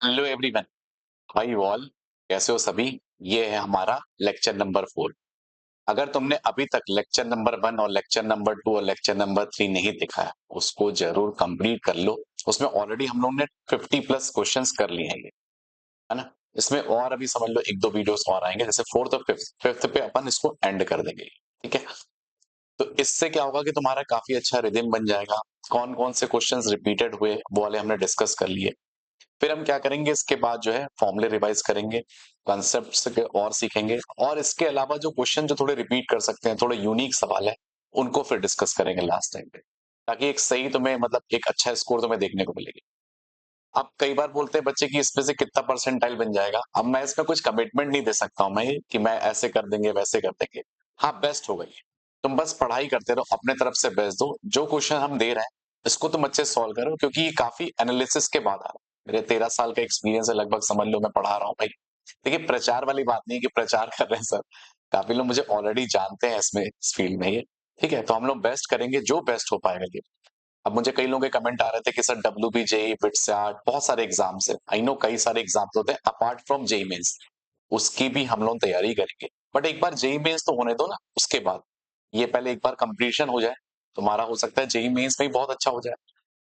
Hello everyone, hi all. कैसे हो सभी? ये है हमारा लेक्चर नंबर 4। अगर तुमने अभी तक लेक्चर नंबर 1 और लेक्चर नंबर 2 और लेक्चर नंबर 3 नहीं देखा है, उसको जरूर कंप्लीट कर लो। उसमें ऑलरेडी हम लोग ने 50 प्लस क्वेश्चंस कर लिए हैं, ये है ना। इसमें और अभी समझ लो एक दो वीडियोस और आएंगे, जैसे फोर्थ और फिफ्थ फिफ्थ पे अपन इसको एंड कर देंगे। ठीक है, तो इससे क्या होगा कि तुम्हारा काफी अच्छा रिदम बन जाएगा। कौन कौन से क्वेश्चंस रिपीटेड हुए वो वाले हमने डिस्कस कर लिए। फिर हम क्या करेंगे, इसके बाद जो है फॉर्मूले रिवाइज करेंगे, कॉन्सेप्ट्स के और सीखेंगे, और इसके अलावा जो क्वेश्चन जो थोड़े रिपीट कर सकते हैं, थोड़े यूनिक सवाल है, उनको फिर डिस्कस करेंगे लास्ट टाइम पे, ताकि एक सही तुम्हें मतलब एक अच्छा स्कोर तुम्हें देखने को मिलेगी। अब कई बार बोलते हैं बच्चे कि इसमें से कितना परसेंटाइल बन जाएगा। अब मैं इसमें कुछ कमिटमेंट नहीं दे सकता हूं मैं कि मैं ऐसे कर देंगे वैसे कर देंगे। हाँ, बेस्ट होगा ये। तुम बस पढ़ाई करते रहो, अपने तरफ से बेस्ट दो। जो क्वेश्चन हम दे रहे हैं इसको तुम अच्छे सॉल्व करो, क्योंकि ये काफी एनालिसिस के बाद आ रहा है। मेरे 13 साल का एक्सपीरियंस है लगभग, समझ लो मैं पढ़ा रहा हूँ भाई। देखिए, प्रचार वाली बात नहीं है कि प्रचार कर रहे हैं सर। काफी लोग मुझे ऑलरेडी जानते हैं इसमें, इस फील्ड में ये। ठीक है, तो हम लोग बेस्ट करेंगे, जो बेस्ट हो पाएगा ये। अब मुझे कई लोगों के कमेंट आ रहे थे कि सर WBJ, बिटसैट, बहुत सारे एग्जाम्स है। आई नो कई सारे एग्जाम्स होते हैं अपार्ट फ्रॉम जेई मेंस, उसकी भी हम लोग तैयारी करेंगे। बट एक बार जेई मेंस तो होने दो ना, उसके बाद ये पहले एक बार कंप्लीशन हो जाए। तुम्हारा हो सकता है जेई मेंस में भी बहुत अच्छा हो जाए,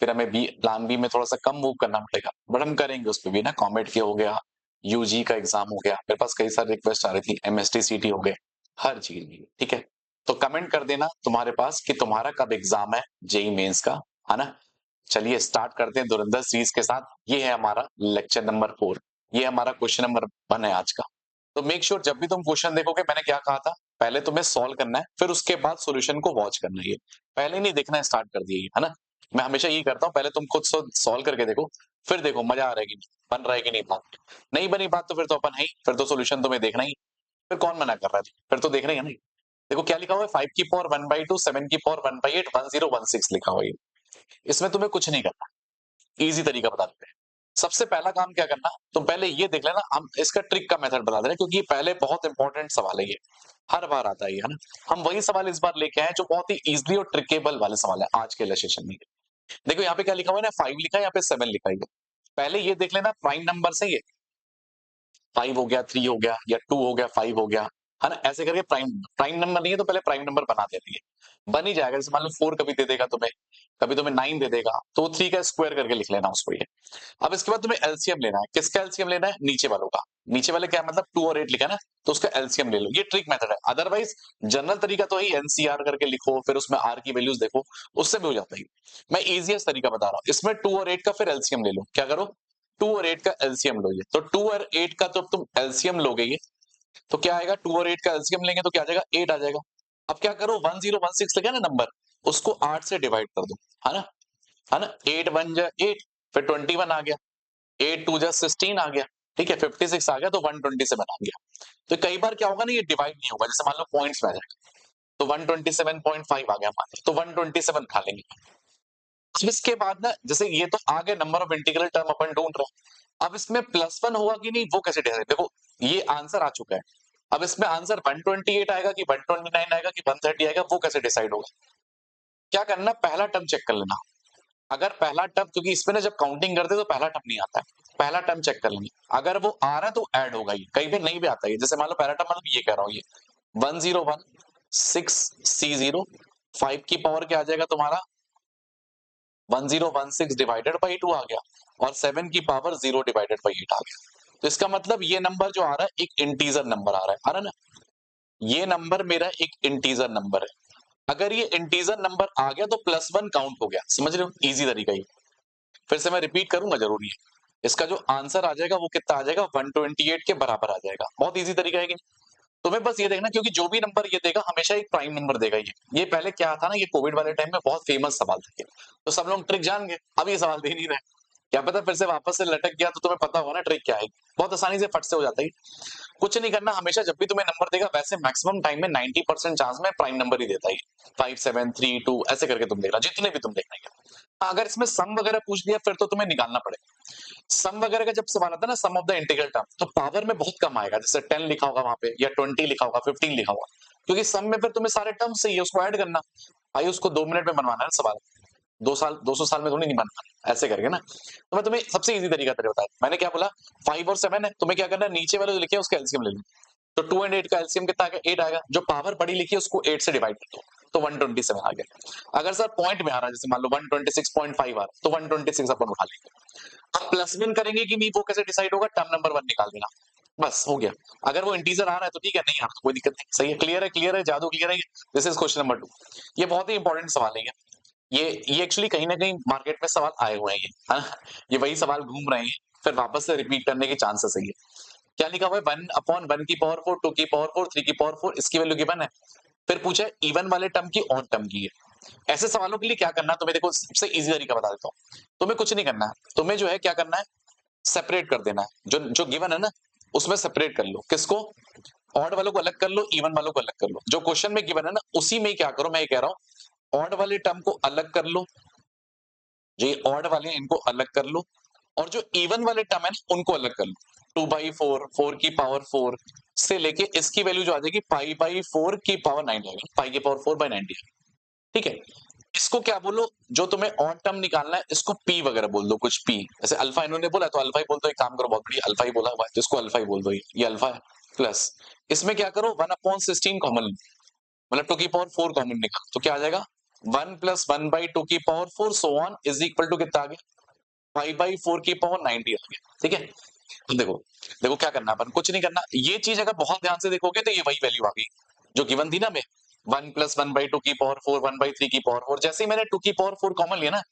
फिर हमें बी प्लान बी में थोड़ा सा कम मूव करना पड़ेगा, बट हम करेंगे उस पर भी ना। कॉमेट के हो गया, यूजी का एग्जाम हो गया, मेरे पास कई सारी रिक्वेस्ट आ रही थी, MST CT हो गए, हर चीज में। ठीक है, तो कमेंट कर देना तुम्हारे पास कि तुम्हारा कब एग्जाम है जेई मेंस का, है ना। चलिए स्टार्ट करते हैं धुरंधर सीरीज के साथ। ये है हमारा लेक्चर नंबर 4, ये हमारा क्वेश्चन नंबर 1 है आज का। तो मेक श्योर जब भी तुम क्वेश्चन देखोगे, मैंने क्या कहा था, पहले तुम्हें सॉल्व करना है, फिर उसके बाद सॉल्यूशन को वॉच करना है। ये पहले नहीं देखना है, स्टार्ट कर दिए, है ना। मैं हमेशा यही करता हूँ, पहले तुम खुद सॉल्व करके देखो, फिर देखो मजा आ रहा है कि नहीं, बन रहा है कि नहीं बात। नहीं बनी बात तो फिर तो अपन है ही, फिर तो सॉल्यूशन तुम्हें देखना ही। फिर कौन मना कर रहा है, फिर तो देखना ही है ना। देखो क्या लिखा हुआ है, 5 की पावर 1/2, 7 की पावर 1/8, 1016 लिखा हुआ है। इसमें तुम्हें कुछ नहीं करना, इजी तरीका बता देते हैं। सबसे पहला काम क्या करना, तुम पहले ये देख लेना, हम इसका ट्रिक का मेथड बता दे रहे हैं, क्योंकि ये पहले बहुत इंपॉर्टेंट सवाल है ये, हर बार आता है ये, है ना। हम वही सवाल इस बार लेके आए जो बहुत ही इजीली और ट्रिकेबल वाले सवाल है आज के सेशन में। देखो यहाँ पे क्या लिखा हुआ है ना, 5 लिखा है, यहाँ पे 7 लिखा है। पहले ये देख लेना प्राइम नंबर से, ये 5 हो गया, 3 हो गया, या 2 हो गया, 5 हो गया, है ना। ऐसे करके प्राइम प्राइम नंबर नहीं है तो पहले प्राइम नंबर बना देती है, बन ही जाएगा। जैसे मान लो 4 कभी दे देगा तुम्हें, कभी तुम्हें 9 दे देगा, तो 3 का स्क्वायर करके लिख लेना उसको ये। अब इसके बाद तुम्हें एलसीएम लेना है। किसका एलसीएम लेना है? नीचे वालों का। नीचे वाले क्या मतलब 2 और 8 लिखा है ना, तो उसका एलसीएम ले लो। ये ट्रिक मेथड है, अदरवाइज जनरल तरीका तो ही एनसीआर करके लिखो, फिर उसमें आर की वैल्यूज देखो, उससे भी हो जाता है। मैं इजीएस्ट तरीका बता रहा हूँ, इसमें 2 और 8 का फिर एलसीएम ले लो। क्या करो, 2 और 8 का एलसीएम लो ये। तो 2 और 8 का जब तुम एलसीएम लोगे ये, तो क्या आएगा, 2 और 8 का एलसीएम लेंगे तो क्या आ जाएगा, 8 आ जाएगा। अब क्या करो, 1016 लिखा ना नंबर, उसको 8 से डिवाइड कर दो, है ना। है ना, 8 1 जा 8, फिर 21 आ गया, 8 2 जा 16 आ गया, ठीक है, 56 आ गया, तो 127 आ गया। तो कई बार क्या होगा ना, ये डिवाइड नहीं होगा, जैसे मान लो पॉइंट्स में आ जाएगा, तो 127.5 आ गया मान लो, तो 127 खा लेंगे। अब इसके बाद ना, जैसे ये तो आगे नंबर ऑफ इंटीग्रल टर्म अपन ढूंढ रहे हैं, अब इसमें +1 होगा कि नहीं वो कैसे डिसाइड, देखो ये आंसर आ चुका है। अब इसमें आंसर 128 आएगा कि 129 आएगा कि 130 आएगा, वो कैसे डिसाइड होगा। क्या करना, पहला टर्म चेक कर लेना। अगर पहला टर्म, क्योंकि इसमें ना जब काउंटिंग करते हैं तो पहला टर्म नहीं आता है, पहला टर्म चेक कर लेंगे। अगर वो आ रहा है तो ऐड होगा ये, कहीं भी नहीं भी आता है। जैसे मान लो पहला टर्म, मतलब ये कह रहा हूँ, ये 101 6C0, 5 की पावर क्या आ जाएगा तुम्हारा, 1016 डिवाइडेड बाई 2 आ गया, और 7 की पावर 0 डिवाइडेड बाई 8 आ गया। तो इसका मतलब ये नंबर जो आ रहा है एक इंटीजर नंबर आ रहा है ना। ये नंबर मेरा एक इंटीजर नंबर है। अगर ये इंटीजर नंबर आ गया तो +1 काउंट हो गया, समझ रहे हो, इजी तरीका ये। फिर से मैं रिपीट करूंगा, जरूरी है। इसका जो आंसर आ जाएगा वो कितना आ जाएगा, 128 के बराबर आ जाएगा। बहुत इजी तरीका है कि नहीं? तुम्हें बस ये देखना, क्योंकि जो भी नंबर ये देगा हमेशा एक प्राइम नंबर देगा ये पहले क्या था ना, ये कोविड वाले टाइम में बहुत फेमस सवाल था ये। तो सब लोग ट्रिक जान गए, अब ये सवाल दे नहीं रहे। क्या पता फिर से वापस से लटक गया तो तुम्हें पता होगा ना ट्रिक क्या है। बहुत आसानी से फट से हो जाता है। कुछ नहीं करना, हमेशा जब भी तुम्हें नंबर देगा, वैसे मैक्सिमम टाइम में 90% चांस में प्राइम नंबर ही देता है। 5 7 3 2 ऐसे करके तुम देखना, जितने भी तुम देखना है। अगर इसमें सम वगैरह पूछ दिया फिर तो तुम्हें निकालना पड़ेगा। सम वगैरह का जब सवाल आता है ना, सम ऑफ द इंटीग्रल टर्म, तो पावर में बहुत कम आएगा, जैसे 10 लिखा होगा वहां पे, या 20 लिखा होगा, 15 लिखा होगा, क्योंकि सम में फिर तुम्हें सारे टर्म्स चाहिए, उसको ऐड करना। भाई उसको 2 मिनट में बनवाना है सवाल, 200 साल में थोड़ी नहीं बनना ऐसे करके ना। तो मैं तुम्हें सबसे इजी तरीका बताया, मैंने क्या बोला 5 और 7 है, तुम्हें क्या करना है नीचे वाले जो लिखे हैं उसका एलसीएम ले लो। तो 2 एंड 8 का एलसीएम कितना आएगा 8 आएगा, जो पावर पड़ी लिखी है उसको 8 से डिवाइड कर दो तो 127 आ गया। अगर सर पॉइंट में आ रहा है जैसे मान लो 126.5 आ रहा है तो 126 अपन उठा लेंगे। अब प्लस वन करेंगे कि नहीं वो कैसे डिसाइड होगा, टर्म नंबर 1 निकाल देना, बस हो गया। अगर वो इंटीजर आ रहा है तो ठीक है, नहीं आ रहा तो कोई दिक्कत नहीं, सही है, क्लियर है जादू क्लियर है। This is question number 2। ये बहुत ही इंपॉर्टेंट सवाल है ये एक्चुअली कहीं ना कहीं मार्केट में सवाल आए हुए हैं ये, है ना? ये वही सवाल घूम रहे हैं फिर वापस से रिपीट करने के चांसेस है। क्या लिखा हुआ है 1/1 की पावर 4, 2 की पावर 4, 3 की पावर 4, इसकी वैल्यू गिवन है। फिर पूछा है इवन वाले टर्म की ऑड टर्म की है। ऐसे सवालों के लिए क्या करना है तुम्हें, देखो सबसे इजी तरीका बता देता हूँ। तुम्हें कुछ नहीं करना है, तुम्हें जो है क्या करना है सेपरेट कर देना है, जो जो गिवन है ना उसमें सेपरेट कर लो। किसको? ऑड वालों को अलग कर लो, इवन वालों को अलग कर लो। जो क्वेश्चन में गिवन है ना उसी में क्या करो, मैं ये कह रहा हूँ ऑड वाले टर्म को अलग कर लो, जो ये ऑड वाले हैं इनको अलग कर लो, और जो इवन वाले टर्म है ना उनको अलग कर लो। 2/4, 4 की पावर 4 से लेके इसकी वैल्यू जो आ जाएगी π/4 की पावर 9 आएगी, पाई की पावर 4/90। ठीक है, इसको क्या बोलो, जो तुम्हें ऑड टर्म निकालना है इसको पी वगैरह बोल दो, कुछ पी। जैसे अल्फा इन्होंने बोला तो अल्फा ही बोल दो, एक काम करो बहुत बढ़िया, अल्फा ही बोला हुआ है तो इसको अल्फा ही बोल दो, ये अल्फा है। प्लस इसमें क्या करो 1/16 कॉमन, मतलब 2 की पावर 4 कॉमन निकाल, तो क्या आ जाएगा 1 + 1/2 की power 4 so on is equal to कितना आ गया 5/4 की पावर 90 आ गया। ठीक है, अब देखो देखो क्या करना, अपन कुछ नहीं करना, ये चीज अगर बहुत ध्यान से देखोगे तो ये वही वैल्यू आ गई जो गिवन थी ना, मैं 1 + 1/2 की पावर 4, 1/3 की पावर 4। जैसे ही मैंने 2 की पावर 4 कॉमन लिया ना,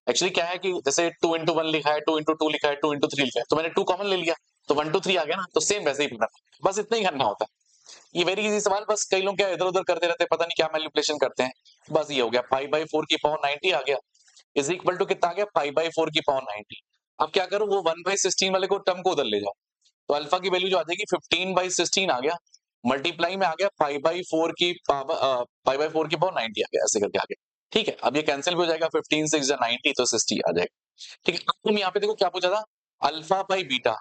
एक्चुअली क्या है कि जैसे 2 × 1 लिखा है, 2 × 2 लिखा है, 2 × 3 लिखा है, तो मैंने 2 कॉमन ले लिया तो 1 2 3 आ गया ना, तो सेम वैसे ही करना, बस इतना ही करना होता है। ये वेरी इजी सवाल, बस कई लोग क्या इधर उधर करते रहते हैं, पता नहीं क्या मैनिपुलेशन करते हैं। बस ये हो गया π/4 की पावर 90 आ गया इज इक्वल टू कितना आ गया π/4 की पावर 90। अब क्या करो वो 1/16 वाले को टर्म को उधर ले जाओ, तो अल्फा की वैल्यू जो आ जाएगी 15/16 आ गया, मल्टीप्लाई में आ गया π/4 की पावर π/4 की पावर 90 आ गया, ऐसे करके आ गया। ठीक है, अब ये कैंसिल भी हो जाएगा, 15 6 90 तो 60 आ जाएगा। ठीक है, अब तुम यहाँ पे देखो क्या पूछा था अल्फा बाई बीटा,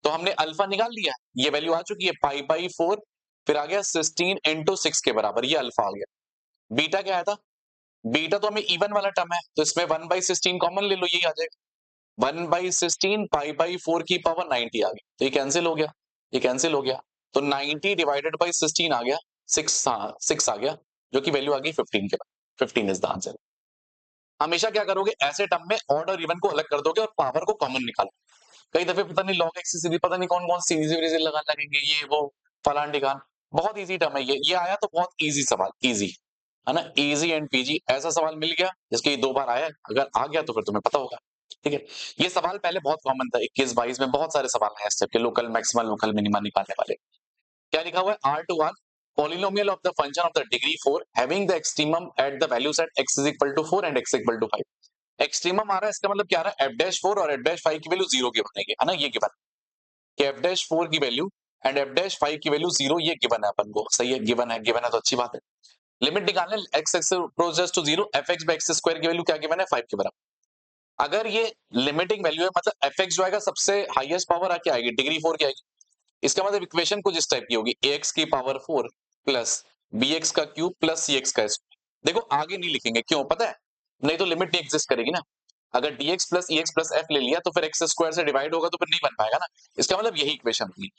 तो हमने अल्फा निकाल लिया, ये वैल्यू आ चुकी है π/4, फिर आ गया 16 × 6 के बराबर, ये अल्फा आ गया। बीटा क्या आया था, बीटा तो हमें इवन वाला टर्म है तो इसमें 1/16 कॉमन ले लो, यही आ जाएगा 1/16 π/4 की पावर 90 आ गई, तो ये कैंसिल हो गया, ये कैंसिल हो गया, तो 90 डिवाइडेड बाई 16 आ गया 6 आ गया, जो की वैल्यू आ गई 15 के बाद। 15 इज द आंसर। हमेशा क्या करोगे ऐसे टर्म में ऑड और इवन को अलग कर दोगे और पावर को कॉमन निकालो। कई दफे पता नहीं लॉग एक्स से भी पता नहीं कौन कौन सीरीज वीरीज लगाने लगेंगे, ये वो फलान ढिकान। बहुत इजी टर्म है ये आया तो बहुत इजी सवाल, इजी है ना, इजी एंड पीजी ऐसा सवाल मिल गया जिसके 2 बार आया है, अगर आ गया तो फिर तुम्हें पता होगा। ठीक है, ये सवाल पहले बहुत कॉमन था, 21-22 में बहुत सारे सवाल हैं इस टाइप के, लोकल मैक्सिमम लोकल मिनिमा निकालने वाले। क्या लिखा हुआ है R/1 polynomial of the function of the degree 4 having the extremum at the values at x is equal to 4 and x is equal to 5। Extremum आ रहा है, इसका मतलब क्या आ रहा है f'4 और f'5 की वैल्यू 0 की बनेगी, है ना, ये गिवन कि f'4 की वैल्यू एंड f'5 की वैल्यू 0, ये गिवन है अपन को, सही है, गिवन है तो अच्छी बात है। लिमिट निकालने x अप्रोचेस टू 0, fx/x² की वैल्यू क्या गिवन है 5 के बराबर। अगर ये लिमिटिंग वैल्यू है मतलब fx जो आएगा सबसे हाईएस्ट पावर आके आएगी डिग्री 4 की आएगी, इसका मतलब इक्वेशन कुछ इस टाइप की होगी ax की पावर 4 प्लस bx का क्यूब प्लस cx का स्क्वायर। देखो आगे नहीं लिखेंगे, क्यों पता है, नहीं तो लिमिट नहीं एग्जिस्ट करेगी ना। अगर dx plus ex plus f ले लिया तो फिर x स्क्वायर से डिवाइड होगा तो फिर नहीं बन पाएगा ना, इसका मतलब यही इक्वेशन होगी।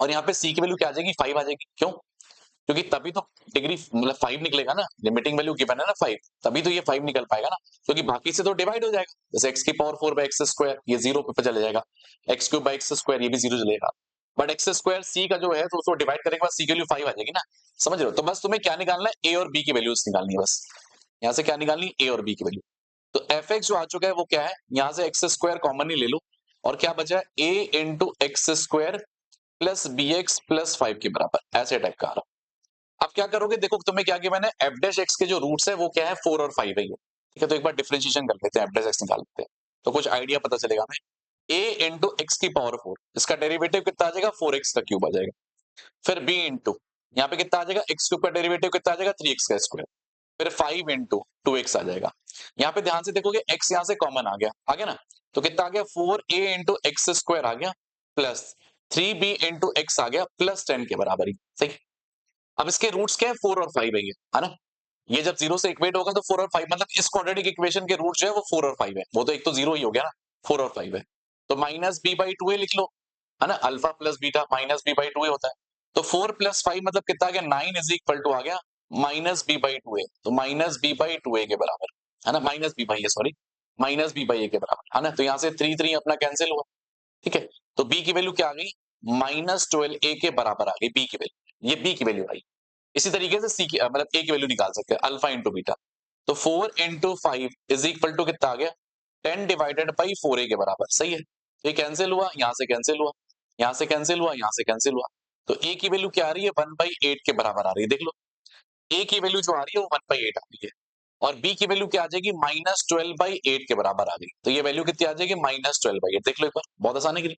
और यहाँ पे c की वैल्यू क्या आ जाएगी 5 आ जाएगी, क्यों, क्योंकि तभी तो डिग्री मतलब 5 निकलेगा ना, लिमिटिंग वैल्यू गिवन है ना 5, तभी तो ये 5 निकल पाएगा ना, क्योंकि बाकी से तो डिवाइड हो जाएगा, जैसे x की पावर 4 बाई एक्स स्क्वायर ये 0 पे चले जाएगा, x cube by x square ये भी 0 चलेगा, बट एक्स स्क्वायर c का जो है तो उसको डिवाइड करने के बाद c की वैल्यू 5 आ जाएगी ना, समझ रहे हो। तो बस तुम्हें क्या निकालना है, a और b की वैल्यूज निकालनी है, बस यहाँ से क्या निकालनी है, a और b की वैल्यू। तो fx जो आ चुका है वो क्या है, यहाँ से एक्स स्क्वायर कॉमन ही ले लो, और क्या बचा है a into x square plus B X plus 5 के बराबर, ऐसे टाइप का आ रहा। अब क्या करोगे, देखो तुम्हें क्या किया मैंने, एफ डैश एक्स के जो रूट्स है वो क्या है 4 और 5 है ये। ठीक है, तो एक बार डिफरेंशिएशन कर लेते हैं, एफ डैश एक्स निकाल लेते हैं तो कुछ आइडिया पता चलेगा हमें। a इंटू एक्स की पावर 4, इसका डेरिवेटिव कितना आ जाएगा 4x का क्यूब आ जाएगा, फिर b इंटू यहाँ पे कितना आ जाएगा x क्यूब का डेरिवेटिव कितना आ जाएगा 3x का स्क्वायर, फिर 5 इंटू 2x आ जाएगा। यहाँ पे ध्यान से देखोगे x यहाँ से कॉमन आ गया ना, तो कितना आ गया 4a इंटू एक्स स्क्वायर आ गया प्लस 3b इंटू एक्स आ गया प्लस 10 के बराबर ही, सही। अब इसके रूट्स क्या है 4 और 5 है ये, है ना, ये जब 0 से इक्वेट होगा तो 4 और 5 मतलब इस क्वाड्रेटिक इक्वेशन के रूट जो है वो 4 और 5 है, वो तो एक तो 0 ही हो गया ना, 4 और 5 है, तो माइनस बी बाई 2 लिख लो, है ना, alpha plus beta minus B by 2 होता है, तो 4 प्लस 5 मतलब कितना आ गया 9 इज इक्वल टू आ गया माइनस बी बाई 2 तो माइनस बी बाई 2 के बराबर, है ना, minus B by sorry minus B by के बराबर, है ना, तो यहाँ से 3 अपना कैंसिल हुआ, ठीक है, तो बी की वैल्यू क्या आ गई -12 ए के बराबर आ गई बी की वैल्यू, ये बी की वैल्यू आई। इसी तरीके से सी की मतलब ए की वैल्यू निकाल सकते हैं अल्फा इंटू बीटा, तो 4 इंटू 5 इज इक्वल टू कितना आ गया 10 डिवाइडेड बाई 4 ए के बराबर, सही है, ये कैंसिल हुआ, यहां से कैंसिल हुआ, यहां से कैंसिल हुआ, यहां से कैंसिल हुआ, तो ए की वैल्यू क्या आ रही है 1/8 के बराबर आ रही है, देख लो ए की वैल्यू जो आ रही है वो 1/8 आ रही है, और बी की वैल्यू क्या आ जाएगी -12/8 के बराबर आ गई, तो ये वैल्यू कितनी आ जाएगी -12/8, देख लो एक बार, बहुत आसान है कि नहीं,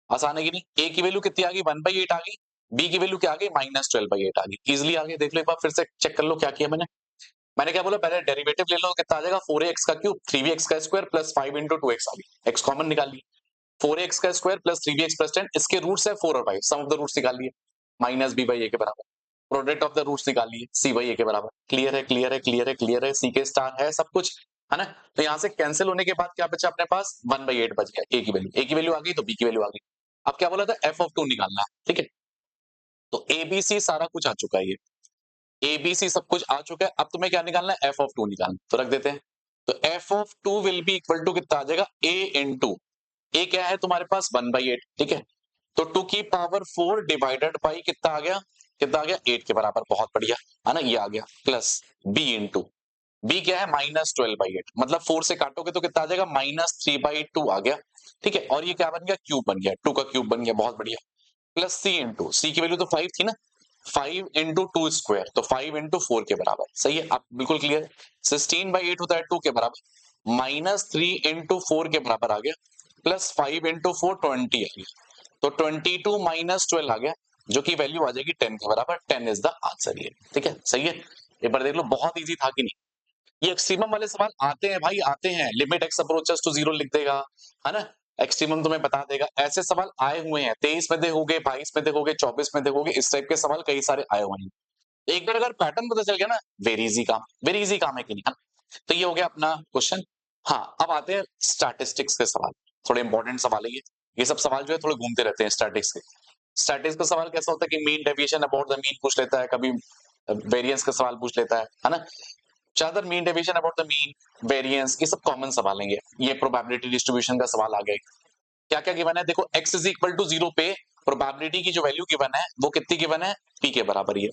आसान है कि नहीं, ए की वैल्यू कितनी आ गई 1/8 आ गई, बी की वैल्यू क्या आ गई -12/8 आ गई, इजिली आ गई, देख लो एक बार फिर से चेक कर लो क्या किया मैंने क्या बोला पहले डेरिवेटिव ले लो, कितना आ जाएगा 4x का क्यूब 3bx का स्क्वायर प्लस 5 इंटू 2x आ गई, x कॉमन निकाल ली, 4x का स्क्वायर प्लस 3bx प्लस 10, इसके रूट्स है 4 और 5, सम ऑफ द रूट्स निकाल लिए, माइनस बी बाई ए के बराबर, प्रोडक्ट ऑफ द रूट्स निकाल लिए सी बाई ए के बराबर, क्लियर है क्लियर है क्लियर है क्लियर है, सी के स्टार है सब कुछ, है ना, तो यहाँ से कैंसिल होने के बाद क्या बचा अपने पास 1/8 बच गया, ए की वैल्यू आ गई तो बी की वैल्यू आ गई, अब क्या बोला था एफ ऑफ 2 निकालना है, ठीक है, तो एबीसी सारा कुछ आ चुका है, ये एबीसी सब कुछ आ चुका है, अब तुम्हें क्या निकालना है एफ ऑफ 2 निकालना, तो रख देते हैं, तो F of 2 will be equal to कितना आ जाएगा ए इंटू ए क्या है तुम्हारे पास 1/8, ठीक है, तो 2 की पावर 4 डिवाइडेड बाई कितना आ गया 8 के बराबर, बहुत बढ़िया, है ना, ये आ गया प्लस बी इंटू बी क्या है -12/8 मतलब 4 से काटोगे तो कितना आ जाएगा -3/2 आ गया, ठीक है, और ये क्या बन गया क्यूब बन गया, 2 का क्यूब बन गया, बहुत बढ़िया, प्लस सी इंटू सी की वैल्यू तो 5 थी ना, 5 इंटू 2 स्क्वायर तो 5 इंटू 4 के बराबर, सही है, आप बिल्कुल क्लियर, 16/8 होता है 2 के बराबर, -3 इंटू 4 के बराबर आ गया, प्लस 5 इंटू 4 20 आ गया, तो 22 माइनस 12 आ गया, जो की वैल्यू आ जाएगी 10 के बराबर, 10 इज द आंसर, ये ठीक है, सही है, एक बार देख लो बहुत इजी था कि नहीं, ये एक्सट्रीमम वाले सवाल आते हैं भाई, आते हैं, लिमिट एक्स अप्रोचेस टू 0 लिख देगा, है ना, एक्सट्रीमम तुम्हें बता देगा, ऐसे सवाल आए हुए हैं, 23 में देखोगे, 22 में देखोगे, 24 में देखोगे, इस टाइप के सवाल कई सारे आए हुए हैं, एक बार अगर पैटर्न पता चल गया ना, वेरी इजी काम है कि नहीं, है ना? तो ये हो गया अपना क्वेश्चन। हाँ, अब आते हैं स्टैटिस्टिक्स के सवाल, थोड़े इंपॉर्टेंट सवाल है ये सब सवाल जो है थोड़े घूमते रहते हैं स्टैटिस्टिक्स के। स्टैटिस्टिक्स का सवाल कैसा होता है कि mean deviation about the mean पूछ लेता है, कभी वेरिएंस का सवाल पूछ लेता है ना, ज्यादातर mean deviation about the mean, variance, ये सब कॉमन सवाल है, ये प्रोबेबिलिटी डिस्ट्रीब्यूशन का सवाल आ गया, क्या क्या गिवन है देखो, x इज इक्वल टू 0 पे प्रोबेबिलिटी की जो वैल्यू गिवन है वो कितनी गिवन है p के बराबर ही है,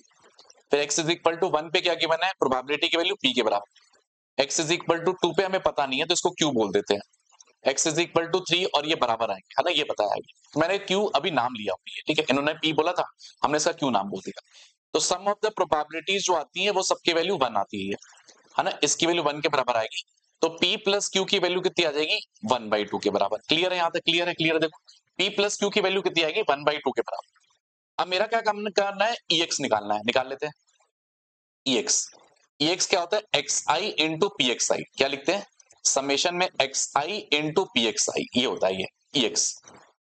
फिर x इज इक्वल टू 1 पे क्या गिवन है प्रोबेबिलिटी की वैल्यू p के बराबर, x इज इक्वल टू 2 पे हमें पता नहीं है तो इसको q बोल देते हैं, x इज इक्वल टू 3 और ये बराबर आएंगे, है ना, ये बताया है मैंने, q अभी नाम लिया हुआ है, ठीक है, इन्होंने p बोला था, हमने इसका q नाम बोल दिया, तो सम ऑफ द प्रोबेबिलिटीज जो आती है वो सबकी वैल्यू 1 आती है ना, इसकी वैल्यू 1 के बराबर आएगी, तो p प्लस क्यू की वैल्यू कितनी आ जाएगी 1/2 के बराबर, क्लियर है, यहाँ तक क्लियर है देखो, p प्लस क्यू की वैल्यू कितनी आएगी 1/2 के बराबर। अब मेरा क्या काम करना है, ex निकालना है, निकाल लेते हैं ex क्या होता है xi इंटू pxi, क्या लिखते हैं समेशन में xi इंटू pxi, ये होता है ये ex,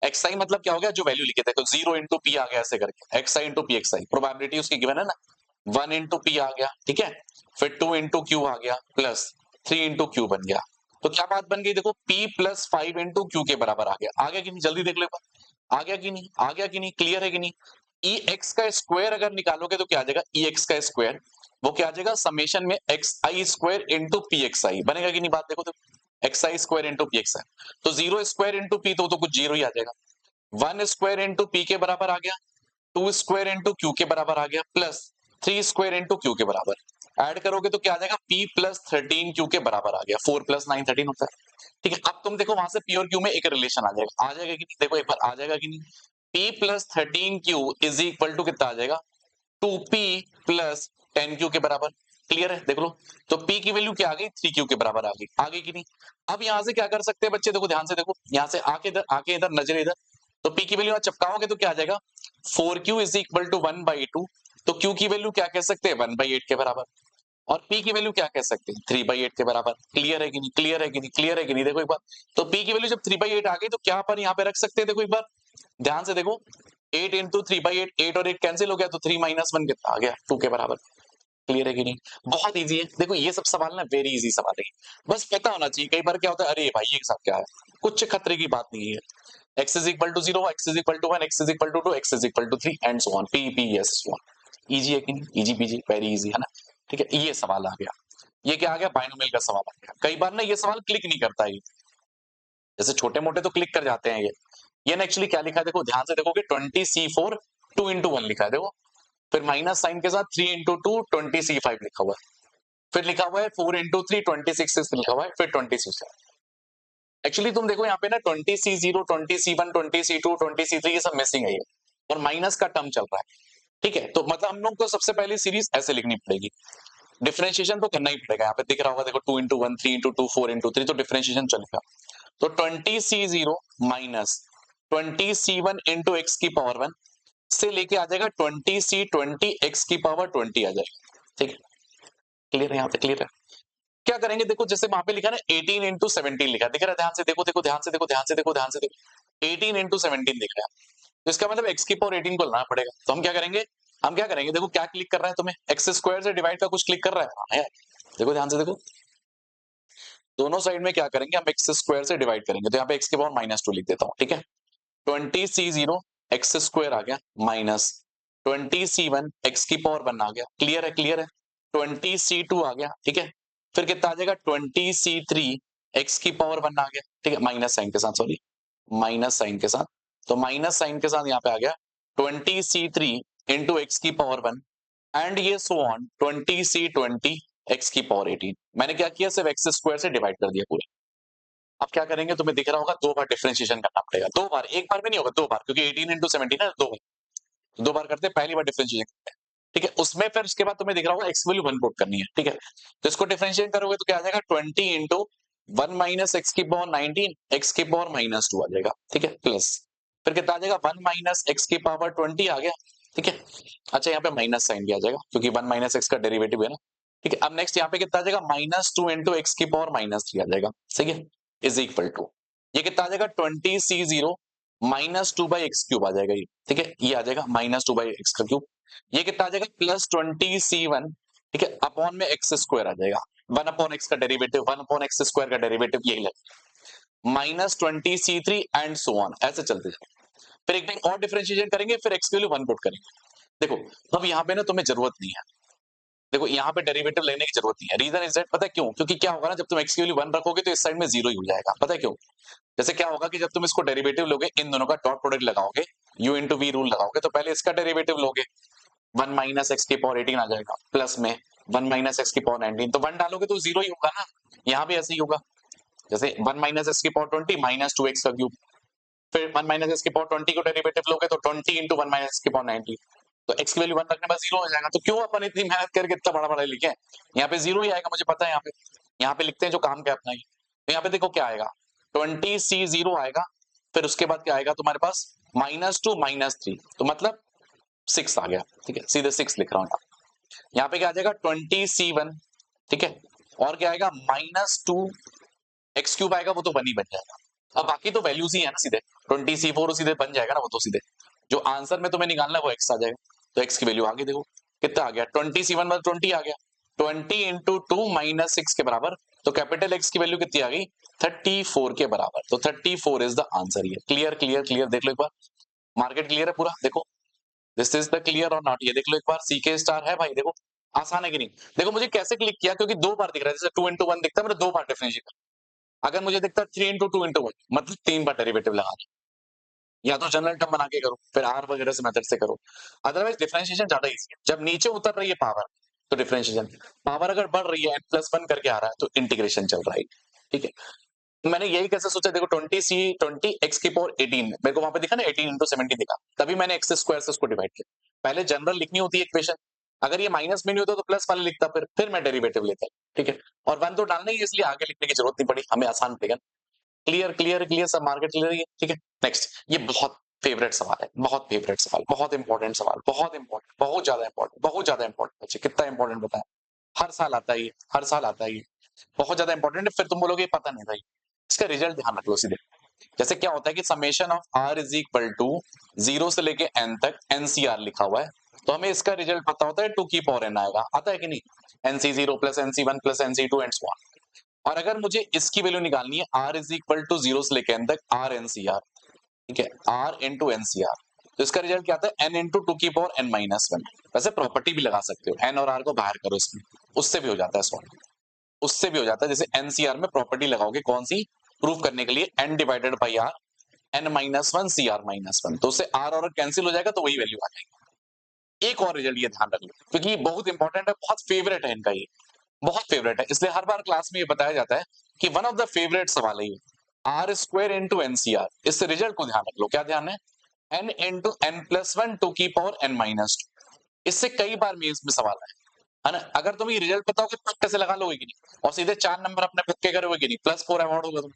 xi मतलब क्या हो गया जो वैल्यू लिखे थे, तो 0 इंटू p आ गया ऐसे करके, xi इंटू pxi, प्रोबेबिलिटी उसकी गिवन है ना, 1 इंटू p आ गया, ठीक है, फिर 2 इंटू क्यू आ गया प्लस 3 इंटू क्यू बन गया, तो क्या बात बन गई देखो, p प्लस 5 इंटू क्यू के बराबर आ गया कि नहीं, जल्दी देख लो एक बार, आ गया कि नहीं, क्लियर है कि नहीं, ई एक्स का स्क्वायर अगर निकालोगे तो क्या आ जाएगा, ई एक्स का स्क्वायर वो क्या आ जाएगा समेशन में एक्स आई स्क्वायर इंटू पी एक्स आई, बनेगा कि नहीं, बात देखो तो एक्स आई स्क्वायर इंटू पी एक्स आई, तो 0 स्क्वायर इंटू पी तो कुछ 0 ही आ जाएगा, 1 स्क्वायर इंटू पी के बराबर आ गया, 2 स्क्वायर इंटू क्यू के बराबर आ गया, प्लस 3 स्क्वायर इंटू क्यू के बराबर, ऐड करोगे तो क्या आ जाएगा p प्लस 13 क्यू के बराबर आ गया, 4 प्लस 9 13 होता है, ठीक है, अब तुम देखो वहां से p और q में एक रिलेशन आ जाएगा कि नहीं, देखो एक बार आ जाएगा कि नहीं, p plus 13 Q is equal to कितना आ जाएगा 2p प्लस 10 क्यू के बराबर, क्लियर है देख लो, तो p की वैल्यू क्या आ गई 3 क्यू के बराबर आ गई कि नहीं, अब यहां से क्या कर सकते हैं बच्चे, देखो ध्यान से देखो, यहां से आके इधर नजर इधर, तो p की वैल्यू चिपकाओगे तो क्या आ जाएगा 4q इज इक्वल टू 1/2, तो q की वैल्यू क्या कह सकते हैं 1/8 के बराबर, और p की वैल्यू क्या कह सकते हैं 3/8 के बराबर, क्लियर है कि नहीं, क्लियर है कि नहीं, क्लियर है कि नहीं, देखो एक बार, तो p की वैल्यू जब 3/8 आ गई तो क्या अपन यहाँ पे रख सकते हैं, देखो एक बार ध्यान से देखो, 8 इंटू 3/8, 8 और 8 कैंसिल हो गया, तो 3 - 1 कितना आ गया 2 के बराबर, क्लियर है कि नहीं? बहुत इजी है। देखो ये सब सवाल ना वेरी इजी सवाल है, बस पता होना चाहिए। कई बार क्या होता है, अरे भाई ये सब क्या है, कुछ खतरे की बात नहीं है। x is equal to 0, x is equal to 1, x is equal to 2, x is equal to 3 and so on, p p s so on। Easy है कि नहीं? इजी पीजी वेरी इजी है ना। ठीक है, ये सवाल आ गया। ये क्या आ गया? बाइनोमियल का सवाल आ गया। कई बार ना ये सवाल क्लिक नहीं करता है, जैसे छोटे मोटे तो क्लिक कर जाते हैं ये ना एक्चुअली क्या लिखा है देखो, ध्यान से देखोगे 20c4 2 into 1 लिखा है देखो, फिर माइनस साइन के साथ 3 into 2 20c5 लिखा हुआ है, फिर लिखा हुआ है 4 into 3 26 लिखा हुआ है, फिर 26। एक्चुअली तुम देखो यहाँ पे ना 20c0 20c1 20c2 20c3 ये सब मिसिंग है ये, और माइनस का टर्म चल रहा है। ठीक है, तो मतलब हम लोग को सबसे पहले सीरीज ऐसे लिखनी पड़ेगी, डिफरेंशिएशन तो करना ही पड़ेगा। यहाँ पे दिख रहा होगा देखो 2 into 1 3 into 2 4 into 3, तो डिफरेंशिएशन चलेगा। तो 20c0 minus 20c1 into x की पावर 1 से लेके आ जाएगा 20c20 x की पावर 20 आ जाएगा। ठीक है, क्लियर है? यहाँ पे क्लियर है? क्या करेंगे देखो, जैसे वहां पे लिखा ना 18 into 17 लिखा दिख रहा है, ध्यान से देखो, देखो ध्यान से देखो, ध्यान से देखो, ध्यान से देखो, 18 into 17 दिख रहा है, तो इसका मतलब x की पावर 18 को लाना पड़ेगा। तो हम क्या करेंगे, देखो क्या क्लिक कर रहा है तुम्हें, एक्स स्क्वायर से डिवाइड का कुछ क्लिक कर रहा है? हाँ यार, देखो ध्यान से देखो, दोनों साइड में क्या करेंगे हम, एक्स स्क्वायर से डिवाइड करेंगे, तो यहाँ पे x की पावर -2 लिख देता हूँ। ठीक है, 20c0 एक्स स्क्वायर आ गया माइनस 20c1 x की पावर 1 आ गया। क्लियर है? क्लियर है? 20c2 आ गया। ठीक है, फिर कितना आ जाएगा 20c3 x की पावर 1 आ गया। ठीक है, माइनस साइन के साथ, सॉरी माइनस साइन के साथ, तो माइनस साइन के साथ यहाँ पे आ गया 20c3 इंटू एक्स की पावर 1 एंड ये सो ऑन 20c20 x की पावर 18। मैंने क्या किया, सिर्फ एक्स स्क्वायर से डिवाइड कर दिया पूरा। अब क्या करेंगे, तुम्हें दिख रहा होगा 2 बार डिफरेंशिएशन करना पड़ेगा, 2 बार, एक बार में नहीं होगा, 2 बार, क्योंकि 18 into 17 है, 2 बार, 2 बार करते हैं, पहली बार डिफरेंशिएशन करते हैं। ठीक है, उसमें फिर उसके बाद तुम्हें दिख रहा होगा एक्स वैल्यू 1 पुट करनी है। ठीक है, तो इसको डिफरेंशिएट करोगे तो क्या आ जाएगा 20 into 1 minus x की पावर 19 x की पावर -2 आ जाएगा। ठीक है, प्लस फिर कितना आ जाएगा 1 minus x की पावर 20 आ गया। ठीक है, अच्छा यहाँ पे माइनस साइन भी आ जाएगा क्योंकि 1 minus x का डेरिवेटिव है ना। ठीक है, अब नेक्स्ट यहाँ पे कितना आ जाएगा -2 into x की पावर -3 आ जाएगा। सही है, इज इक्वल टू ये कितना आ जाएगा 20c0 -2 by x क्यूब आ जाएगा ये। ठीक है, ये आ जाएगा -2 by x का क्यूब, ये कितना आ जाएगा +20c1। ठीक है, अपॉन में x स्क्वायर आ जाएगा, 1 अपॉन x का डेरिवेटिव, 1 अपॉन x स्क्वायर का डेरिवेटिव, यही लगे -20c3 एंड सो ऑन, ऐसे चलते जाए। फिर एक दिन और डिफरेंशिएशन करेंगे, फिर x की वैल्यू 1 पुट करेंगे। देखो अब यहाँ पे ना तुम्हें जरूरत नहीं है, देखो यहाँ पे डेरिवेटिव लेने की जरूरत नहीं है। रीजन इज दैट, पता है क्यों? क्योंकि क्या होगा ना, जब तुम x की वैल्यू 1 रखोगे तो इस साइड में 0 ही हो जाएगा। पता है क्यों? जैसे क्या होगा कि जब तुम इसको डेरिवेटिव लोगे, इन दोनों का डॉट प्रोडक्ट लगाओगे, u into v रूल लगाओगे, तो पहले इसका डेरिवेटिव लोगे, 1 minus x की पावर 18 आ जाएगा, प्लस में 1 minus x की पावर 19, तो 1 डालोगे तो 0 ही होगा ना। यहाँ भी ऐसे ही होगा, जैसे 1 minus x की पावर 20 -2x का क्यूब, फिर 1 minus x की पावर 20 को डेरिवेटिव लोगे तो 20 into 1 minus x की पावर 19, तो x की वैल्यू 1 रखने पर 0 हो जाएगा। तो क्यों अपन इतनी मेहनत करके इतना बड़ा लिखे, यहाँ पे 0 ही आएगा, मुझे पता है। यहाँ पे लिखते हैं जो काम क्या अपना ही। तो यहाँ पे देखो क्या आएगा, 20c0 आएगा, फिर उसके बाद क्या आएगा तुम्हारे पास -2 -3, तो मतलब 6 आ गया। ठीक है, सीधे 6 लिख रहा हूँ। यहाँ पे क्या आ जाएगा 20c1। ठीक है, और क्या आएगा -2 x क्यूब आएगा, वो तो 1 ही बन जाएगा। अब बाकी तो वैल्यूज ही है ना, सीधे 20c4 सीधे बन जाएगा ना, वो तो सीधे जो आंसर में तुम्हें निकालना है वो x आ जाएगा। तो x की वैल्यू आगे देखो कितना आ गया, 20c1 मतलब 20 आ गया, 20 into 2 minus 6 के बराबर, तो कैपिटल X की वैल्यू कितनी आ गई 34 के बराबर। तो 34 इज द आंसर। ये क्लियर क्लियर क्लियर, देख लो एक बार, मार्केट क्लियर है पूरा। देखो दिस इज द क्लियर और नॉट, ये देख लो एक बार, CK स्टार है भाई, देखो आसान है कि नहीं। देखो मुझे कैसे क्लिक किया, क्योंकि 2 बार दिख रहा है, जैसे 2 into 1 दिखता है, मैंने 2 बार डिफरेंशिएट, अगर मुझे दिखता 3 into 2 into 1 मतलब 3 बार डेरिवेटिव लगा, या तो जनरल टर्म बना के करो, फिर आर वगैरह से मेथड से करो, अदरवाइज डिफरेंशिएशन ज्यादा इजी है। जब नीचे उतर रही है पावर तो डिफरेंशिएशन, पावर अगर बढ़ रही है n+1 करके आ रहा है तो इंटीग्रेशन चल रहा है। ठीक है, तो मैंने यही कैसे सोचा, देखो 20 x की पावर 18 मेरे को वहां पे दिखा ना, 18 into 17 दिखा, तभी मैंने x स्क्वायर से उसको डिवाइड किया। पहले जनरल लिखनी होती है इक्वेशन, अगर ये माइनस में नहीं होता तो प्लस वाले लिखता, फिर मैं डेरिवेटिव लेता। ठीक है, और 1 तो डालना ही है, इसलिए आगे लिखने की जरूरत नहीं पड़ी, हमें आसान पड़ेगा। क्लियर क्लियर क्लियर, सब मार्केट क्लियर है। ठीक है, नेक्स्ट, ये बहुत फेवरेट सवाल है, बहुत फेवरेट सवाल, बहुत इंपॉर्टेंट सवाल, बहुत इंपॉर्टेंट, बहुत ज्यादा इंपॉर्टेंट, बहुत ज्यादा इंपॉर्टेंट। बच्चे कितना इंपॉर्टेंट बताएं, हर साल आता है ये, हर साल आता है ये, बहुत ज्यादा इंपॉर्टेंट है। फिर तुम बोलोगे पता नहीं था ये, इसका रिजल्ट ध्यान रख लो सीधे। जैसे क्या होता है कि summation of r is equal to 0 से लेके n तक NCR लिखा हुआ है, तो हमें इसका रिजल्ट पता होता है 2 की पावर n आएगा, आता है कि नहीं? nc0 plus nc1 plus nc2 and so on. और अगर मुझे इसकी वैल्यू निकालनी है r इज इक्वल टू 0 से लेकर n तक r ncr, ठीक है, r इंटू ncr, तो इसका रिजल्ट क्या आता है? n इंटू 2 की पावर n माइनस 1। वैसे प्रॉपर्टी भी लगा सकते हो, n और r को बाहर करो इसमें, उससे भी हो जाता है सॉल्व, उससे भी हो जाता है। जैसे ncr में प्रॉपर्टी लगाओगे कौन सी? प्रूफ करने के लिए n divided by r n minus 1 cr minus 1, तो उससे r और कैंसिल हो जाएगा, तो वही वैल्यू आ जाएगी। एक और रिजल्ट ये ध्यान रख लो, क्योंकि ये बहुत इंपॉर्टेंट है, बहुत फेवरेट है इनका, ये बहुत फेवरेट है, इसलिए हर बार क्लास में ये बताया जाता है कि वन ऑफ द फेवरेट सवाल है ये, आर स्क्वायर इंटू एनसीआर। इस रिजल्ट को ध्यान रख लो, क्या ध्यान है? N into N plus 1 two की पावर एन माइनस 2। इससे कई बार मेंस में सवाल है ना? अगर तुम ये रिजल्ट पता हो कि पक्के से लगा लोगे कि नहीं, और सीधे 4 नंबर अपने पक्के करोगे कि नहीं, +4 अवॉर्ड होगा तुम।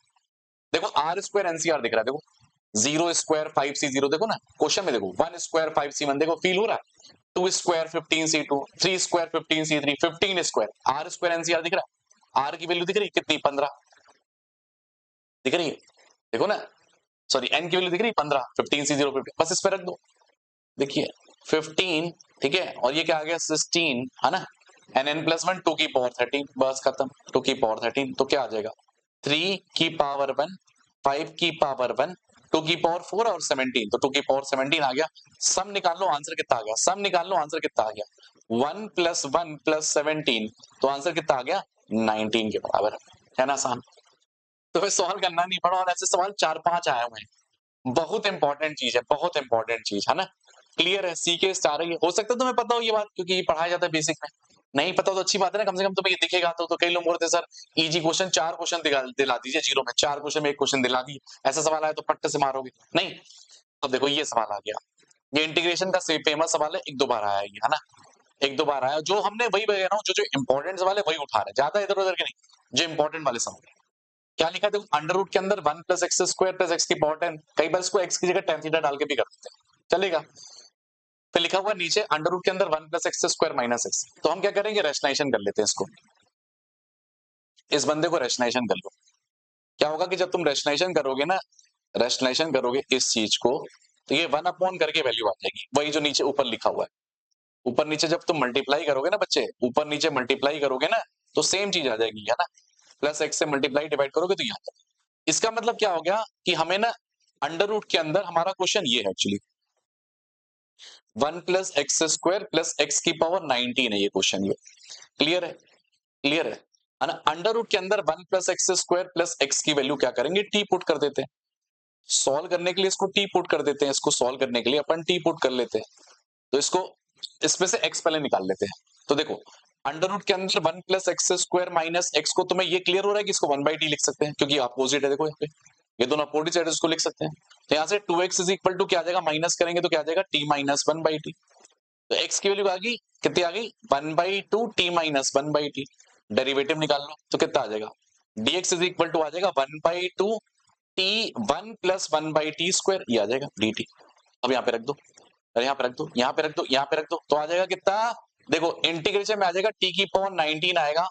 देखो आर स्क्वायर एनसीआर दिख रहा है, देखो 0 स्क्वायर 5c0, देखो ना क्वेश्चन में, देखो 1 स्क्वायर 5c1, देखो फील हो रहा है, 2 square 15c2, 3 square 15c3, 15 square, R square NCR दिख रहा है। आर की वैल्यू दिख रही है कितनी? 15 दिख रही है, देखो ना, सॉरी एन की वैल्यू दिख रही है 15, 15c0 15, बस इस पे रख दो, देखिए 15, ठीक है, और ये क्या आ गया 16, है ना, एन एन प्लस 1 2 की पावर 13, बस खत्म, 2 की पावर 13, तो क्या आ जाएगा? 3 की पावर 1, 5 की पावर 1, 2 की पावर 4 और 17, तो 2 की पावर 17 आ गया। सम निकाल लो, आंसर कितना आ गया? सम निकाल लो, आंसर कितना आ गया? 1 प्लस 1 प्लस 17, तो आंसर कितना आ गया? 19 के बराबर, है ना आसान? तो फिर सॉल्व करना नहीं पड़ा, और ऐसे सवाल 4-5 आए हुए हैं। बहुत इंपॉर्टेंट चीज है, बहुत इंपॉर्टेंट चीज है ना। क्लियर है? सी के स्टार है, हो सकता है तुम्हें पता हो ये बात, क्योंकि ये पढ़ाया जाता है बेसिक में। नहीं पता तो अच्छी बात है ना, कम से कम तुम्हें ये दिखेगा तो कई लोग बोलते सर इजी क्वेश्चन 4 क्वेश्चन दिला दीजिए जीरो में, 4 क्वेश्चन में 1 क्वेश्चन दिला दिए, ऐसा सवाल आया तो पट्टे से मारोगे नहीं। अब देखो ये सवाल आ गया, ये इंटीग्रेशन का फेमस सवाल है, 1-2 बार आया ये, है ना, 1-2 बार आया, जो हमने वही कह रहा हूँ, जो इंपॉर्टेंट सवाल है वही उठा रहे, ज्यादा इधर उधर के नहीं, जो इंपॉर्टेंट वाले सवाल। क्या लिखा है देखो, अंडर रूट के अंदर 1 plus x square plus X की पावर 10, कई बार इसको एक्स की जगह tan थीटा डाल के भी कर देते हैं, चलेगा। फिर लिखा हुआ नीचे अंडर रूट के अंदर 1 plus x square minus x, तो हम क्या करेंगे, रेशनाइजेशन कर लेते हैं इसको, इस बंदे को रेशनाइजेशन कर लो। क्या होगा कि जब तुम रेशनाइजेशन करोगे ना, रेशनाइजेशन करोगे इस चीज को, तो ये 1 अपॉन करके वैल्यू आ जाएगी, वही जो नीचे ऊपर लिखा हुआ है। ऊपर नीचे जब तुम मल्टीप्लाई करोगे ना बच्चे, ऊपर नीचे मल्टीप्लाई करोगे ना, तो सेम चीज आ जाएगी, है ना, प्लस एक्स से मल्टीप्लाई डिवाइड करोगे तो ये आ जाएगा। इसका मतलब क्या हो गया कि हमें ना अंडर रूट के अंदर, हमारा क्वेश्चन ये है actually 1 plus x square plus X की पावर 19 है ये क्वेश्चन, ये क्लियर है? क्लियर है ना? अंडर रूट के अंदर 1 plus x square plus X की वैल्यू क्या करेंगे, टी पुट कर देते हैं, सॉल्व करने के लिए इसको टी पुट कर देते हैं, इसको सॉल्व करने के लिए अपन टी पुट कर लेते हैं, तो इसको इसमें से एक्स पहले निकाल लेते हैं। तो देखो अंडर रूट के अंदर 1 plus x square minus x को, तुम्हें ये क्लियर हो रहा है कि इसको 1 बाई टी लिख सकते हैं, क्योंकि अपोजिट है, देखो यहाँ पे ये दोनों अपोजिट साइड, इसको लिख सकते हैं। तो यहाँ से 2x इज इक्वल टू क्या आ जाएगा, माइनस करेंगे तो क्या आ जाएगा, t माइनस 1 बाई टी, तो x की वैल्यू आ गई, कितनी आ गई, 1 by 2 t minus 1 by T, derivative निकाल लो तो कितना आ जाएगा, dx इज इक्वल टू आ जाएगा 1 by 2 t 1 plus 1 by T square, ये आ जाएगा dt। अब यहाँ पे रख दो, अरे यहाँ पे रख दो, यहाँ पे रख दो, यहाँ पे रख दो, तो आ जाएगा कितना, देखो इंटीग्रेशन में आ जाएगा t की पावर 19 आएगा,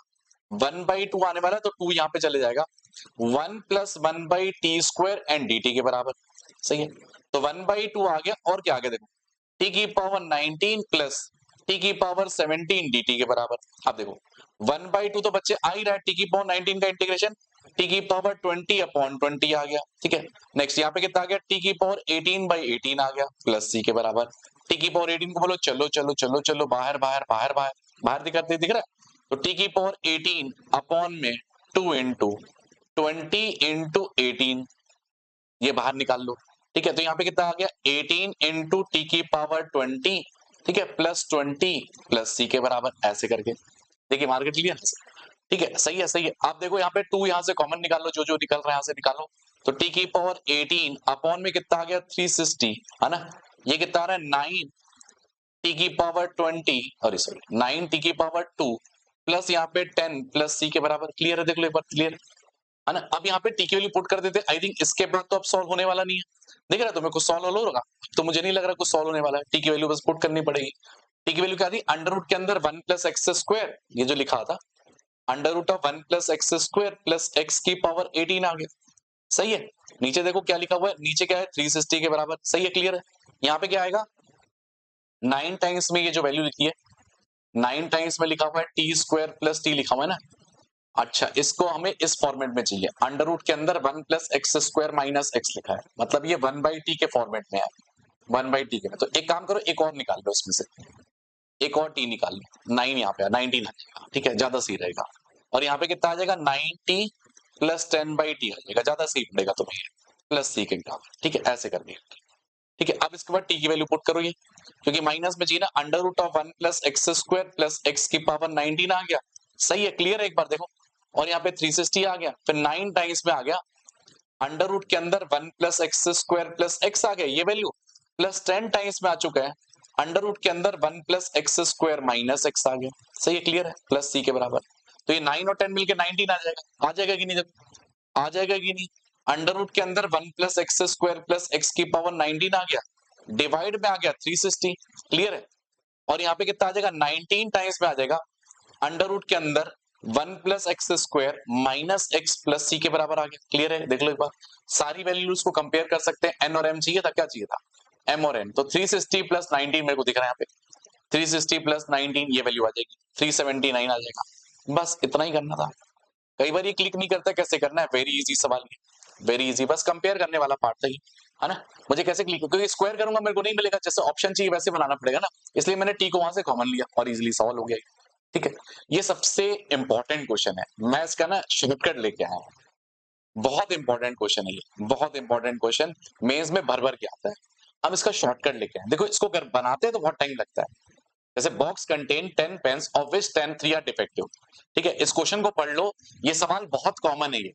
1 बाई 2 आने वाला है तो 2 यहाँ पे चले जाएगा, 1 plus 1 by T square and D T के बराबर, सही है। तो 1 बाई 2 आ गया, और क्या आ गया देखो, टी की पावर 19 प्लस टी की पावर 17 डी टी के बराबर। अब देखो 1 बाई 2 तो बच्चे आ ही रहा है, टी की पावर 19 का इंटीग्रेशन टी की पावर 20 अपॉन 20 आ गया, ठीक है। नेक्स्ट यहाँ पे कितना आ गया, टी की पावर 18 बाई 18 आ गया, प्लस सी के बराबर। टी की पावर 18 को बोलो चलो चलो चलो चलो बाहर बाहर बाहर बाहर बाहर, दिखाते दिख रहा है, तो टी की पावर 18 अपॉन में 2 इंटू 20 इंटू 18, ये बाहर निकाल लो, ठीक है। तो यहाँ पे कितना आ गया, 18 इंटू टी की पावर 20, ठीक है, प्लस 20 प्लस सी के बराबर, ऐसे करके देखिए मार्केट क्लियर है, ठीक है, सही है सही है। आप देखो यहाँ पे 2 यहाँ से कॉमन निकाल लो, जो जो निकल रहा है यहाँ से निकालो, तो टी की पावर 18 अपॉन में कितना आ गया 360, है ना, ये कितना आ रहा है 9 टी की पावर 20, सॉरी सॉरी 9 टी की पावर 2 प्लस यहाँ पे 10 प्लस सी के बराबर, क्लियर है, देख लो एक बार, क्लियर है ना। अब यहाँ पे टी की वैल्यू पुट कर देते, आई थिंक इसके बाद तो अब सॉल्व होने वाला नहीं है, देख रहा तुम्हें कुछ सॉल्व होगा, तो मुझे नहीं लग रहा कुछ सॉल्व होने वाला है, टी की वैल्यू बस पुट करनी पड़ेगी। टी की वैल्यू क्या थी, अंडर रूट के अंदर 1 प्लस एक्स स्क्वायर, ये जो लिखा था under root of 1 plus x square plus X की पावर 18 आ गया, सही है। नीचे देखो क्या लिखा हुआ है, नीचे क्या है 360 के बराबर, सही है, क्लियर है। यहाँ पे क्या आएगा 9 टाइम्स में ये जो वैल्यू लिखी है 9 टाइम्स में लिखा हुआ है टी स्क्वायर प्लस टी लिखा हुआ है ना। अच्छा, इसको हमें इस फॉर्मेट में चाहिए, अंडर रूट के अंदर 1 plus x square minus x लिखा है, मतलब ये 1/t के फॉर्मेट में है, 1/t के में। तो एक काम करो, एक और निकाल लो इसमें से, एक और टी निकाल लो, 9 यहाँ पे 19 आ जाएगा, ठीक है, ज्यादा सही रहेगा। और यहाँ पे कितना आ जाएगा 90 प्लस 10/t आ जाएगा, ज्यादा सही पड़ेगा तुम्हें प्लस सी के बराबर, ठीक है, ऐसे कर दिया, ठीक है। अब इसके बाद टी की वैल्यू पुट करो, ये क्योंकि माइनस में चाहिए ना, under root of 1 plus x square plus X की पावर 19 आ गया, सही है, क्लियर है, एक बार देखो। और यहाँ पे 360 आ गया, फिर 9 टाइम्स में आ गया, अंडर रूट के अंदर 1 plus x square plus x आ गया ये वैल्यू, प्लस 10 टाइम्स में आ चुका है, अंडर रूट के अंदर 1 plus x square minus x आ गया, सही है, क्लियर है, प्लस सी के बराबर। तो ये 9 और 10 मिलके 19 आ जाएगा कि नहीं, जब आ जाएगा कि नहीं, अंडर रूट के अंदर 1 plus x square plus X की पावर 19 आ गया, डिवाइड में आ गया 360, क्लियर है। और यहाँ पे कितना आ जाएगा 19 टाइम्स में आ जाएगा, अंडर रूट के अंदर 1 plus x square minus x plus c के बराबर आ गया, क्लियर है, देख लो एक बार, सारी वैल्यूज को कंपेयर कर सकते हैं। एन और एम चाहिए था, क्या चाहिए था, एम और एन। तो 360 प्लस 19 मेरे को दिख रहा है यहाँ पे, 360 प्लस 19 ये वैल्यू आ जाएगी, 379 आ जाएगा, बस इतना ही करना था। कई बार ये क्लिक नहीं करता, कैसे करना है, वेरी इजी सवाल, ये वेरी इजी, बस कंपेयर करने वाला पार्ट था ये, है ना। मुझे कैसे क्लिक, क्योंकि स्क्वायर करूंगा मेरे को नहीं मिलेगा, जैसे ऑप्शन चाहिए वैसे बनाना पड़ेगा ना, इसलिए मैंने टी को वहां से कॉमन लिया और इजीली सॉल्व हो गया, ठीक है। ये सबसे इंपॉर्टेंट क्वेश्चन है, मैं इसका ना शॉर्टकट लेके आया हूं, बहुत इंपॉर्टेंट क्वेश्चन है ये, बहुत इंपॉर्टेंट क्वेश्चन, मेंस में भर भर के आता है। हम इसका शॉर्टकट लेके आए, देखो इसको बनाते हैं तो बहुत टाइम लगता है। जैसे box contain 10 pens of which 10 3 are defective, ठीक है, इस क्वेश्चन को पढ़ लो, ये सवाल बहुत कॉमन है, ये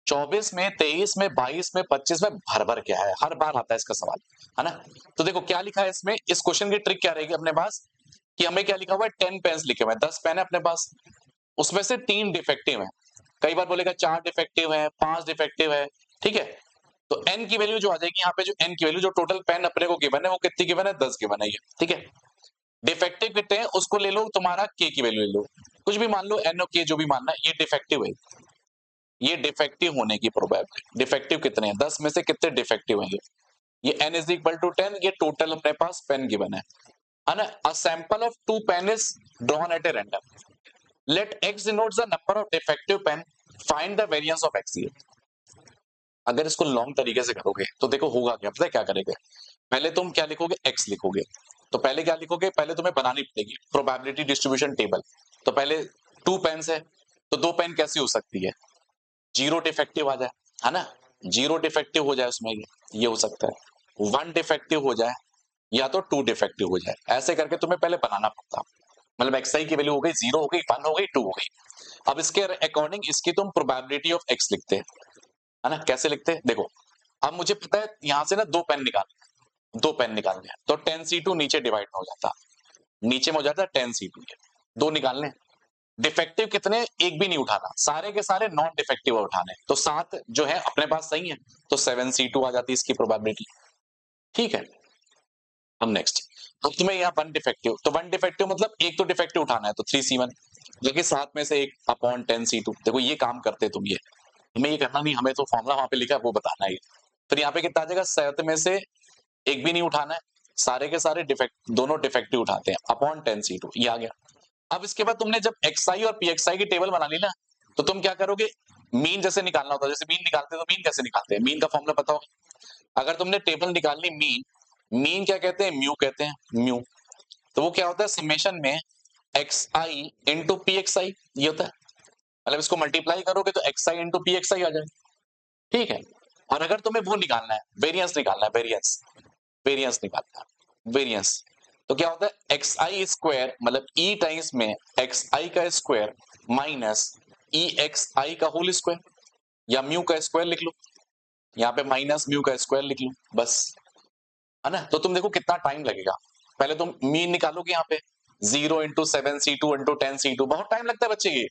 24 में 23 में 22 में 25 में भर भर के है, हर बार आता है इसका सवाल, है ना। तो देखो क्या लिखा है इसमें, इस क्वेश्चन की ट्रिक क्या रहेगी अपने पास, कि हमें क्या लिखा हुआ है 10 पेन्स लिखे हुए हैं, 10 पेन है अपने पास, उसमें से 3 डिफेक्टिव है, कई बार बोलेगा 4 डिफेक्टिव है, 5 डिफेक्टिव है, ठीक है। तो एन की वैल्यू जो आ जाएगी यहाँ पे, जो एन की वैल्यू, जो टोटल पेन अपने को गिवन है वो कितनी गिवन है, 10 गिवन है ये, ठीक है। डिफेक्टिव कितने हैं उसको ले लो, तुम्हारा के की वैल्यू ले लो, कुछ भी मान लो, एन ओ के जो भी मानना है, ये डिफेक्टिव है, ये डिफेक्टिव होने की प्रोबेबिलिटी, डिफेक्टिव कितने हैं, 10 में से कितने डिफेक्टिव हैं ये n इज इक्वल टू 10, ये टोटल अपने पास पेन गिवन है ना। A sample of 2 pen is drawn at a random, let x denotes the number of defective pen, find the variance of x। अगर इसको लॉन्ग तरीके से करोगे तो देखो होगा क्या, पता है क्या करेंगे, पहले तुम क्या लिखोगे, x लिखोगे, तो पहले क्या लिखोगे, पहले तुम्हें बनानी पड़ेगी प्रोबेबिलिटी डिस्ट्रीब्यूशन टेबल। तो पहले 2 पेन्स है, तो 2 पेन कैसी हो सकती है, 0 डिफेक्टिव आ जाए, है ना, 0 डिफेक्टिव हो जाए उसमें, ये हो सकता है 1 डिफेक्टिव हो जाए, या तो 2 डिफेक्टिव हो जाए, ऐसे करके तुम्हें पहले बनाना पड़ता, मतलब xi की वैल्यू हो गई 0 हो गई, 1 हो गई, 2 हो गई। अब इसके अकॉर्डिंग इसकी तुम प्रोबेबिलिटी ऑफ x लिखते हैं, है ना, कैसे लिखते हैं देखो। अब मुझे पता है यहां से ना 2 पेन निकाल, 2 पेन निकालने हैं, तो 10c2 नीचे डिवाइड हो जाता, नीचे में हो जाता 10c2, 2 निकालने, डिफेक्टिव कितने, एक भी नहीं उठाना, सारे के सारे नॉन डिफेक्टिव उठाने, तो 7 जो है अपने पास सही है, तो 7c2 आ जाती है इसकी प्रोबेबिलिटी, ठीक है। अब नेक्स्ट, अब तुम्हें यहाँ 1 डिफेक्टिव, तो 1 डिफेक्टिव मतलब एक तो डिफेक्टिव उठाना है, तो 3c1, लेकिन 7 में से एक अपॉन 10c2, देखो ये काम करते तुम, ये हमें ये करना नहीं, हमें तो फॉर्मूला वहां पे लिखा है वो बताना है। फिर यहाँ पे कितना आ जाएगा, 7 में से एक भी नहीं उठाना है, सारे के सारे डिफेक्ट, दोनों डिफेक्टिव उठाते हैं, अपॉन 10c2, ये आ गया। अब इसके बाद तुमने जब xi और pxi की टेबल बना ली ना, तो तुम क्या करोगे, मीन जैसे निकालना होता है, जैसे मीन निकालते हैं, तो मीन कैसे निकालते हैं, मीन का फॉर्मूला पता होगा, अगर तुमने टेबल निकालनी मीन, मीन क्या कहते हैं, म्यू कहते हैं, म्यू, तो वो क्या होता है, समेशन में xi इंटू pxi, ये होता है, मतलब इसको मल्टीप्लाई करोगे तो xi इंटू pxi आ जाए, ठीक है। और अगर तुम्हें वो निकालना है, वेरिएंस निकालना है, वेरिएंस, वेरिएंस निकालना है, वेरिएंस, तो क्या होता है, xi स्क्वायर मतलब e टाइम्स में xi का स्क्वायर माइनस exi का होल स्क्वायर, या म्यू का स्क्वायर लिख लो, यहाँ पे माइनस म्यू का स्क्वायर लिख लो, बस, है ना। तो तुम देखो कितना टाइम लगेगा, पहले तुम मीन निकालोगे यहाँ पे 0 इंटू 7c2 इंटू 10c2, बहुत टाइम लगता है बच्चे की,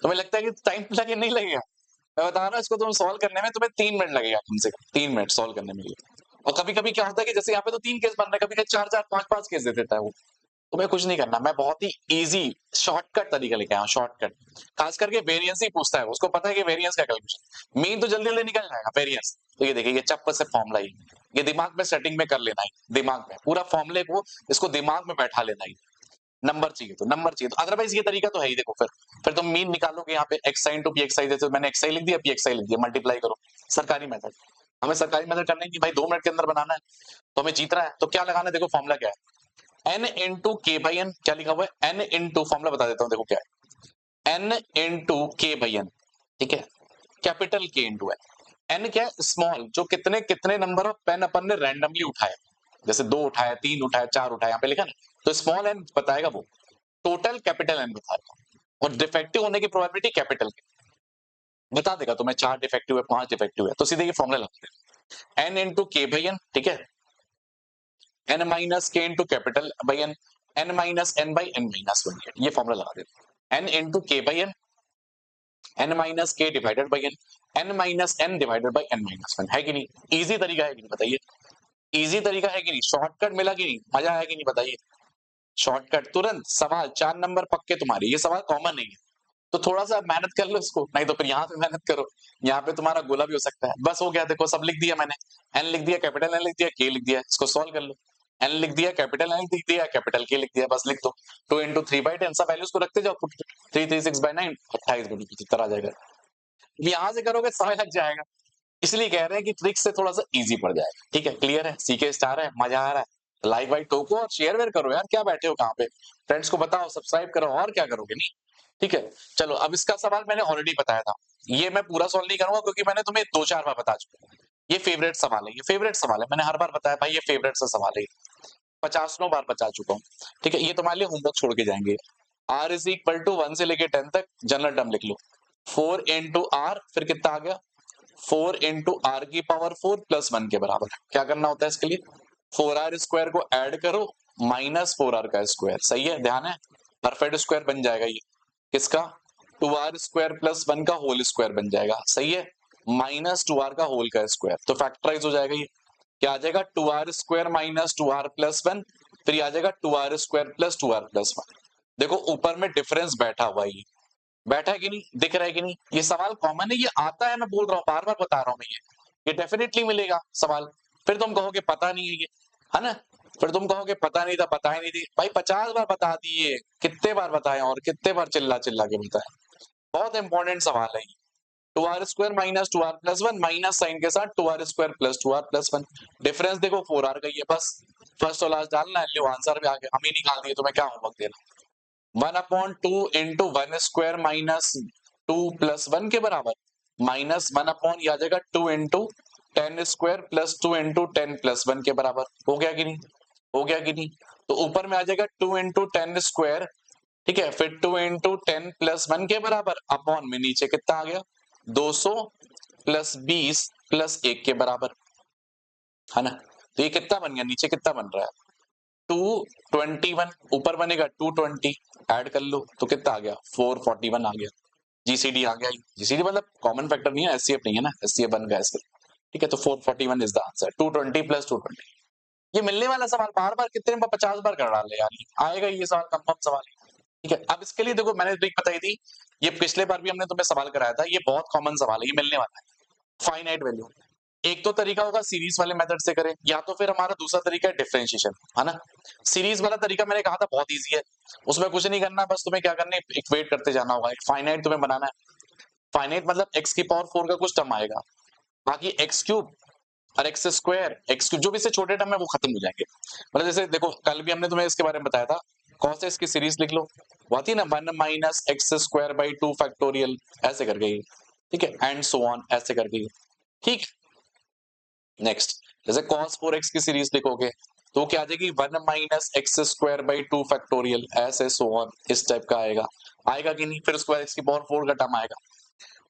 तुम्हें लगता है कि टाइम लगे, नहीं लगेगा, मैं बता रहा हूँ, इसको तुम सॉल्व करने में तुम्हें 3 मिनट लगेगा, कम से कम 3 मिनट सॉल्व करने में। और कभी कभी क्या होता है कि जैसे यहाँ पे तो 3 केस बन रहे हैं, कभी कभी 4-4 5-5 केस दे देता है वो, तुम्हें कुछ नहीं करना, मैं बहुत ही इजी शॉर्टकट तरीका लेके आया हूँ, शॉर्टकट, खास करके वेरिएंस ही पूछता है, उसको पता है कि वेरिएंस का कैलकुलेशन, मीन तो जल्दी जल्दी निकल जाएगा, वेरिएंस तो ये देखिए, ये चप्पल से फॉर्मूला ही, ये दिमाग में सेटिंग में कर लेना ही, दिमाग में पूरा फॉर्मूले को इसको दिमाग में बैठा लेना ही। नंबर चाहिए तो अदरवाइज ये तरीका तो है ही। देखो फिर तुम मीन निकालोगे यहाँ पे x sin two pi x i, जैसे मैंने x i लिख दिया, पी एक्स आई लिख दिया, मल्टीप्लाई करो। सरकारी मेथड, हमें सरकारी मेथड करना है कि भाई 2 मिनट के अंदर बनाना है, तो हमें जीतना है, तो क्या लगाना है? देखो फॉर्मूला क्या है, n into k by N, क्या लिखा हुआ है, n इंटू, फॉर्मूला बता देता हूँ, देखो क्या है, n into k by n, ठीक है, कैपिटल के इंटू एन। एन क्या है? स्मॉल, जो कितने कितने नंबर ऑफ पेन अपन ने रैंडमली उठाए, जैसे 2 उठाया, 3 उठाया, 4 उठाया, यहाँ पे लिखा ना, तो स्मॉल एन बताएगा वो, टोटल कैपिटल एन बताएगा, और डिफेक्टिव होने की प्रोबेबिलिटी कैपिटल की बता देगा तुम्हें, 4 डिफेक्टिव है, 5 डिफेक्टिव है, तो सीधे ये फॉर्मूला लगा देगा, n into k by n, ठीक है, n minus k into capital by n, n minus n by n minus 1, ये फॉर्मूला लगा देगा, n into k by n minus k divided by n minus n divided by n minus 1, है कि नहीं? Easy तरीका है कि नहीं बताइए? इजी तरीका है कि नहीं? शॉर्टकट मिला कि नहीं? मजा आया कि नहीं बताइए? शॉर्टकट, तुरंत सवाल 4 नंबर पक्के तुम्हारे, ये सवाल कॉमन नहीं है, तो थोड़ा सा मेहनत कर लो इसको, नहीं तो फिर यहाँ पे मेहनत करो, यहाँ पे तुम्हारा गोला भी हो सकता है। बस हो गया, देखो सब लिख दिया मैंने, एन लिख दिया, कैपिटल एन लिख दिया, के लिख दिया, इसको सॉल्व कर लो, एन लिख दिया, कैपिटल एन लिख दिया, कैपिटल के लिख दिया, बस लिख दो, 2 इंटू 3/10, सब वैल्यूज को रखते जाओ, 336/9, 28/75 आ जाएगा। यहां से करोगे समय लग जाएगा, इसलिए कह रहे हैं कि ट्रिक से थोड़ा सा इजी पड़ जाएगा। ठीक है, क्लियर है? सीके स्टार है, मजा आ रहा है? लाइक वाइक ठोको और शेयर वेयर करो यार, क्या बैठे हो कहाँ पे? फ्रेंड्स को बताओ, सब्सक्राइब करो, और क्या करोगे? नहीं, ठीक है। चलो, अब इसका सवाल मैंने ऑलरेडी बताया था, ये मैं पूरा सॉल्व नहीं करूंगा क्योंकि मैंने तुम्हें 2-4 बार बता चुका हूं। ये फेवरेट सवाल है, ये फेवरेट सवाल है, मैंने हर बार बताया भाई, ये फेवरेट सा सवाल है, 50 बार बता चुका हूँ। ठीक है, ये तुम्हारे लिए होमवर्क छोड़ के जाएंगे। r इज इक्वल टू 1 से लेके 10 तक जनरल टर्म लिख लो, 4 इंटू आर, फिर कितना आ गया, 4 इंटू आर की पावर 4 प्लस 1 के बराबर। क्या करना होता है इसके लिए, 4r स्क्वायर को ऐड करो माइनस 4r का स्क्वायर, सही है, ध्यान है, परफेक्ट स्क्वायर बन जाएगा ये किसका, 2r स्क्वायर प्लस 1 का होल स्क्वायर बन जाएगा, सही है, माइनस 2r का होल का स्क्वायर, तो फैक्टराइज हो जाएगा ये, क्या आ जाएगा, 2r square minus 2r plus 1, फिर आ जाएगा 2r square plus 2r plus 1। देखो ऊपर में डिफरेंस बैठा हुआ है, ये बैठा है कि नहीं, दिख रहा है कि नहीं? ये सवाल कॉमन है, ये आता है, मैं बोल रहा हूँ, बार बार बता रहा हूँ मैं, ये डेफिनेटली मिलेगा सवाल। फिर तुम कहोगे पता नहीं है ये, है ना, फिर तुम कहोगे पता नहीं था, पता ही नहीं थी, भाई 50 बार बता दिए, कितने बार बताए और कितने बार चिल्ला चिल्ला के बताए, बहुत इंपॉर्टेंट सवाल है ये। 2r square minus 2r plus 1, minus sign के साथ 2r square plus 2r plus 1, difference देखो 4r का ही है, बस फर्स्ट और लास्ट डालना है, लो आंसर भी आ गया, हम ही निकाल दिए, तुम्हें क्या होमवर्क देना, 1/2 इंटू 1 स्क्वायर माइनस 2 प्लस 1 के बराबर, माइनस 1/, ये आ जाएगा 2 into 10 square plus 2 into 10 plus 1 के बराबर, हो गया कि नहीं, हो गया कि नहीं? तो ऊपर में आ जाएगा 2 इंटू 10 स्क्वायर, ठीक है, फिर 2 इंटू 10 प्लस 1 के बराबर, अपॉन में नीचे कितना आ गया, 200 प्लस 20 प्लस 1 के बराबर, है ना, तो ये कितना बन गया, नीचे कितना बन रहा है, 221, ऊपर बनेगा 220, ऐड कर लो तो कितना आ गया, 441 आ गया, जीसीडी आ गया, जीसीडी मतलब कॉमन फैक्टर नहीं है, एचसीएफ नहीं है ना, एचसीएफ बन गया इसके, ठीक है, तो 441 इज द आंसर, 220 प्लस 220। ये मिलने वाला सवाल बार बार कितने बार, 50 बार कर डाले यार, आएगा ये सवाल, कंफर्म सवाल है। ठीक है, अब इसके लिए देखो मैंने ट्रिक बताई थी, ये पिछले बार भी हमने तुम्हें सवाल कराया था, ये बहुत कॉमन सवाल है, ये मिलने वाला है, फाइनाइट वैल्यू। एक तो तरीका होगा सीरीज वाले मेथड से करें, या तो फिर हमारा दूसरा तरीका है डिफरेंशिएशन, है ना। सीरीज वाला तरीका मैंने कहा था बहुत इजी है, उसमें कुछ नहीं करना, बस तुम्हें क्या करना है, इक्वेट करते जाना होगा, एक फाइनाइट तुम्हें बनाना है, फाइनाइट मतलब x की पावर 4 का कुछ टर्म आएगा, बाकी x क्यूब और x स्क्वायर, x क्यूब जो भी इससे छोटे टर्म है वो खत्म हो जाएंगे, मतलब जैसे देखो कल भी हमने तुम्हें इसके बारे में बताया था, cos x की सीरीज लिख लो, वो आती है ना 1 minus x square by 2 factorial, ऐसे कर गई, ठीक है, एंड सो ऑन, ऐसे कर गई, ठीक। नेक्स्ट, जैसे cos 4x की सीरीज लिखोगे तो क्या आ जाएगी, 1 minus x square by 2 factorial, ऐसे सो ऑन, इस टाइप का आएगा, आएगा कि नहीं, फिर उसके बाद x की पावर 4 का टर्म आएगा।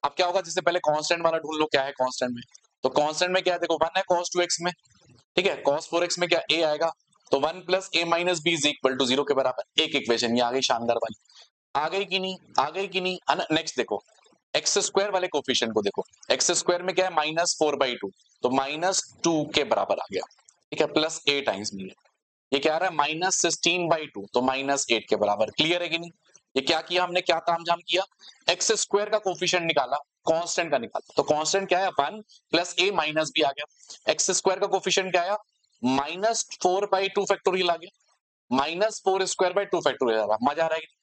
अब क्या होगा, जैसे पहले कांस्टेंट वाला ढूंढ लो, क्या है कांस्टेंट में, तो कांस्टेंट में क्या है, देखो 1 है cos 2x में, ठीक है, cos 4x में क्या a आएगा, तो 1 plus a minus b is equal to 0 के बराबर, एक इक्वेशन ये आ गई शानदार वाली, आ गई कि नहीं, आ गई कि नहीं, है ना। नेक्स्ट देखो एक्स स्क्वायर वाले कोफिशिएंट को देखो, एक्स स्क्वायर में क्या है, -4/2, तो -2 के बराबर आ गया, ठीक है, प्लस a टाइम्स में ये क्या आ रहा है, -16/2, तो -8 के बराबर, क्लियर है कि नहीं। ये क्या किया हमने, क्या तामझाम किया, एक्स स्क्वायर का कोफिशिएंट निकाला कांस्टेंट का निकालते हैं। तो कांस्टेंट क्या है 1 प्लस a माइनस b आ गया। एक्स स्क्वायर का कोफिशिएंट क्या आया -4/2 फैक्टोरियल आ गया, -4 स्क्वायर बाय 2 फैक्टोरियल आ रहा। मजा आ रहा है।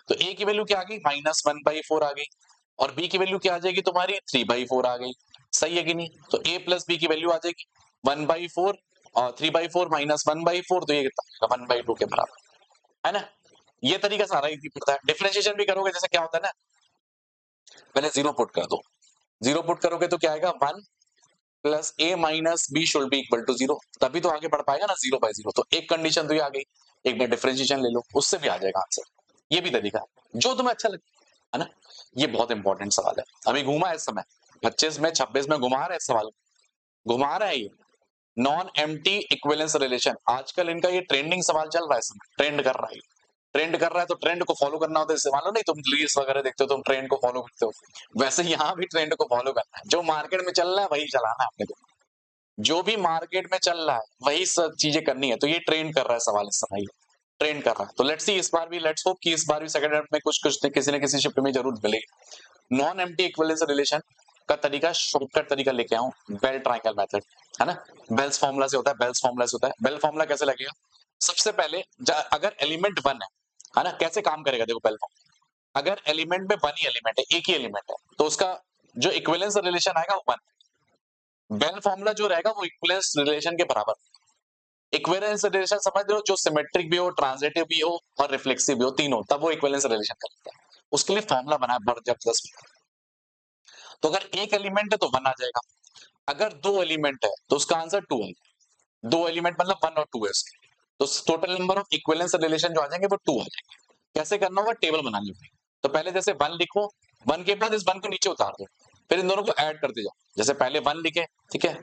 तो a की वैल्यू क्या आ गई -1/4 आ गई और b की वैल्यू क्या आ जाएगी तुम्हारी 3/4 आ गई। सही है कि नहीं? तो a प्लस b की वैल्यू आ जाएगी 1/4 और 3/4 माइनस 1/4, तो ये कितना 1/2 के बराबर है ना। ये तरीका सारा इजी पड़ता है। डिफरेंशिएशन भी करोगे जैसे क्या होता है ना, पहले जीरो पुट कर दो, जीरो पुट करोगे तो क्या आएगा 1 plus a minus b should be equal to 0, तभी तो आगे बढ़ पाएगा ना 0/0। तो एक कंडीशन तो ये आ गई, एक बार डिफरेंशिएशन ले लो, उससे भी आ जाएगा आंसर। ये भी तरीका है जो तुम्हें अच्छा लगे, है ना। ये बहुत इंपॉर्टेंट सवाल है, अभी घुमा है इस समय 25 में 26 में घुमा रहा है सवाल, घुमा रहा है ये नॉन एम्प्टी इक्विवेलेंस रिलेशन। आजकल इनका ये ट्रेंडिंग सवाल चल रहा है, समय ट्रेंड कर रहा है, ट्रेंड कर रहा है। तो ट्रेंड को फॉलो करना होता है, इससे मालूम नहीं तुम रील्स वगैरह देखते हो, तुम ट्रेंड को फॉलो करते हो, वैसे यहाँ भी ट्रेंड को फॉलो करना है। जो मार्केट में चल रहा है वही चलाना है अपने को, जो भी मार्केट में चल रहा है वही सब चीजें करनी है। तो ये ट्रेंड कर रहा है सवाल इस समय, ट्रेंड कर रहा है। तो लेट्स सी इस बार भी, लेट्स होप कि इस बार भी सेकंड अटेम्प्ट में कुछ कुछ किसी न किसी शिफ्ट में जरूर मिलेगी। नॉन एम्प्टी इक्विवेलेंस रिलेशन का तरीका, शॉर्टकट तरीका लेके आऊं, बेल ट्रायंगल मेथड, है ना। बेल्स फॉर्मूला से होता है, बेल्स फॉर्मूला से होता है। बेल फॉर्मूला कैसे लगेगा, सबसे पहले अगर एलिमेंट 1 है ना, कैसे काम करेगा देखो बेल फॉर्मूला। अगर एलिमेंट में 1 ही एलिमेंट है, एक ही एलिमेंट है, तो उसका जो इक्विवेलेंस रिलेशन आएगा वो 1। बेल फॉर्मूला जो रहेगा वो इक्विवेलेंस रिलेशन के बराबर। इक्विवेलेंस रिलेशन समझ लो, जो सिमेट्रिक भी हो, ट्रांजिटिव भी हो और रिफ्लेक्सिव भी हो, तीनों, तब वो इक्विवेलेंस रिलेशन कहलाता है। उसके लिए फॉर्मूला बना है जबरदस्त। तो अगर एक एलिमेंट है तो 1 आ जाएगा, अगर दो एलिमेंट है तो उसका आंसर 2 है। दो एलिमेंट मतलब 1 और 2 है इसके, तो total number of equivalence relation जो आ जाएंगे वो 2 आ जाएंगे। कैसे करना होगा, टेबल बनानी होगी। तो पहले जैसे 1 लिखो, 1 के बाद इस 1 को नीचे उतार दो, फिर इन दोनों को ऐड करते जाओ। जैसे पहले 1 लिखे, ठीक है,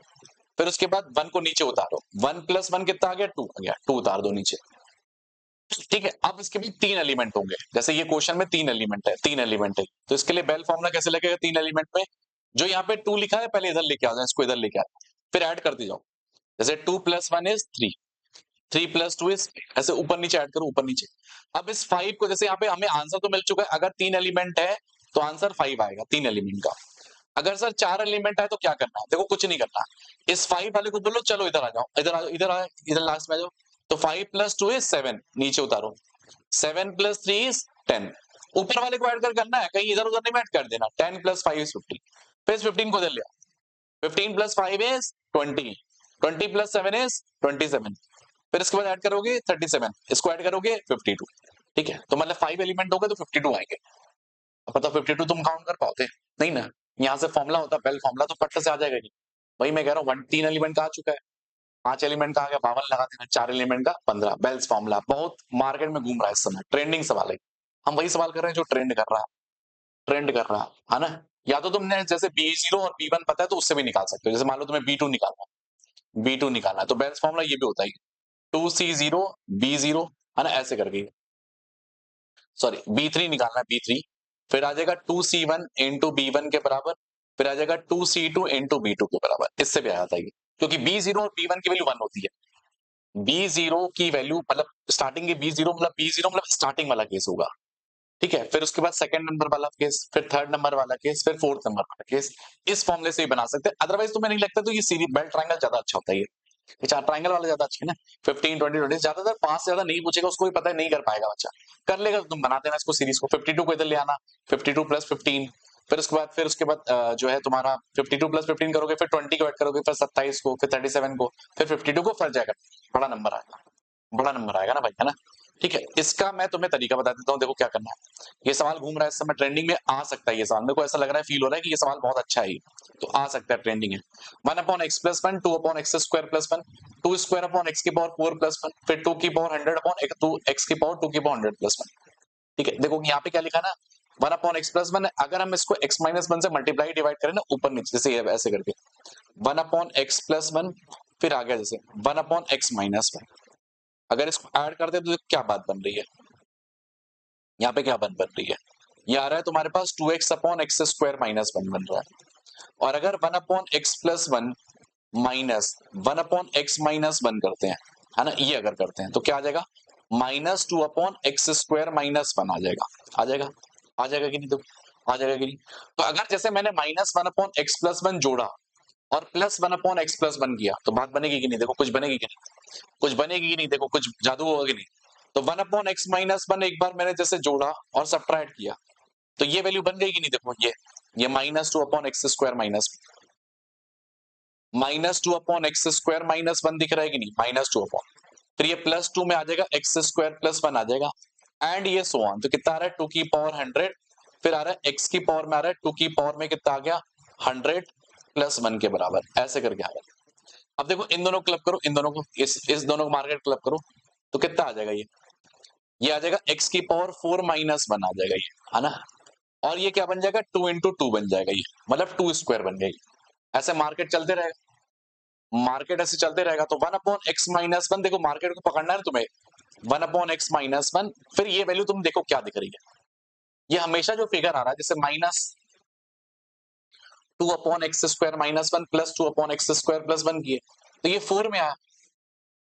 फिर उसके बाद 1 को नीचे उतारो, 1 प्लस 1 कितना आ गया 2 आ गया, 2 उतार दो नीचे, ठीक है। अब इसके भी 3 एलिमेंट होंगे, जैसे ये क्वेश्चन में 3 एलिमेंट है, 3 एलिमेंट है, तो इसके लिए बेल फॉर्मूला कैसे लगेगा 3 एलिमेंट में, जो यहाँ पे 2 लिखा है पहले इधर लेके आ जाओ, इसको इधर लेके आ जाओ, फिर ऐड करते जाओ। जैसे 2 प्लस 1 इज 3, 3 प्लस 2 इज, ऐसे ऊपर नीचे ऐड करो, ऊपर नीचे। अब इस 5 को, जैसे यहाँ पे हमें आंसर तो मिल चुका है, अगर 3 एलिमेंट है तो आंसर 5 आएगा 3 एलिमेंट का। अगर सर 4 एलिमेंट है तो क्या करना है, देखो कुछ नहीं करना, इस 5 वाले को बोलो चलो इधर आ जाओ, इधर आ जाओ, इधर आ, इधर लास्ट में आ जाओ। तो 5 प्लस 2 इज 7, नीचे उतारो, 7 प्लस 3 इज 10, ऊपर वाले को ऐड कर करना है, कहीं इधर उधर नहीं ऐड कर देना। 10 प्लस 5 इज 15, फिर 15 को इधर ले आओ, 15 प्लस 5 इज 20, 20 प्लस 7 इज 27, फिर इसके बाद ऐड करोगे 37, इसको ऐड करोगे 52, ठीक है। तो मतलब 5 एलिमेंट हो गए तो 52 आएंगे। अब पता 52 तुम काउंट कर पाओगे नहीं ना, यहाँ से फॉर्मुला होता है बेल फॉर्मुला, तो पट्ट से आ जाएगा नहीं। वही मैं कह रहा हूँ 3 एलिमेंट का आ चुका है, 5 एलिमेंट का आ गया 52 लगा देना, 4 एलिमेंट का 15, बेल्स फॉर्मुला बहुत मार्केट में घूम रहा है इस समय, ट्रेंडिंग सवाल है। हम वही सवाल कर रहे हैं जो ट्रेंड कर रहा है, ट्रेंड कर रहा है ना। या तो तुमने जैसे B0 और B1 पता है तो उससे भी निकाल सकते हो, जैसे मान लो तुम्हें B2 निकालना है, B2 निकालना है तो बेल्स फॉर्मुला ये भी होता है 2C0 B0, है ना, ऐसे करके। सॉरी B3 निकालना है, B3, फिर आ जाएगा 2C1 इंटू B1 के बराबर, फिर आ जाएगा 2C2 इंटू B2 के बराबर, इससे भी आ जाता है, क्योंकि B0 और B1 की वैल्यू 1 होती है। B0 की वैल्यू मतलब स्टार्टिंग की B0 मतलब स्टार्टिंग वाला केस होगा, ठीक है। फिर उसके बाद सेकंड नंबर वाला केस, फिर थर्ड नंबर वाला केस, फिर फोर्थ नंबर वाला केस। इस फॉर्मूले से ही बना सकते हैं, अदरवाइज तुम्हें नहीं लगता तो ये सीरीज बेल ट्रायंगल ज्यादा अच्छा होता है, ये चार ट्रायंगल वाला ज्यादा अच्छा है ना। 15 20 20 ज्यादातर 5 से ज्यादा नहीं पूछेगा, उसको भी पता है नहीं कर पाएगा बच्चा, कर लेगा तो तुम बना देना इसको सीरीज को। 52 को इधर ले आना, 52 प्लस 15, फिर उसके बाद जो है तुम्हारा 52 प्लस 15 करोगे, फिर 20 को ऐड करोगे, फिर 27 को, फिर 37 को, फिर 52 को, फट जाएगा, बड़ा नंबर आएगा, बड़ा नंबर आएगा ना भाई, है ना। ठीक है, इसका मैं तुम्हें तरीका बता देता हूँ, देखो क्या करना है। ये सवाल घूम रहा है इस समय, ट्रेंडिंग में आ सकता है ये सवाल, मेरे को ऐसा लग रहा है, फील हो रहा है कि ये सवाल बहुत अच्छा है, तो आ सकता है, ट्रेंडिंग है। 1 upon x plus 1, 2 upon x square plus 1, 2 square upon x की पावर 4 प्लस 1, फिर 2 की पावर 100 अपॉन 2 एक्स की पावर 2 की पावर 100 प्लस 1, ठीक है। देखो यहाँ पे क्या लिखा ना, 1 अपॉन एक्स प्लस 1, अगर हम इसको x माइनस 1 से मल्टीप्लाई डिवाइड करें ना ऊपर नीचे, जैसे ऐसे करके 1 अपॉन एक्स प्लस 1, फिर आ गया जैसे 1 अपॉन एक्स माइनस 1, अगर इसको ऐड कर दे तो क्या बात बन रही है, यहाँ पे क्या बन रही है, ये आ रहा है तुम्हारे पास 2x upon x square minus 1 बन रहा है। और अगर 1 upon x plus 1 minus 1 upon x minus 1 करते हैं, है ना, ये अगर करते हैं तो क्या आ जाएगा, -2 अपॉन एक्स स्क्वायर माइनस 1 आ जाएगा, आ जाएगा, आ जाएगा कि नहीं। तो आ जाएगा कि नहीं? तो अगर जैसे मैंने -1/x+1 जोड़ा और +1/x+1 किया तो बात बनेगी कि नहीं? देखो कुछ बनेगी कि नहीं? कुछ बनेगी कि नहीं? देखो कुछ जादू होगा कि नहीं? तो 1/x-1 एक बार मैंने जैसे जोड़ा और सब्ट्रैक्ट किया तो ये वैल्यू बन गई कि नहीं? देखो ये -2/x² -2/x² -1 दिख रहा है कि नहीं? -2 फिर ये +2 में आ जाएगा x² + 1 आ जाएगा एंड ये सो ऑन। तो कितना आ रहा है 2 की पावर 100 फिर आ रहा है x की पावर में आ रहा है 2 की पावर में कितना आ गया 100 + 1 के बराबर ऐसे करके आ रहा है। अब देखो इन दोनों को क्लब करो, इन दोनों को इस दोनों को मार्केट क्लब करो तो कितना आ जाएगा ये आ जाएगा x की पावर 4 - 1 आ जाएगा ये, है ना? और ये क्या बन जाएगा 2 × 2 बन जाएगा ये, मतलब 2 स्क्वायर बन जाएगी। ऐसे मार्केट चलते रहेगा, मार्केट ऐसे चलते रहेगा तो 1/x-1 देखो मार्केट को पकड़ना है तुम्हें 1/x-1 फिर ये वैल्यू तुम देखो क्या दिख रही है। ये हमेशा जो फिगर आ रहा है जैसे -2/x² - 1 प्लस 2/x² + 1 की है तो ये 4 में आया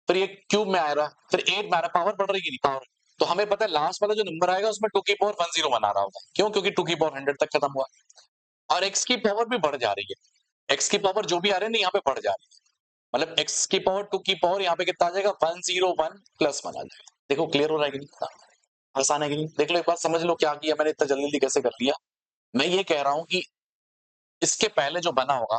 फिर ये क्यूब में आ रहा है फिर 8 में आ रहा है पावर बढ़ रही है नहीं पावर तो हमें पता है लास्ट वाला जो नंबर आएगा उसमें 2 की पावर 101 आ रहा होगा क्यों क्योंकि 2 की पावर 100 तक खत्म हुआ और x की पावर भी बढ़ जा रही है x की पावर जो भी आ रहे हैं ना यहाँ पे बढ़ जा रही है मतलब x की पावर 2 की पावर यहाँ पे कितना आ जाएगा 101 + 1 आ जाएगा। देखो क्लियर हो रहा है कि नहीं? आसान है कि नहीं? देख लो एक बार समझ लो क्या किया मैंने इतना जल्दी कैसे कर लिया। मैं ये कह रहा हूँ कि इसके पहले जो बना होगा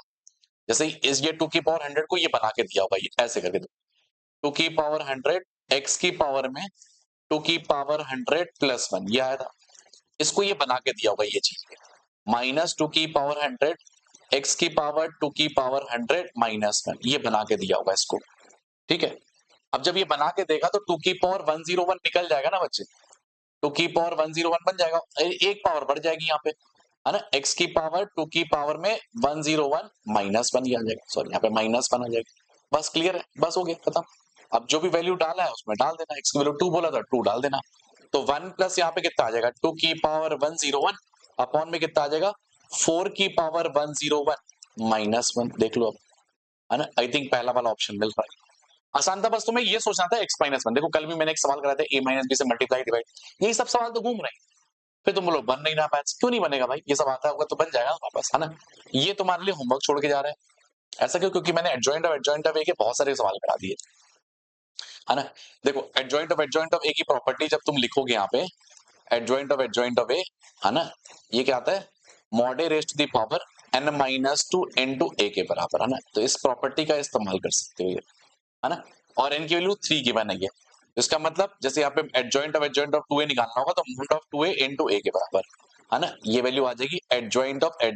जैसे इस ये 2 की पावर 100 को ये बना के दिया होगा ये ऐसे करके 2 की पावर 100 x की पावर में 2 की पावर 100 + 1 ये आया था इसको ये बना के दिया होगा ये चीज -2 की पावर 100 x की पावर 2 की पावर 100 -1 ये बना के दिया होगा इसको ठीक है। अब जब ये बना के देगा तो 2 की पावर 101 निकल जाएगा ना बच्चे 2 की पावर 101 बन जाएगा एक पावर बढ़ जाएगी यहाँ पे है ना x की पावर 2 की पावर में 101 -1 ये आ जाएगा सॉरी यहाँ पे -1 आ जाएगा बस क्लियर है बस हो गया खत्म। अब जो भी वैल्यू डाला है उसमें डाल देना x की वैल्यू 2 बोला था 2 डाल देना तो 1 प्लस यहाँ पे कितना आ जाएगा 2 की पावर 101 अपॉन में कितना आ जाएगा 4 की पावर 101 -1 देख लो अब है ना आई थिंक पहला वाला ऑप्शन मिल रहा है आसान था बस तुम्हें ये सोचना था x-1 देखो कल भी मैंने एक सवाल कराया था a-b से मल्टीप्लाई डिवाइड यही सब सवाल तो घूम रहे हैं फिर तुम बोलो बन नहीं रहा मैथ्स क्यों नहीं बनेगा भाई ये सब आता होगा तो बन जाएगा वापस है ना ये तुम्हारे लिए होमवर्क छोड़ के जा रहे हैं ऐसा क्यों क्योंकि मैंने एडजॉइंट ऑफ ए के बहुत सारे सवाल करा दिए है ना। देखो एडजॉइंट ऑफ ए की प्रॉपर्टी जब तुम लिखोगे यहाँ पे एडजॉइंट ऑफ ए है ना ये क्या आता है mod a raise to the power n-2 into a के बराबर है ना तो इस प्रॉपर्टी का इस्तेमाल कर सकते हो ये है ना और n की वैल्यू 3 गिवन है ये इसका मतलब जैसे यहाँ पे एडजॉइंट ऑफ 2a निकालना होगा तो mode of 2a into a के बराबर है ना ये वैल्यू आ जाएगी एडजॉइंट ऑफ a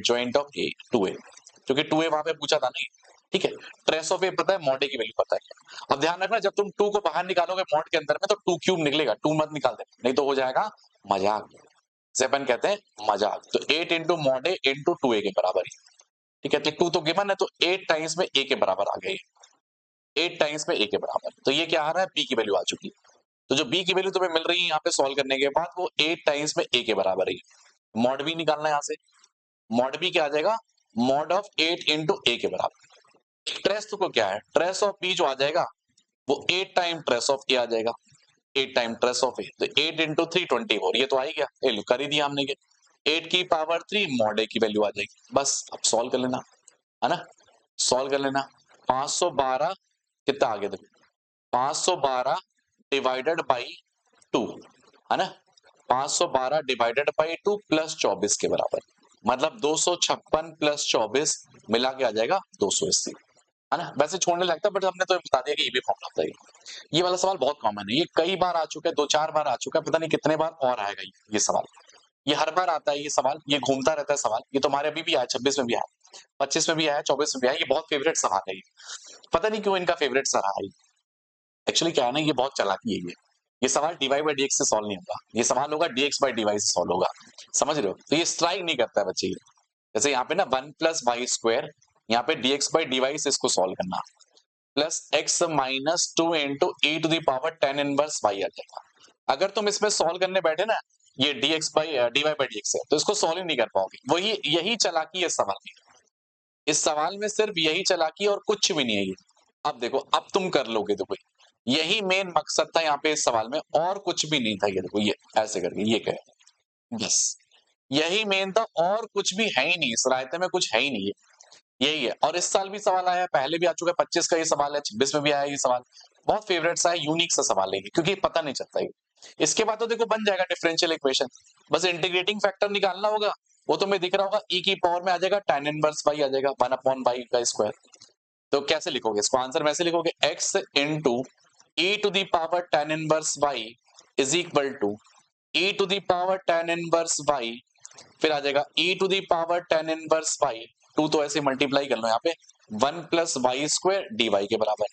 2a क्योंकि 2a वहां पे पूछा था नहीं ठीक है ट्रेस ऑफ a पता है मॉड a की वैल्यू पता है। अब ध्यान रखना जब तुम 2 को बाहर निकालोगे मॉड के अंदर में तो 2 क्यूब निकलेगा 2 मत निकाल दे नहीं तो हो जाएगा मजाक से अपन कहते हैं मजाक तो 8 into mod a into 2a के बराबर है ठीक है तो 2 तो गिवन है तो 8 टाइम्स में a के बराबर आ गई 8 टाइम्स में a के बराबर तो ये क्या आ रहा है b की वैल्यू आ चुकी है तो जो b की वैल्यू तुम्हें मिल रही है यहाँ पे सॉल्व करने के बाद वो 8 टाइम्स में a के बराबर है मॉड b निकालना है यहाँ से मॉड b क्या आ जाएगा मॉड ऑफ 8 into a के बराबर ट्रेस तो को क्या है ट्रेस ऑफ b जो आ जाएगा वो 8 टाइम ट्रेस ऑफ a आ जाएगा 8 टाइम ट्रेस ऑफ a तो 8 into 3 24 ये तो आ ही गया ये लो कर ही दिया हमने ये 8 की पावर 3 मॉड a की वैल्यू आ जाएगी बस अब सॉल्व कर लेना है ना सॉल्व कर लेना 512 कितना आ गया देखो 512 डिवाइडेड बाई 2 है ना 512 डिवाइडेड बाई 2 प्लस 24 के बराबर मतलब 256 प्लस 24 मिला के आ जाएगा 280 है ना वैसे छोड़ने लगता बट हमने तो बता दिया कि ये भी फॉर्मूला होता है ये वाला सवाल बहुत कॉमन है ये कई बार आ चुका है 2-4 बार आ चुका है पता नहीं कितने बार और आएगा ये सवाल ये हर बार आता है ये सवाल ये घूमता रहता है सवाल ये तुम्हारे अभी भी आया 26 में भी आया 25 में भी आया 24 में भी आया ये बहुत फेवरेट सवाल है ये पता नहीं क्यों इनका फेवरेट सा रहा है एक्चुअली क्या है ना ये बहुत चालाकी है ये सवाल dy by dx से सॉल्व नहीं होगा ये सवाल होगा dx by dy से सॉल्व होगा समझ रहे हो तो ये स्ट्राइक नहीं करता है बच्चे जैसे यहाँ पे ना 1 + y² यहाँ पे dx by dy से इसको सॉल्व करना plus x - 2 into e to the power 10 inverse y आ जाएगा अगर तुम इसमें सॉल्व करने बैठे ना ये dx by dy by dx है तो इसको सॉल्व ही नहीं कर पाओगे वही यही चालाकी है सवाल की इस सवाल में सिर्फ यही चालाकी और कुछ भी नहीं है ये अब देखो अब तुम कर लोगे देखो यही मेन मकसद था यहाँ पे इस सवाल में और कुछ भी नहीं था ये देखो ये ऐसे करके ये कहे बस यही मेन था और कुछ भी है ही नहीं, इस रायते में कुछ है ही नहीं, यही है। और इस साल भी सवाल आया है, पहले भी आ चुका है, 25 का ये सवाल है, 26 में भी आया ये सवाल। बहुत फेवरेट सा है, यूनिक सा सवाल है ये, क्योंकि पता नहीं चलता ये। इसके बाद तो देखो बन जाएगा डिफरेंशियल इक्वेशन, बस इंटीग्रेटिंग फैक्टर निकालना होगा। वो तुम्हें दिख रहा होगा, e की पावर में आ जाएगा tan इनवर्स y आ जाएगा 1/y का स्क्वायर। तो कैसे लिखोगे इसको? आंसर वैसे लिखोगे, x into e to the power tan inverse y is equal to e to the power tan inverse y, फिर आ जाएगा e to the power tan inverse y, 2 तो ऐसे मल्टीप्लाई कर लो यहाँ पे, 1 plus y square d y के बराबर।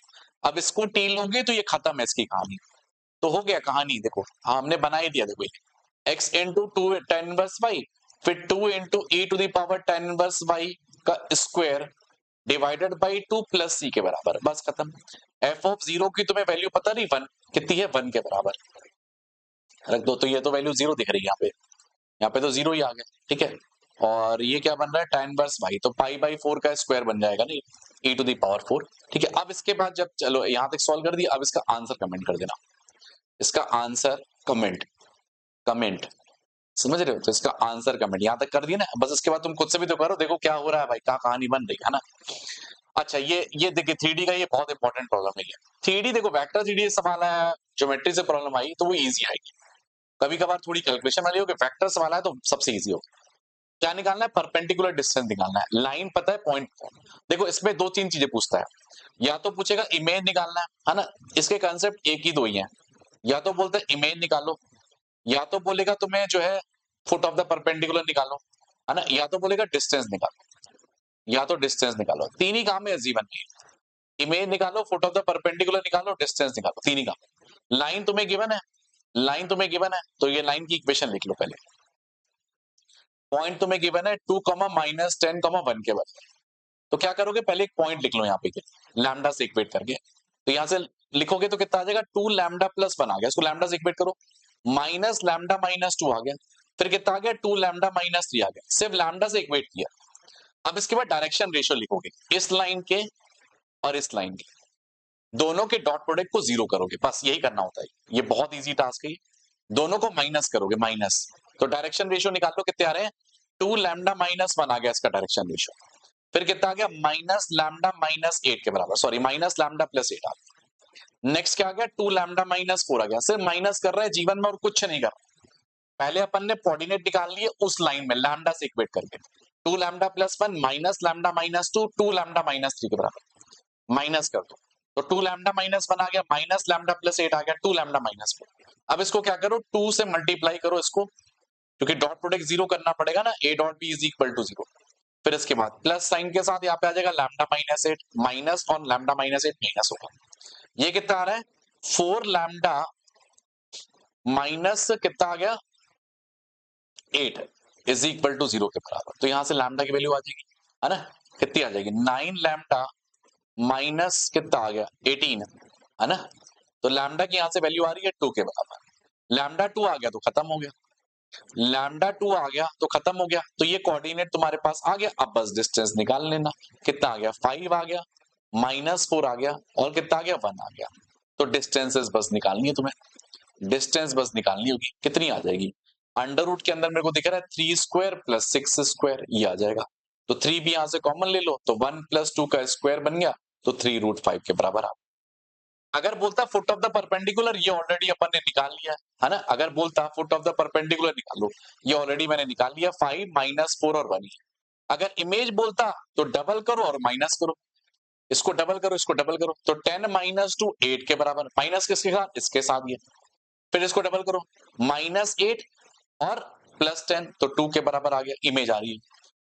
अब इसको टी लोगे तो ये खत्म है इसकी कहानी, तो हो गया कहानी। देखो हाँ, हमने बना ही दिया, देखो ये x into two tan inverse y, फिर 2 into e to the power tan inverse y का square divided by 2 plus c के बराबर, बस खत्म। f ऑफ 0 की तुम्हें वैल्यू पता नहीं, 1 कितनी है, 1 के बराबर रख दो, तो ये तो वैल्यू 0 दिख रही है यहाँ पे तो 0 ही आ गया, ठीक है। और ये क्या बन रहा है, tan इनवर्स y, तो पाई बाई 4 का स्क्वायर बन जाएगा ना, e टू दी पावर 4, ठीक है। अब इसके बाद जब, चलो यहाँ तक सॉल्व कर दिया, अब इसका आंसर कमेंट कर देना, इसका आंसर कमेंट, कमेंट समझ रहे हो? तो इसका आंसर कमेंट यहाँ तक कर दिया ना, बस इसके बाद तुम खुद से भी तो करो, देखो क्या हो रहा है भाई, क्या कहानी बन रही है ना। अच्छा ये देखिए 3D का ये बहुत इंपॉर्टेंट प्रॉब्लम है ये। 3D देखो, वेक्टर 3D सवाल है, ज्योमेट्री से प्रॉब्लम आई तो वो इजी आएगी। कभी कभार थोड़ी कैलकुलेशन वाली हो कि वेक्टर सवाल है तो सबसे इजी हो। क्या निकालना है? परपेंडिकुलर डिस्टेंस निकालना है, लाइन पता है, पॉइंट। देखो इसमें 2-3 चीजें पूछता है, या तो पूछेगा इमेज निकालना है ना, इसके कंसेप्ट एक ही दो ही हैं। या तो बोलते हैं इमेज निकालो, या तो बोलेगा तुम्हें जो है फुट ऑफ द परपेंडिकुलर निकालो, है ना, या तो बोलेगा डिस्टेंस निकालो, या तो डिस्टेंस निकालो। तीन ही काम है जीवन में, इमेज निकालो, फुट ऑफ द परपेंडिकुलर निकालो, डिस्टेंस निकालो, तीन ही काम। लाइन तुम्हें गिवन है, लाइन तुम्हें गिवन है, तो ये लाइन की इक्वेशन लिख लो पहले। पॉइंट तुम्हें गिवन है 2, -10, 1 के बराबर। तो क्या करोगे, पहले एक पॉइंट लिख लो यहाँ पे लैम्डा से इक्वेट करके, तो यहाँ से लिखोगे तो कितना आ जाएगा, 2 लैम्डा प्लस 1 आ गया, इसको लैम्डा से इक्वेट करो, माइनस लैम्डा माइनस 2 आ गया, फिर कितना आ गया, 2 लैम्डा माइनस 3 आ गया, सिर्फ लैम्डा से इक्वेट किया। अब इसके बाद डायरेक्शन रेशियो लिखोगे, इस लाइन के और इस लाइन के दोनों के डॉट प्रोडक्ट को 0 करोगे, बस यही करना होता है, ये बहुत इजी टास्क है। दोनों को माइनस करोगे, माइनस, तो डायरेक्शन रेशियो निकाल लो, कितने आ रहे हैं, 2 लैम्डा माइनस 1 आ गया इसका डायरेक्शन रेशियो, फिर कितना आ गया, माइनस लैम्डा माइनस 8 के बराबर, सॉरी माइनस लैम्डा प्लस 8 आ गया। नेक्स्ट क्या आ गया, 2 लैम्डा माइनस 4 आ गया, सिर्फ माइनस कर रहा है जीवन में और कुछ नहीं कर रहा। पहले अपन ने कोऑर्डिनेट निकाल लिए उस लाइन में लैम्डा से इक्वेट करके, 2 lambda plus 1 minus lambda minus 2, 2 lambda minus 3 के बराबर, माइनस कर दो, तो 2 लैम्डा माइनस 1 आ गया, माइनस लैम्डा प्लस 8 आ गया, 2 लैम्डा माइनस 4। अब इसको क्या करो, 2 से मल्टीप्लाई करो इसको, क्योंकि डॉट प्रोडक्ट 0 करना पड़ेगा ना, a dot b is equal to 0। फिर इसके बाद प्लस साइन के साथ यहाँ पे आ जाएगा लैम्डा माइनस 8, माइनस और लैम्डा माइनस 8 माइनस होगा, ये कितना आ रहा है, 4 लैम्डा माइनस कितना आ गया, 8 इज इक्वल टू 0 के बराबर। तो यहां से लैम्डा की वैल्यू आ जाएगी, है ना, कितनी आ जाएगी, 9 लैम्डा माइनस कितना आ गया, 18, है ना। तो लैम्डा की यहां से वैल्यू आ रही है 2 के बराबर, लैम्डा 2 आ गया तो खत्म हो गया, लैम्डा 2 आ गया तो खत्म हो गया, तो ये कोऑर्डिनेट तुम्हारे पास आ गया। अब बस डिस्टेंस निकाल लेना, कितना आ गया, 5 आ गया, -4 आ गया, और कितना आ गया, 1 आ गया। तो डिस्टेंसेस बस निकालनी है तुम्हें, डिस्टेंस बस निकालनी होगी, कितनी आ जाएगी, अंडर रूट के अंदर मेरे को दिख रहा है 3 स्क्वायर प्लस 6 स्क्वायर, ये आ जाएगा, तो 3 भी यहां से कॉमन ले लो, तो 1 प्लस 2 का स्क्वायर बन गया, तो 3√5 के बराबर आ। अगर बोलता फुट ऑफ द परपेंडिकुलर, ये ऑलरेडी अपन ने निकाल लिया है ना, अगर बोलता फुट ऑफ द परपेंडिकुलर निकालो, ये ऑलरेडी मैंने निकाल लिया, 5 -4 और 1 ही। अगर इमेज बोलता तो डबल करो और माइनस करो, इसको डबल करो, इसको डबल करो, तो 10 माइनस 2 8 के बराबर, माइनस किसके साथ, इसके साथ, ये फिर इसको डबल करो, -8 और +10, तो 2 के बराबर आ गया, इमेज आ रही है,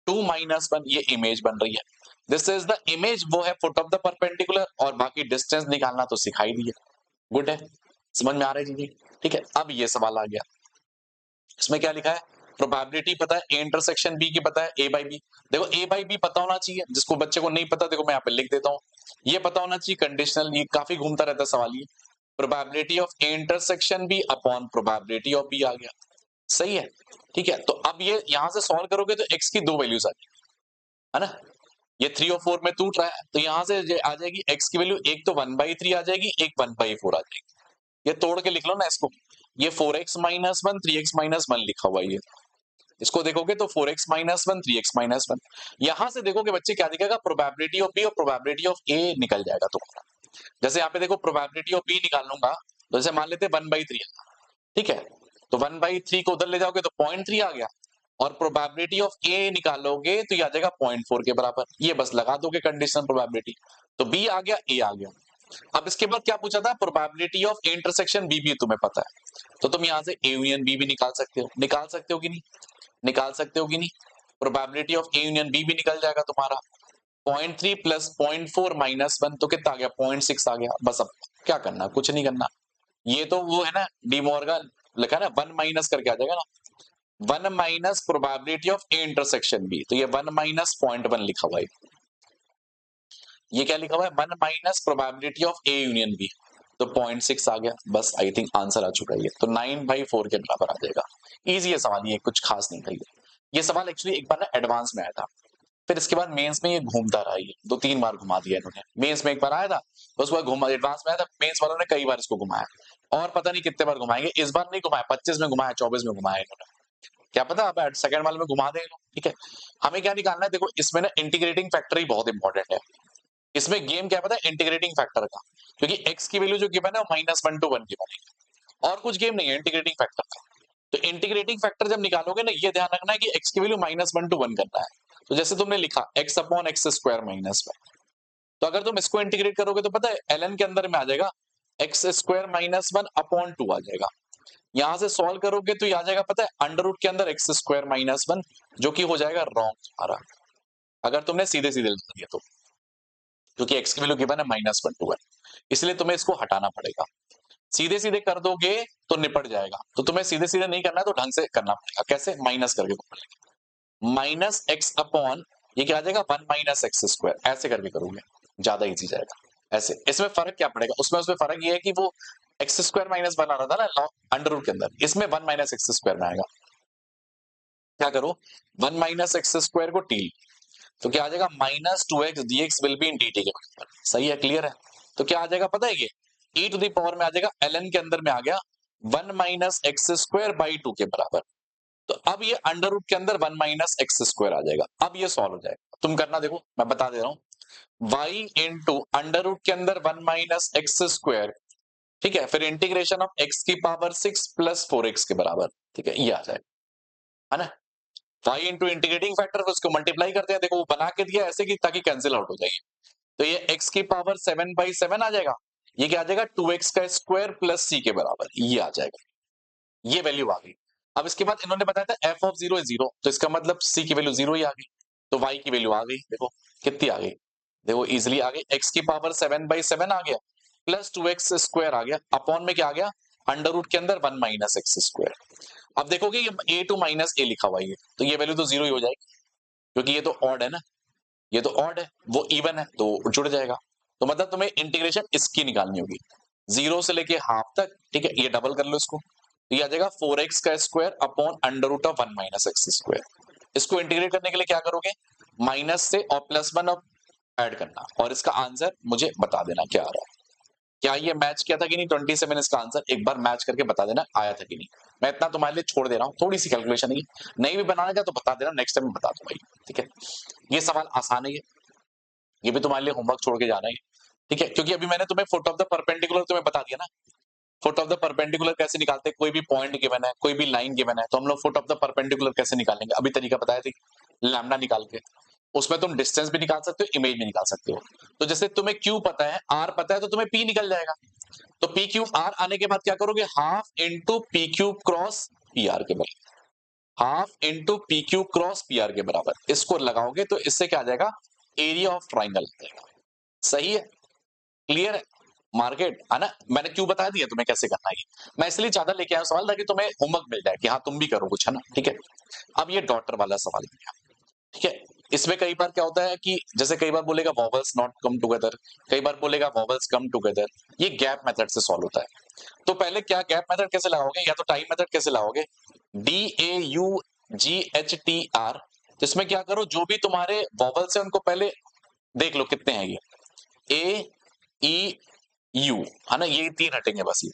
2 - 1 ये इमेज बन रही है, दिस इज द इमेज, वो है फुट ऑफ द परपेंडिकुलर, और बाकी डिस्टेंस निकालना तो सिखाई दिया। गुड है, समझ में आ रही है चीजें, ठीक है। अब ये सवाल आ गया, इसमें क्या लिखा है, प्रोबेबिलिटी पता है, ए इंटरसेक्शन बी की पता है, ए बाई बी। देखो ए बाई बी पता होना चाहिए, जिसको बच्चे को नहीं पता देखो मैं यहाँ पे लिख देता हूँ, ये पता होना चाहिए, कंडीशनल, ये काफी घूमता रहता है सवाल, ये probability of A intersection B upon probability of B आ गया, सही है, ठीक है। तो अब ये यहां से सॉल्व करोगे तो x की 2 वैल्यूज आ जाएगी, है ना, ये 3 और 4 में टूट रहा है, तो यहां से आ जाएगी x की वैल्यू, एक तो 1/3 आ जाएगी, एक 1/4 आ जाएगी, ये तोड़ के लिख लो ना इसको, ये 4x - 1 3x - 1 लिखा हुआ है ये, इसको देखोगे तो 4x minus one 3x minus one. यहां से देखोगे बच्चे क्या दिखेगा, प्रोबेबिलिटी ऑफ बी और प्रोबेबिलिटी ऑफ ए निकल जाएगा तुम्हारा। जैसे यहाँ पे देखो प्रोबेबिलिटी ऑफ बी निकालूंगा तो जैसे मान लेते हैं 1/3, ठीक है, तो 1/3 को उधर ले जाओगे तो 0.3 आ गया, और प्रोबेबिलिटी ऑफ ए निकालोगे तो ये आ जाएगा 0.4 के बराबर। ये बस लगा दोगे कंडीशनल प्रोबेबिलिटी, तो बी आ गया, ए आ गया। अब इसके बाद क्या पूछा था, probability of A intersection B भी तुम्हें पता है, तो तुम यहां से ए यूनियन बी भी निकाल सकते हो। निकाल सकते हो कि नहीं, निकाल सकते हो कि नहीं, probability of A union B भी निकल जाएगा तुम्हारा। 0.3 प्लस 0.4 माइनस वन तो कितना आ गया, 0.6 आ गया। बस अब क्या करना, कुछ नहीं करना, ये तो वो है ना डी मॉर्गन लिखा ना, 1 माइनस करके आ जाएगा ना, 1 minus probability of A intersection B, तो ये 1 माइनस 0.1 लिखा हुआ है। ये क्या लिखा हुआ है, 1 minus probability of A union B, तो 0.6 आ गया। बस आई थिंक आंसर आ चुका है ये, तो 9/4 के बराबर आ जाएगा। इजी है सवाल, ये कुछ खास नहीं था ये सवाल एक्चुअली एक बार ना एडवांस में आया था, फिर इसके बाद मेंस में ये घूमता रहा, ये 2-3 बार घुमा दिया इन्होंने। मेंस में एक बार आया था, उसके बाद घुमा, एडवांस में आया था, मेंस वालों ने कई बार इसको घुमाया, और पता नहीं कितने बार घुमाएंगे। इस बार नहीं घुमाया, 25 में घुमाया, 24 में घुमाया इन्होंने, क्या पता अब सेकंड वाले में घुमा दें लोग, ठीक है। हमें क्या निकालना है, देखो इसमें ना इंटीग्रेटिंग फैक्टर ही बहुत इंपॉर्टेंट है। इसमें गेम क्या पता है, इंटीग्रेटिंग फैक्टर का, क्योंकि एक्स की वैल्यू जो गिवन है वो -1 to 1 गिवन है, और कुछ गेम नहीं है इंटीग्रेटिंग फैक्टर का। तो इंटीग्रेटिंग फैक्टर जब निकालोगे ना, ये ध्यान रखना है कि एक्स की वैल्यू -1 to 1 करना है। तो जैसे तुमने लिखा x upon x square minus one, तो अगर तुम इसको इंटीग्रेट करोगे तो पता है ln के अंदर में आ जाएगा x square minus one upon two आ जाएगा। यहां से सॉल्व करोगे तो ये आ जाएगा पता है अंडर रूट के अंदर एक्स स्क्वायर माइनस वन, जो कि हो जाएगा रॉन्ग तुम्हारा, अगर तुमने सीधे सीधे लिख दिया तो, क्योंकि एक्स की वैल्यू गिवन है -1 to 1, इसलिए तुम्हें इसको हटाना पड़ेगा। सीधे सीधे कर दोगे तो निपट जाएगा, तो तुम्हें सीधे सीधे नहीं करना है, तो ढंग से करना पड़ेगा। कैसे, माइनस करके माइनस एक्स अपॉन, ये क्या आ जाएगा 1 माइनस एक्स स्क्वायर, ऐसे करके करोगे ज्यादा इजी जाएगा। ऐसे, इसमें फर्क क्या पड़ेगा, उसमें फर्क ये है कि वो एक्स स्क्वायर माइनस वन आ रहा था ना अंडर रूट के अंदर, इसमें 1 माइनस एक्स स्क्वायर में आएगा। क्या करो, 1 माइनस एक्स स्क्वायर को टी, तो क्या आ जाएगा -2x dx will be in dt के बराबर। सही है, क्लियर है। तो क्या आ जाएगा पता है, ये e टू द पावर में आ जाएगा, ln के अंदर में आ गया 1 माइनस एक्स स्क्वायर बाई 2 के बराबर। तो अब ये अंडर रूट के अंदर 1 माइनस एक्स स्क्वायर आ जाएगा। अब ये सॉल्व हो जाएगा, तुम करना, देखो मैं बता दे रहा हूं, y इंटू अंडर रूट के अंदर 1 माइनस एक्स स्क्वायर, ठीक है, फिर इंटीग्रेशन ऑफ x की पावर 6 प्लस 4x के बराबर, ठीक है, ये आ जाएगा, है ना। y इंटू इंटीग्रेटिंग फैक्टर, उसको मल्टीप्लाई करते हैं, देखो वो बना के दिया ऐसे कि ताकि कैंसिल आउट हो जाए, तो ये x की पावर 7/7 आ जाएगा, ये क्या आ जाएगा 2x का स्क्वायर प्लस c के बराबर, ये आ जाएगा, ये वैल्यू आ गई। अब इसके बाद इन्होंने बताया था f ऑफ 0 is 0, तो इसका मतलब c की वैल्यू 0 ही आ गई, तो y की वैल्यू आ गई, देखो कितनी आ गई, देखो इजिली आ गई, x की पावर 7/7 आ गया, प्लस 2x स्क्वायर आ गया, अपॉन में क्या आ गया, अंडर रूट के अंदर 1 माइनस एक्स स्क्वायर। अब देखोगे ये a टू माइनस a लिखा हुआ है, तो ये वैल्यू तो 0 ही हो जाएगी, क्योंकि ये तो ऑड है ना, ये तो ऑड है, वो इवन है, तो जुड़ जाएगा। तो मतलब तुम्हें इंटीग्रेशन इसकी निकालनी होगी, 0 से लेके हाफ तक, ठीक है, ये डबल कर लो इसको, तो ये आ जाएगा 4x का square upon under root of 1 minus x square. इसको इंटीग्रेट करने के लिए क्या करोगे, माइनस से और +1 और ऐड करना, और इसका आंसर मुझे बता देना क्या आ रहा है। क्या ये मैच किया था कि नहीं, 27 इसका आंसर, एक बार मैच करके बता देना आया था कि नहीं। मैं इतना तुम्हारे लिए छोड़ दे रहा हूँ, थोड़ी सी कैलकुलेशन है, नहीं भी बनाने का तो बता देना, नेक्स्ट टाइम बता दूंगा, ठीक है। ये सवाल आसान है, ये भी तुम्हारे लिए होमवर्क छोड़ के जाना है, ठीक है, क्योंकि अभी मैंने तुम्हें फुट ऑफ द परपेंडिकुलर तुम्हें बता दिया ना, फुट ऑफ द परपेंडिकुलर कैसे निकालते हैं, कोई भी पॉइंट गिवन है, कोई भी लाइन गिवन है, तो हम लोग फुट ऑफ द परपेंडिकुलर कैसे निकालेंगे, अभी तरीका बताया था, लैम्डा निकाल के, उसमें तुम डिस्टेंस भी निकाल सकते हो, इमेज भी निकाल सकते हो। तो जैसे तुम्हें Q पता है, R पता है, तो तुम्हें P निकल जाएगा, तो पी क्यूब आर आने के बाद क्या करोगे, half into P cube cross P R के बराबर, half into P cube cross P R के बराबर, इसको लगाओगे तो इससे क्या आ जाएगा, एरिया ऑफ ट्राइंगल आ जाएगा। सही है, क्लियर है, मार्केट है ना, मैंने क्यों बता दिया तुम्हें कैसे करना है, मैं इसलिए ज्यादा लेके आया सवाल ताकि तुम्हें होमवर्क मिल जाए कि हाँ तुम भी करो कुछ, है ना, ठीक है। अब ये डॉटर वाला सवाल है, ठीक है, इसमें कई बार क्या होता है कि जैसे कई बार बोलेगा वॉवल्स नॉट कम टुगेदर, कई बार बोलेगा वॉवल्स कम टुगेदर, ये गैप मेथड से सॉल्व होता है। तो पहले क्या गैप मेथड कैसे लगाओगे, या तो टाइम मेथड कैसे लगाओगे, DAUGHTR, तो इसमें क्या करो, जो भी तुम्हारे वॉवल्स है उनको पहले देख लो कितने हैं, ये AEU है ना, ये 3 हटेंगे बस, ये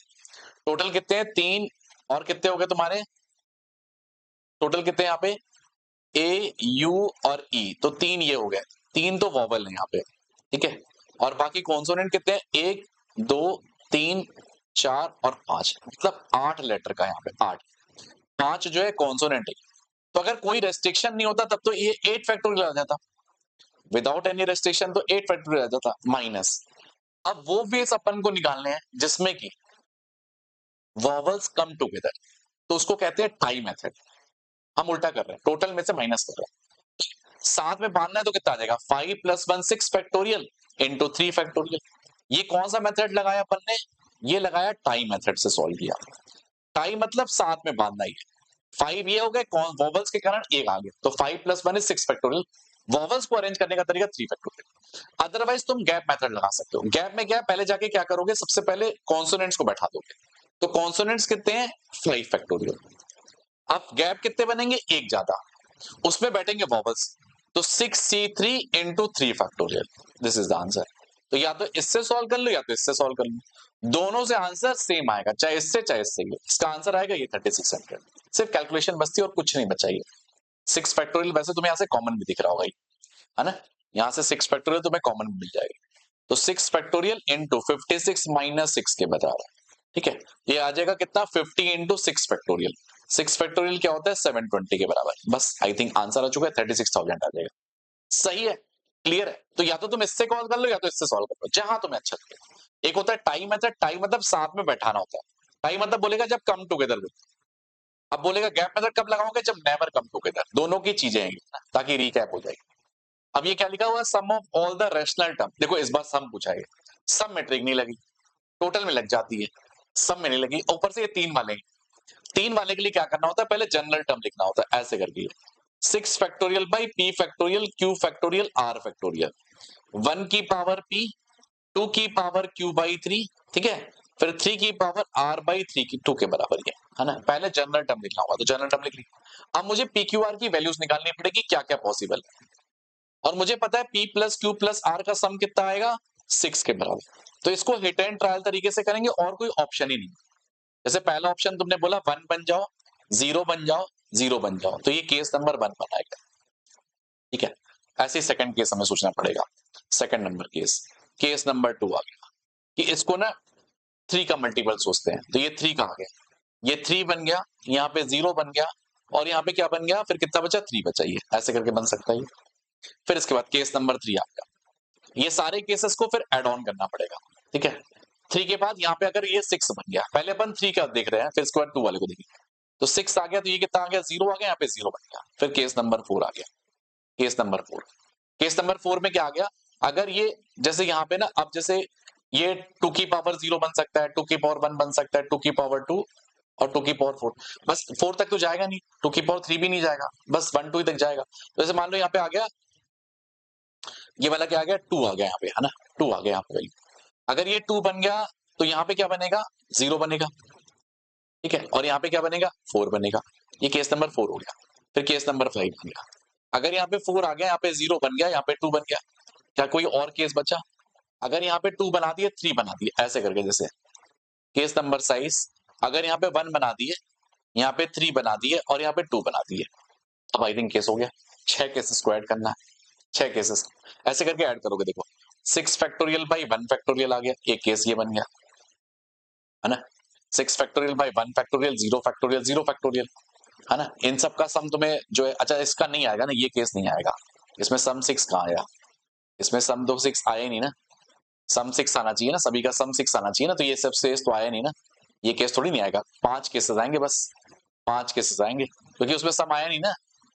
टोटल कितने हैं 3, और कितने हो गए तुम्हारे, टोटल कितने यहाँ पे, ए यू और ई, तो 3 ये हो गए, 3 तो वॉवल है यहाँ पे, ठीक है। और बाकी कॉन्सोनेंट कितने हैं, 1 2 3 4 और 5, मतलब 8 लेटर का यहाँ पे 8, 5 जो है कॉन्सोनेंट है। तो अगर कोई रेस्ट्रिक्शन नहीं होता तब तो ये 8 फैक्टोरियल आ जाता, विदाउट एनी रेस्ट्रिक्शन तो 8 फैक्टोरियल आ जाता माइनस। अब वो वेस अपन को निकालने हैं जिसमें कि वॉवल्स कम टुगेदर, तो उसको कहते हैं टाई मेथड। हम उल्टा कर रहे हैं, टोटल में से माइनस कर रहे हैं, साथ में बांधना है तो कितना आ जाएगा, 5 + 1 6 फैक्टोरियल इंटू 3 फैक्टोरियल। ये कौन सा मेथड लगाया अपन ने, ये लगाया टाई मेथड से सॉल्व किया। टाई मतलब साथ में बांधना ही है, 5 ये हो गए वॉवल्स के कारण एक आ गया, तो 5 + 1 is 6 फैक्टोरियल। वॉवल्स को अरेंज करने का तरीका 3 फैक्टोरियल। अदरवाइज तुम गैप मेथड लगा सकते हो। गैप में क्या, पहले जाके क्या करोगे, सबसे पहले कॉन्सोनेंट्स को बैठा दोगे, तो कॉन्सोनेंट्स कितने हैं, 5 फैक्टोरियल। अब गैप कितने बनेंगे, एक ज्यादा, उसमें बैठेंगे वॉवल्स, तो 6c3 into 3 factorial, this is the answer. तो या तो इससे सॉल्व कर लो या तो इससे सॉल्व कर लो, दोनों से आंसर सेम आएगा, चाहे इससे चाहे इससे। इसका आंसर आएगा ये 3600। सिर्फ कैलकुलेशन बचती और कुछ नहीं बचा। ये 6 फैक्टोरियल वैसे तुम्हें यहाँ से कॉमन भी दिख रहा होगा, है ना, यहाँ से 6 फैक्टोरियल तुम्हें कॉमन मिल जाएगी, तो 6 फैक्टोरियल इंटू 56 माइनस 6 के बता रहा है, ठीक है। ये आ जाएगा कितना, 50 इंटू 6 फैक्टोरियल। 6 फैक्टोरियल क्या होता है, 720 के बराबर। बस आई थिंक आंसर आ चुका है, 36,000 आ जाएगा। सही है, क्लियर है। तो या तो तुम इससे कॉल कर लो या तो इससे सॉल्व कर लो, जहां तुम्हें अच्छा लगे। एक होता है टाई मेथड, टाई मतलब साथ में बैठाना होता है, टाई मतलब बोलेगा जब कम टुगेदर हो। अब बोलेगा गैप मेथड कब लगाओगे, जब नेवर कम टुगेदर, दोनों की चीजें हैं ताकि रिकैप हो जाएगी। अब ये क्या लिखा हुआ है, sum of all the rational term. देखो इस बार सम पूछा है, सम में ट्रिक नहीं लगी, टोटल में लग जाती है, सम में नहीं लगी। ऊपर से ये 3 वाले, 3 वाले के लिए क्या करना होता है, पहले जनरल टर्म लिखना होता है, ऐसे करके 6 factorial by p factorial q factorial r factorial, 1 की पावर p, 2 की पावर q बाई 3, ठीक है, फिर 3 की पावर r बाई 3 की 2 के बराबर ये, है ना। पहले जनरल टर्म लिखना होगा, तो जनरल टर्म लिख ली। अब मुझे p q r की वैल्यूज निकालनी पड़ेगी, क्या क्या पॉसिबल है, और मुझे पता है p plus q plus r का सम कितना आएगा, 6 के बराबर। तो इसको हिट एंड ट्रायल तरीके से करेंगे, और कोई ऑप्शन ही नहीं। जैसे पहला ऑप्शन तुमने बोला 1 बन जाओ, 0 बन जाओ, 0 बन जाओ, तो ये केस नंबर 1 बनाएगा, ठीक है। ऐसे ही सेकंड केस हमें सोचना पड़ेगा, second number case, case number 2 आ गया कि इसको ना 3 का मल्टीपल सोचते हैं, तो ये 3 का आ गया, ये 3 बन गया, यहाँ पे 0 बन गया, और यहाँ पे क्या बन गया, फिर कितना बचा, 3 बचा, ये ऐसे करके बन सकता है। फिर इसके बाद केस नंबर 3 आ गया, ये सारे केसेस को फिर एड ऑन करना पड़ेगा, ठीक है। 3 के बाद यहाँ पे अगर ये 6 बन गया, पहले अपन 3 का देख रहे हैं, फिर इसके बाद 2 वाले को देखेंगे, तो 6 आ गया, तो ये कितना आ गया, 0 आ गया, यहाँ पे 0 बन गया। फिर केस नंबर 4 आ गया, केस नंबर 4, केस नंबर 4 में क्या आ गया, अगर ये जैसे यहाँ पे ना, अब जैसे ये 2 की पावर 0 बन सकता है, 2 की पावर 1 बन सकता है, 2 की पावर 2 और 2 की पावर 4, बस 4 तक तो जाएगा नहीं, 2 की पावर 3 भी नहीं जाएगा, बस 1 2 तक जाएगा। तो जैसे मान लो यहाँ पे आ गया, ये वाला क्या आ गया, 2 आ गया यहाँ पे, है ना, 2 आ गया यहाँ पे। अगर ये 2 बन गया तो यहाँ पे क्या बनेगा, 0 बनेगा, ठीक है, और यहाँ पे क्या बनेगा, 4 बनेगा। ये केस नंबर 4 हो गया। फिर केस नंबर 5 बन गया, अगर यहाँ पे 4 आ गया, यहाँ पे 0 बन गया, यहाँ पे 2 बन गया, क्या कोई और केस बचा, अगर यहाँ पे 2 बना दिए, 3 बना दिए, ऐसे करके, जैसे केस नंबर 6, अगर यहाँ पे 1 बना दिए, यहाँ पे 3 बना दिए और यहाँ पे 2 बना दिए, अब आई थिंक केस हो गया। 6 केसेस को ऐड करना है, 6 केसेस ऐसे करके ऐड करोगे, देखो 6 फैक्टोरियल बाई 1 फैक्टोरियल आ गया, एक केस ये बन गया, है ना। 6 factorial by 1 factorial, 0 factorial, 0 factorial, है ना। इन सब का सम तुम्हें जो है, अच्छा इसका नहीं आएगा ना, ये केस नहीं आएगा, इसमें सम 6 कहाँ आया, इसमें सम तो 6 आया ही नहीं ना, सम 6 आना चाहिए ना, सभी का सम 6 आना चाहिए ना, तो ये सब शेष तो आया नहीं ना, ये केस थोड़ी नहीं आएगा। 5 केसेस आएंगे, बस 5 केसेस आएंगे, क्योंकि उसमें सम आया नहीं ना,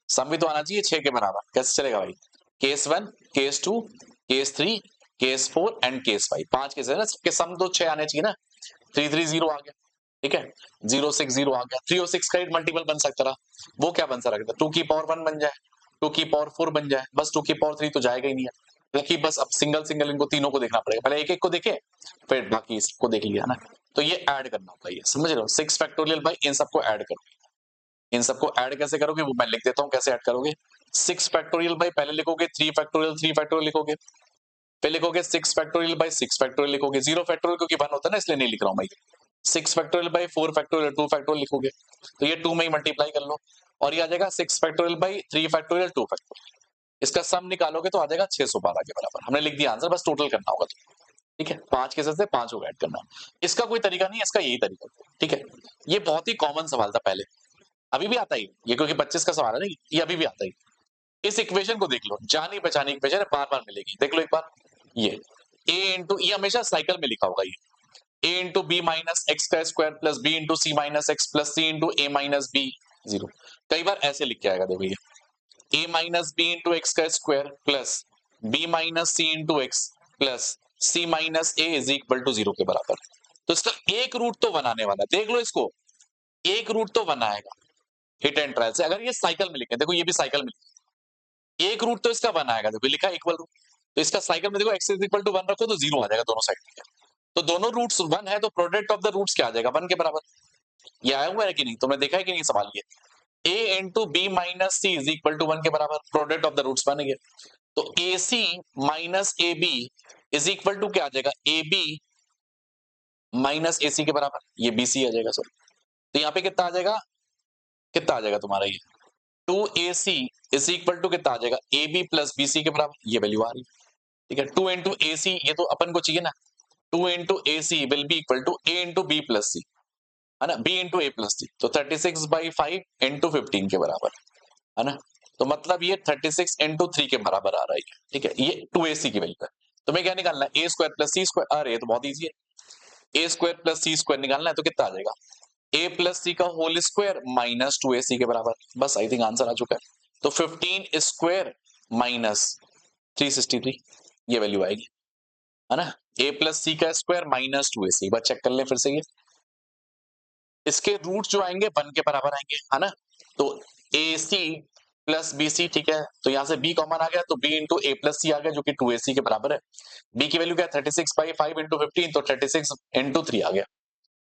सम भी तो आना चाहिए 6 के बराबर, कैसे चलेगा भाई। Case 1, case 2, case 3, case 4 and case 5, 5 case है ना, सबके सम तो 6 आने चाहिए ना। 3 3 0 आ गया, ठीक है, 0 6 0 आ गया, 3 और 6 का एक मल्टीपल बन सकता रहा, वो क्या बन सकता, 2 की पावर 1 बन जाए, 2 की पावर 4 बन जाए, बस 2 की पावर 3 तो जाएगा ही नहीं है, क्योंकि बस अब सिंगल सिंगल इनको तीनों को देखना पड़ेगा, पहले एक एक को देखे फिर बाकी इसको देख लिया ना। तो ये ऐड करना होता है, ये समझ रहे हो, 6 फैक्टोरियल बाई इन सबको ऐड करो, इन सबको ऐड कैसे करोगे वो मैं लिख देता हूँ, कैसे ऐड करोगे। 6 फैक्टोरियल बाई पहले लिखोगे 3 फैक्टोरियल, 3 फैक्टोरियल लिखोगे, फिर लिखोगे 6 फैक्टोरियल बाई 6 फैक्टोरियल लिखोगे, 0 फैक्टोरियल क्योंकि 1 होता है ना इसलिए नहीं लिख रहा हूँ मैं। 6 फैक्टोरियल बाई 4 फैक्टोरियल, 2 फैक्टोरियल लिखोगे, तो ये 2 में ही मल्टीप्लाई कर लो, और ये आ जाएगा 6 फैक्टोरियल बाई 3 फैक्टोरियल 2 फैक्टोरियल। इसका सम निकालोगे तो आ जाएगा 612 के बराबर। हमने लिख दिया आंसर, बस टोटल करना होगा तो, ठीक है। 5 केसेस से 5 को ऐड करना। इसका कोई तरीका नहीं है, इसका यही तरीका है, ठीक है। ये बहुत ही कॉमन सवाल था पहले, अभी भी आता ही ये, क्योंकि 25 का सवाल है ना, ये अभी भी आता ही। इस इक्वेशन को देख लो, जानी पहचानी इक्वेशन है, बार बार मिलेगी, देख लो एक बार। ये a इंटू, ये हमेशा साइकिल में लिखा होगा, ये a into b minus x का square plus b into c minus x plus c into a minus b 0। कई बार ऐसे लिख के आएगा, देखो ये a minus b into x का square plus b minus c into x plus c minus a is equal to 0 के बराबर। तो इसका एक रूट तो बनाने वाला है, देख लो इसको, एक रूट तो बनाएगा हिट एंड ट्रायल से। अगर ये साइकिल में लिखे, देखो ये भी साइकिल में, एक रूट तो इसका बनाएगा, देखो लिखा इक्वल रूट, तो इसका साइकिल में देखो x इज इक्वल टू 1 रखो तो 0 आ जाएगा दोनों साइड में। तो दोनों रूट्स 1 है, तो प्रोडक्ट ऑफ द रूट्स क्या आ जाएगा, 1 के बराबर। ये आया हुआ है कि नहीं, तुमने देखा है कि नहीं सवाल ये, a into b minus c is equal to 1 के बराबर, प्रोडक्ट ऑफ द रूट्स बन गया। तो a c minus a b is equal to क्या आ जाएगा, ए बी माइनस ए सी के बराबर, ये बी सी आ जाएगा सर। तो यहाँ पे कितना आ जाएगा, कितना आ जाएगा तुम्हारा ये 2ac इज इक्वल टू कितना आ जाएगा, a b plus b c के बराबर, ये वैल्यू आ रही है, ठीक है। 2 इंटू ए सी, ये तो अपन को चाहिए ना, 2 into a c will be equal to a into b plus c, है ना, b into a plus c, तो 36/5 इंटू 15 के बराबर, है ना। तो मतलब ये 36 इंटू 3 के बराबर आ रहा है, ठीक है। ये 2ac की वैल्यू है। तुम्हें क्या निकालना है, ए स्क्वायर प्लस सी स्क्वायर, अरे ये तो बहुत ईजी है, ए स्क्वायर प्लस सी स्क्वायर निकालना है, तो कितना आ जाएगा, a प्लस सी का होल स्क्वायर माइनस 2ac के बराबर। बस आई थिंक आंसर आ चुका है। तो 15 स्क्वायर माइनस 363, ये वैल्यू आएगी, है ना। a प्लस सी का स्क्वायर माइनस 2ac, एक बार चेक कर ले फिर से, ये इसके रूट जो आएंगे 1 के बराबर आएंगे, है ना। तो ac प्लस bc, ठीक है। तो यहां से b कॉमन आ गया, तो b इंटू ए प्लस सी आ गया, जो कि 2ac के बराबर है। b की वैल्यू क्या है, 36/5 इंटू 15, तो 36 इंटू 3 आ गया,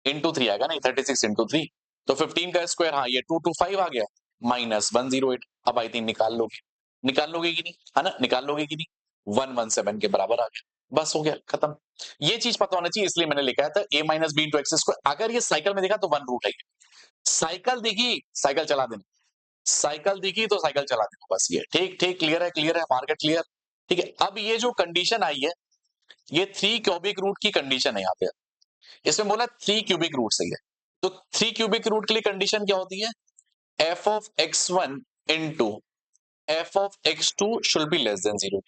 इंटू 3 आएगा नहीं, 36 इंटू 3, तो 15 का स्क्वायर, हाँ ये 225 आ गया, माइनस 108। अब आई थिंक निकाल लोगे कि नहीं, है ना, निकाल लोगे कि नहीं, 117 के बराबर आ गया, बस हो गया खत्म। ये चीज पता होना चाहिए, इसलिए मैंने लिखा था a minus b into x square. अगर ये साइकिल में देखा तो 1 रूट है, साइकिल दिखी साइकिल चला देना, साइकिल दिखी तो साइकिल चला देना, बस ये ठीक ठीक, क्लियर है, मार्केट क्लियर, ठीक है। अब ये जो कंडीशन आई है, ये 3 क्यूबिक रूट की कंडीशन है यहाँ पे, इसमें बोला 3 क्यूबिक रूट सही है। तो 3 क्यूबिक रूट के लिए कंडीशन क्या होती है, f of x1 into f of x2 should be less than 0,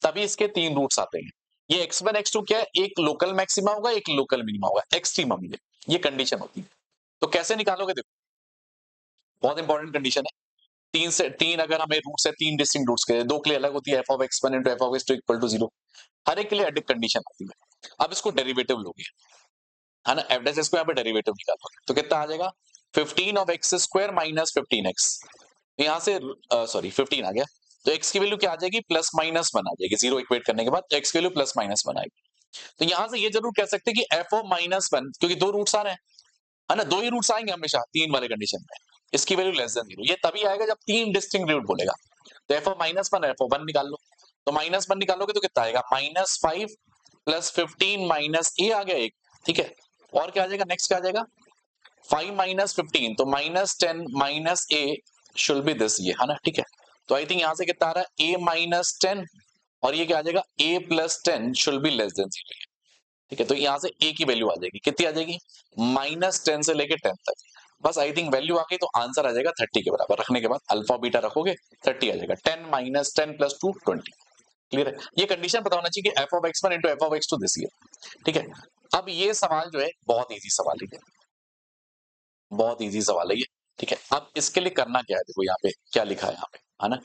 तभी इसके 3 रूट्स आते हैं। ये x1 x2 क्या है, एक लोकल मैक्सिमा होगा, एक लोकल मिनिमा होगा, एक्सट्रीमम, ये कंडीशन होती है। तो कैसे निकालोगे, देखो बहुत इंपॉर्टेंट कंडीशन है। 3 अगर हमें रूट्स है, 3 डिस्टिंक्ट रूट्स के, 2 के लिए अलग होती है, f of x1 into f of x2 equal to 0, हर एक के लिए अलग कंडीशन आती है। अब इसको डेरिवेटिव लोगे, है ना, एफ डैश को यहाँ पे डेरिवेटिव निकालो, तो कितना आ जाएगा, 15 of x square minus 15x, यहाँ से सॉरी 15 आ गया, तो x की वैल्यू क्या आ जाएगी, प्लस माइनस 1 आ जाएगी, 0 इक्वेट करने के बाद तो x की वैल्यू प्लस माइनस 1 आएगी। तो यहाँ से ये जरूर कह सकते हैं कि f ऑफ माइनस 1, क्योंकि 2 रूट्स आ रहे हैं, है ना, 2 ही रूट्स आएंगे हमेशा 3 वाले कंडीशन में, इसकी वैल्यू लेस देन 0, ये तभी आएगा जब 3 डिस्टिंक्ट रूट बोलेगा। तो f of minus 1, f of 1 निकाल लो, तो माइनस 1 निकालोगे तो कितना आएगा, -5 प्लस 15 माइनस a आ गया एक, ठीक है। और क्या आ जाएगा, नेक्स्ट क्या आ जाएगा, 5 माइनस 15, तो -10 minus a should be this, ये है ना, ठीक है। तो आई थिंक यहां से कितना आ रहा है, a माइनस 10, और ये क्या आ जाएगा, a plus 10 should be less than 0, ठीक है। तो यहां से a की वैल्यू आ जाएगी, कितनी आ जाएगी, -10 से लेके 10 तक, बस आई थिंक वैल्यू आ गई, तो आंसर आ जाएगा 30 के बराबर। रखने के बाद अल्फा बीटा रखोगे 30 आ जाएगा, 10 माइनस 10 प्लस 2 20, क्लियर है। ये कंडीशन पता होना चाहिए कि f of x1 into f of x2 this, ठीक है। अब ये सवाल जो है बहुत इजी सवाल है, बहुत इजी सवाल है ये, ठीक है। अब इसके लिए करना क्या है, देखो यहाँ पे क्या लिखा है, यहाँ पे है ना,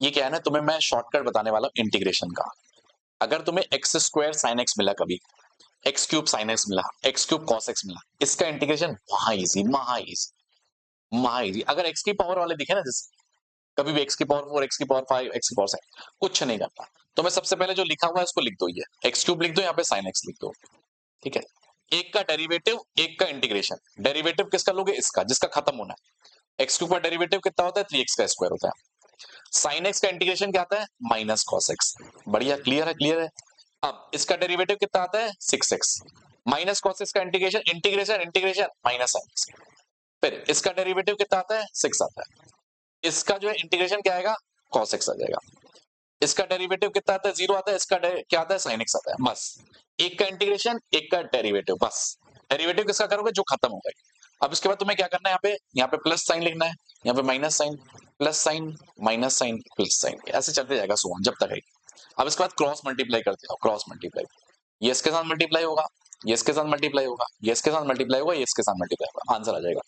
ये क्या है ना, तुम्हें मैं शॉर्टकट बताने वाला हूँ इंटीग्रेशन का। अगर तुम्हें एक्स स्क्वायर साइन एक्स मिला, कभी एक्स क्यूब साइन एक्स मिला, एक्स क्यूब कॉस एक्स मिला, इसका इंटीग्रेशन महा इजी, महा इजी, महा इजी। अगर एक्स की पावर वाले दिखे ना, जैसे कभी भी एक्स की पावर 4, एक्स की पावर 5, एक्स की पावर 7, कुछ नहीं करता, तो मैं सबसे पहले जो लिखा हुआ है उसको लिख दो, ये एक्स क्यूब लिख दो, यहाँ पे साइन एक्स लिख दो, ठीक है। एक का डेरिवेटिव, एक का इंटीग्रेशन। डेरिवेटिव किसका लोगे, इसका जिसका खत्म होना है। एक्स क्यूब का डेरिवेटिव कितना होता है, 3x का स्क्वायर होता है। साइन एक्स का इंटीग्रेशन क्या आता है, माइनस कॉस एक्स। बढ़िया, क्लियर है, क्लियर है। अब इसका डेरिवेटिव कितना आता है, 6x। माइनस कॉस एक्स का integration, integration integration minus sine x. फिर इसका डेरिवेटिव कितना आता है 6 आता है, इसका जो है इंटीग्रेशन क्या आएगा cos x आ जाएगा, इसका डेरिवेटिव कितना आता है 0 आता है, इसका क्या आता है sin x आता है, बस एक का इंटीग्रेशन एक का डेरिवेटिव, बस डेरिवेटिव किसका करोगे जो खत्म हो गई। अब इसके बाद तुम्हें क्या करना है, यहाँ पे प्लस साइन लिखना है, यहाँ पे minus sign, plus sign minus sign plus sign, ऐसे चलते जाएगा सुवन जब तक है। अब इसके बाद क्रॉस मल्टीप्लाई करते हो, क्रॉस मल्टीप्लाई, ये इसके साथ मल्टीप्लाई होगा, ये इसके साथ मल्टीप्लाई होगा, ये इसके साथ मल्टीप्लाई होगा, ये इसके साथ मल्टीप्लाई होगा, आंसर आ जाएगा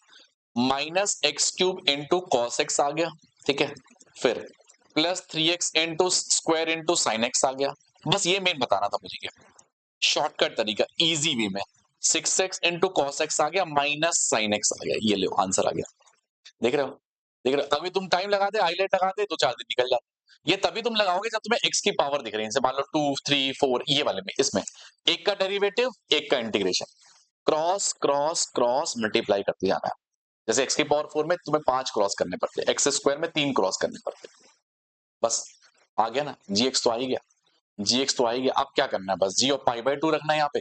minus x cube into cos x आ गया, ठीक है, फिर plus 3x into square into sine x आ गया। बस ये मेन बताना था मुझे, शॉर्टकट तरीका इजी वे में 6x इंटू कॉस एक्स आ गया माइनस साइन एक्स आ गया, ये लो आंसर आ गया। देख रहे हो, देख रहे हो, अभी तुम टाइम लगाते हाईलाइट लगाते तो 4 दिन निकल जाते। ये तभी तुम लगाओगे जब तुम्हें x की पावर दिख रही है, जैसे मान लो 2 3 4 ये वाले में, इसमें एक का डेरिवेटिव एक का integration, cross cross cross multiply करते जाना है। जैसे x की पावर 4 में तुम्हें 5 क्रॉस करने पड़ते, एक्स स्क्वायर में 3 क्रॉस करने पड़ते, बस आ गया ना, gx तो आ ही गया, gx तो आ ही गया। अब क्या करना है, बस g ऑफ पाई बाई 2 रखना है, यहाँ पे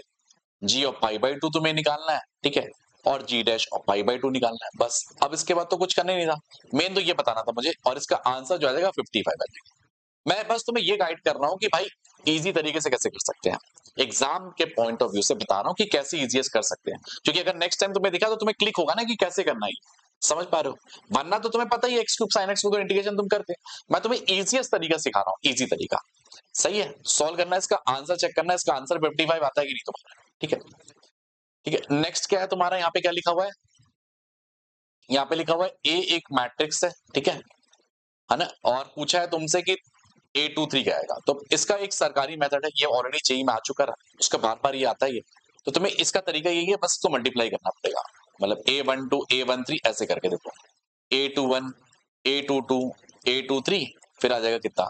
g ऑफ पाई बाई 2 तुम्हें निकालना है, ठीक है, और g dash of pi by 2 निकालना है, बस अब इसके बाद तो कुछ करना ही नहीं था, मेन तो ये बताना था मुझे, और इसका आंसर जो आ जाएगा 55 आ जाएगा। मैं बस तुम्हें ये गाइड कर रहा हूँ कि भाई इजी तरीके से कैसे कर सकते हैं, एग्जाम के पॉइंट ऑफ व्यू से बता रहा हूँ कि कैसे इजीएस्ट कर सकते हैं, क्योंकि अगर नेक्स्ट टाइम तुम्हें दिखा तो तुम्हें क्लिक होगा ना कि कैसे करना है, समझ पा रहे हो, वरना तो तुम्हें पता ही है एक्स क्यूब साइन एक्स को इंटीग्रेशन तुम करते, मैं तुम्हें इजीएस्ट तरीका सिखा रहा हूँ, इजी तरीका, सही है, सॉल्व करना है, इसका आंसर चेक करना है, इसका आंसर 55 आता है कि नहीं तुम्हारा, ठीक है, ठीक है। नेक्स्ट क्या है तुम्हारा, यहाँ पे क्या लिखा हुआ है, यहाँ पे लिखा हुआ है ए एक मैट्रिक्स है, ठीक है ना, और पूछा है तुमसे कि A23 क्या आएगा, तो इसका एक सरकारी मेथड है, ये ऑलरेडी जेई में आ चुका है, उसका बार बार ये आता ही है, तो तुम्हें इसका तरीका यही है, बस इसको मल्टीप्लाई करना पड़ेगा, मतलब A12 A13 ऐसे करके देखो, A21 A22 A23, फिर आ जाएगा कितना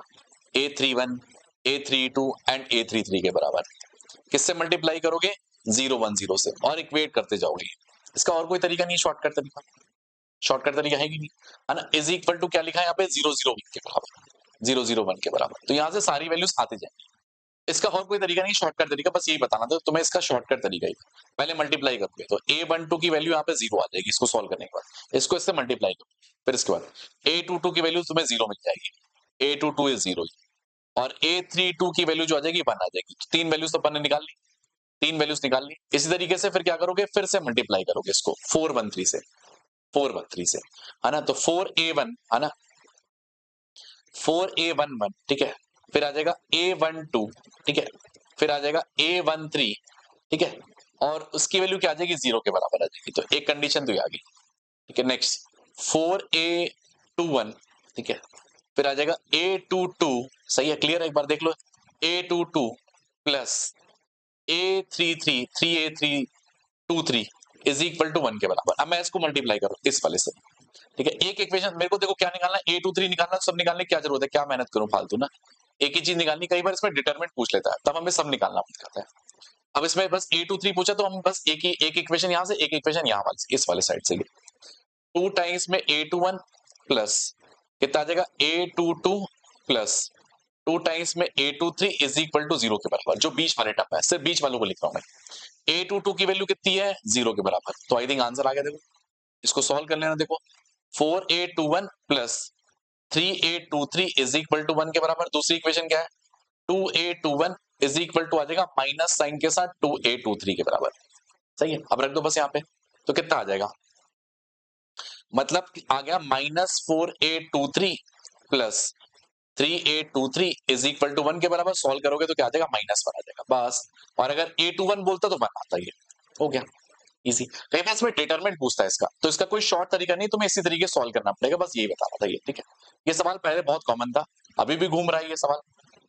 A31 A32 एंड A33 के बराबर, किससे मल्टीप्लाई करोगे 010 से, और इक्वेट करते जाओगे, इसका और कोई तरीका नहीं, शॉर्टकट तरीका, शॉर्टकट तरीका है कि नहीं, है ना, इज इक्वल टू क्या लिखा है यहाँ पे 001 के बराबर, 001 के बराबर, तो यहाँ से सारी वैल्यूज आते जाएंगी, इसका और कोई तरीका नहीं, शॉर्टकट तरीका, बस यही बताना था तुम्हें, इसका शॉर्टकट तरीका ही, पहले मल्टीप्लाई करोगे तो A12 की वैल्यू यहाँ पे 0 आ जाएगी, इसको सॉल्व करने के बाद इसको इससे मल्टीप्लाई करो, फिर इसके बाद A22 की वैल्यू तुम्हें 0 मिल जाएगी, A22 इज 0, और A32 की वैल्यू जो आ जाएगी 1 आ जाएगी, तो 3 वैल्यूज तो अपन ने निकाल ली, 3 वैल्यूज निकाल ली, इसी तरीके से फिर क्या करोगे, फिर से मल्टीप्लाई करोगे इसको 413 से, 413 से, है ना, तो 4A1 है ना, 4A11, ठीक है, फिर आ जाएगा A12, ठीक है, फिर आ जाएगा A13, ठीक है, और उसकी वैल्यू क्या आ जाएगी 0 के बराबर आ जाएगी, तो एक कंडीशन तो ये आ गई, ठीक है। नेक्स्ट 4A21, ठीक है, फिर आ जाएगा A22, सही है, क्लियर है, एक बार देख लो, A22 plus A33 3A323 is equal to 1 के बराबर। अब मैं इसको मल्टीप्लाई करूं इस वाले से, ठीक है, एक इक्वेशन मेरे को देखो क्या निकालना है, A23 निकालना, सब निकालने की क्या जरूरत है, क्या मेहनत करूं फालतू ना, एक ही चीज निकालनी, कई बार इसमें डिटरमिनेंट पूछ लेता है, तब हमें सब निकालना पड़ जाता है। अब इसमें बस A23 पूछा तो हम बस एक इक्वेशन यहां से, एक इक्वेशन यहां वाले से, इस वाले साइड से, 2 टाइम्स में A21 प्लस कितना आ जाएगा A22 प्लस 2 टाइम्स में A23 इज इक्वल टू 0 के बराबर, जो बीच वाले टर्म है, सिर्फ बीच वालों को लिख रहा हूं मैं, A22 की वैल्यू कितनी है 0 के बराबर, तो आई थिंक आंसर आ गया, देखो इसको सॉल्व कर लेना, देखो 4A21 plus 3A23 is equal to 1 के बराबर, दूसरी इक्वेशन क्या है 2A21 इज इक्वल टू आ जाएगा माइनस साइन के साथ 2A23 के बराबर, सही है, अब रख दो बस यहाँ पे, तो कितना आ जाएगा, मतलब आ गया -4A23 plus 3A23 is equal to 1 के बराबर, सॉल्व करोगे तो क्या आ जाएगा -1 आ जाएगा, बस, और अगर A21 बोलता तो 1 आता ही है, हो गया इजी। कई बार इसमें डिटरमिनेंट पूछता है इसका, तो इसका कोई शॉर्ट तरीका नहीं, तुम्हें इसी तरीके सॉल्व करना पड़ेगा, बस यही बता रहा था ये, ठीक है। ये सवाल पहले बहुत कॉमन था, अभी भी घूम रहा है ये सवाल,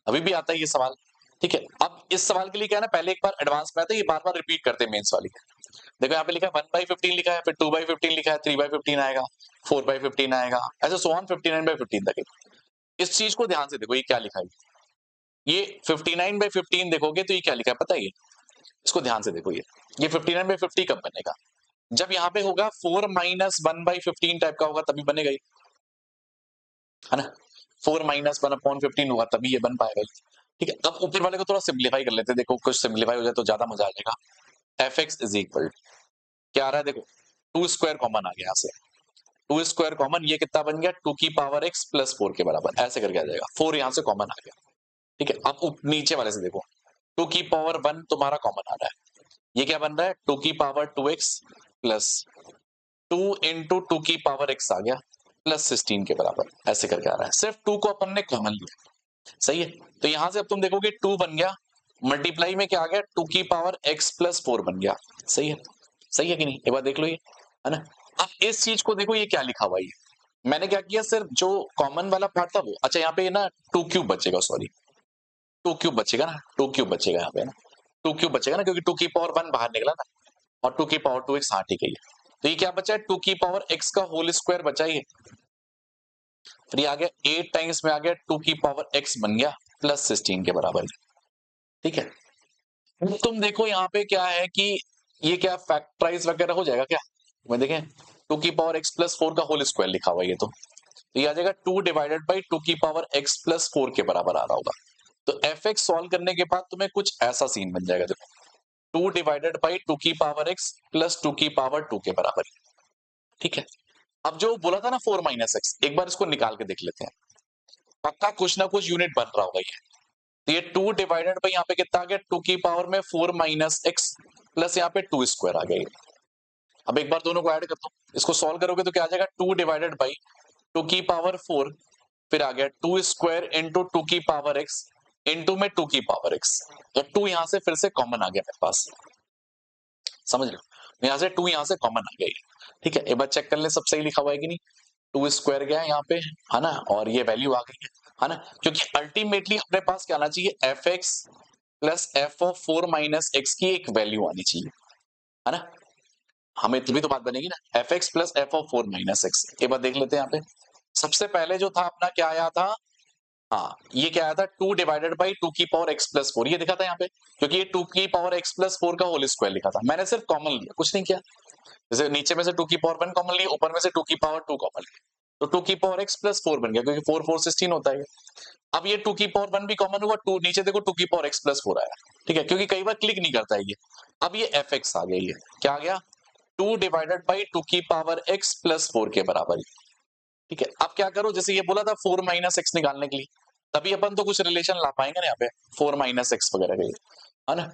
अभी भी आता है ये सवाल, ठीक है। अब इस सवाल के लिए क्या है ना, पहले एक बार एडवांस में आता है, ये बार बार रिपीट करते हैं मेंस वाली, देखो यहाँ पे लिखा है 1/15 लिखा है, फिर 2/15 लिखा है, 3/15 आएगा, 4/15 आएगा, ऐसे सो ऑन 59/15 तक। इस चीज को ध्यान से देखो, ये क्या लिखा है, ये 59/15 देखोगे तो ये क्या लिखा है पता है, ये इसको ध्यान से देखो, ये 59/50 कब बनेगा, जब यहाँ पे होगा 4 माइनस 1/15 टाइप का होगा, तभी बनेगा ये, है ना, 4 माइनस 1/15 होगा तभी ये बन पाएगा, ठीक है। अब ऊपर वाले को थोड़ा सिंप्लीफाई कर लेते हैं, देखो कुछ सिंप्लीफाई हो जाए तो ज्यादा मजा आ जाएगा। एफ एक्स इज इक्वल क्या आ रहा है, देखो टू स्क्वायर कॉमन आ गया यहाँ से, टू स्क्वायर कॉमन, ये कितना बन गया, टू की पावर एक्स प्लस फोर के बराबर, ऐसे करके आ जाएगा, फोर यहाँ से कॉमन आ गया। ठीक है, अब नीचे वाले से देखो, टू की पावर वन तुम्हारा कॉमन आ रहा है, ये क्या बन रहा है, टू की power two x plus two into two की पावर एक्स आ गया प्लस 16 के बराबर, ऐसे करके आ रहा है, सिर्फ टू को अपन ने कॉमन लिया। सही है, तो यहां से अब तुम देखोगे टू बन गया, मल्टीप्लाई में क्या आ गया, टू की पावर एक्स प्लस फोर बन गया। सही है, सही है कि नहीं, एक बार देख लो ये, है ना। अब इस चीज को देखो, ये क्या लिखा हुआ है, मैंने क्या किया, सिर्फ जो कॉमन वाला पार्ट था वो, अच्छा यहाँ पे ना टू क्यूब बचेगा, सॉरी टू क्यूब बचेगा ना, टू क्यूब बचेगा यहाँ पे ना, टू क्यूब बचेगा ना, क्योंकि टू की पावर वन बाहर निकला ना, और टू की पावर टू एक्स, हाँ ठीक है, तो ये क्या बचा है, टू की पावर एक्स का होल स्क्वायर बचा, ये फिर ये आ गया 8 टाइम्स में आ गया, टू की पावर एक्स बन गया प्लस 16 के बराबर। ठीक है, तुम देखो यहाँ पे क्या है कि ये क्या फैक्टराइज वगैरह हो जाएगा क्या, मैं देखें, टू की पावर एक्स प्लस फोर का होल स्क्वायर लिखा हुआ है, ये तो ये आ जाएगा टू डिवाइडेड बाई टू की पावर एक्स प्लस फोर के बराबर आ रहा होगा। तो एफ एक्स सॉल्व करने के बाद तुम्हें कुछ ऐसा सीन बन जाएगा, देखो टू डिवाइडेड बाई टू की पावर एक्स प्लस टू की पावर टू के बराबर। ठीक है, अब जो बोला था ना फोर माइनस एक्स, एक बार इसको निकाल के देख लेते हैं, पक्का कुछ ना कुछ यूनिट बन रहा होगा ये। तो ये टू डिवाइडेड बाई यहाँ पे कितना आ गया, टू की पावर में फोर माइनस एक्स प्लस यहाँ पे टू स्क्वायर आ गया। अब एक बार दोनों को ऐड कर दो, इसको सॉल्व करोगे तो क्या आ जाएगा, टू डिवाइडेड बाई टू की पावर फोर, फिर आ गया टू स्क्वायर इंटू टू की पावर एक्स इंटू में टू की पावर एक्स, तो टू यहां से फिर से कॉमन आ गया मेरे पास, समझ लो, यहां से टू यहां से कॉमन आ गई। ठीक है, एक बार चेक कर ले सब सही लिखा हुआ है कि नहीं, टू स्क्वायर गया है यहाँ पे, है ना, और ये वैल्यू आ गई है ना, क्योंकि अल्टीमेटली अपने पास क्या आना चाहिए, F x plus f of four minus x की एक वैल्यू आनी चाहिए, है ना, हमें तभी तो बात बनेगी ना, f x plus f of four minus x. एक बार देख लेते हैं यहाँ पे, सबसे पहले जो था अपना क्या आया था, हाँ ये क्या आया था, टू डिवाइडेड बाई टू की पावर एक्स प्लस फोर, ये दिखा था यहाँ पे, क्योंकि ये टू की पावर एक्स प्लस फोर का होल स्क्वायर लिखा था, मैंने सिर्फ कॉमन लिया, कुछ नहीं किया, जैसे नीचे में से टू की पावर वन कॉमन लिया, ऊपर में से टू की पावर टू कॉमन लिया, तो टू की पावर एक्स प्लस फोर बन गया, क्योंकि फोर फोर 16 होता है। अब ये टू की पावर वन भी कॉमन हुआ, टू नीचे देखो टू की पावर एक्स प्लस फोर आया। ठीक है, क्योंकि कई बार क्लिक नहीं करता है ये। अब ये एफ एक्स आ गया, ये क्या आ गया, टू डिवाइडेड बाई टू की पावर एक्स प्लस फोर के बराबर। ठीक है, अब क्या करो, जैसे ये बोला था फोर माइनस एक्स निकालने के लिए, तभी अपन तो कुछ रिलेशन ला पाएंगे ना यहाँ पे, फोर माइनस एक्स वगैरह के लिए, है ना।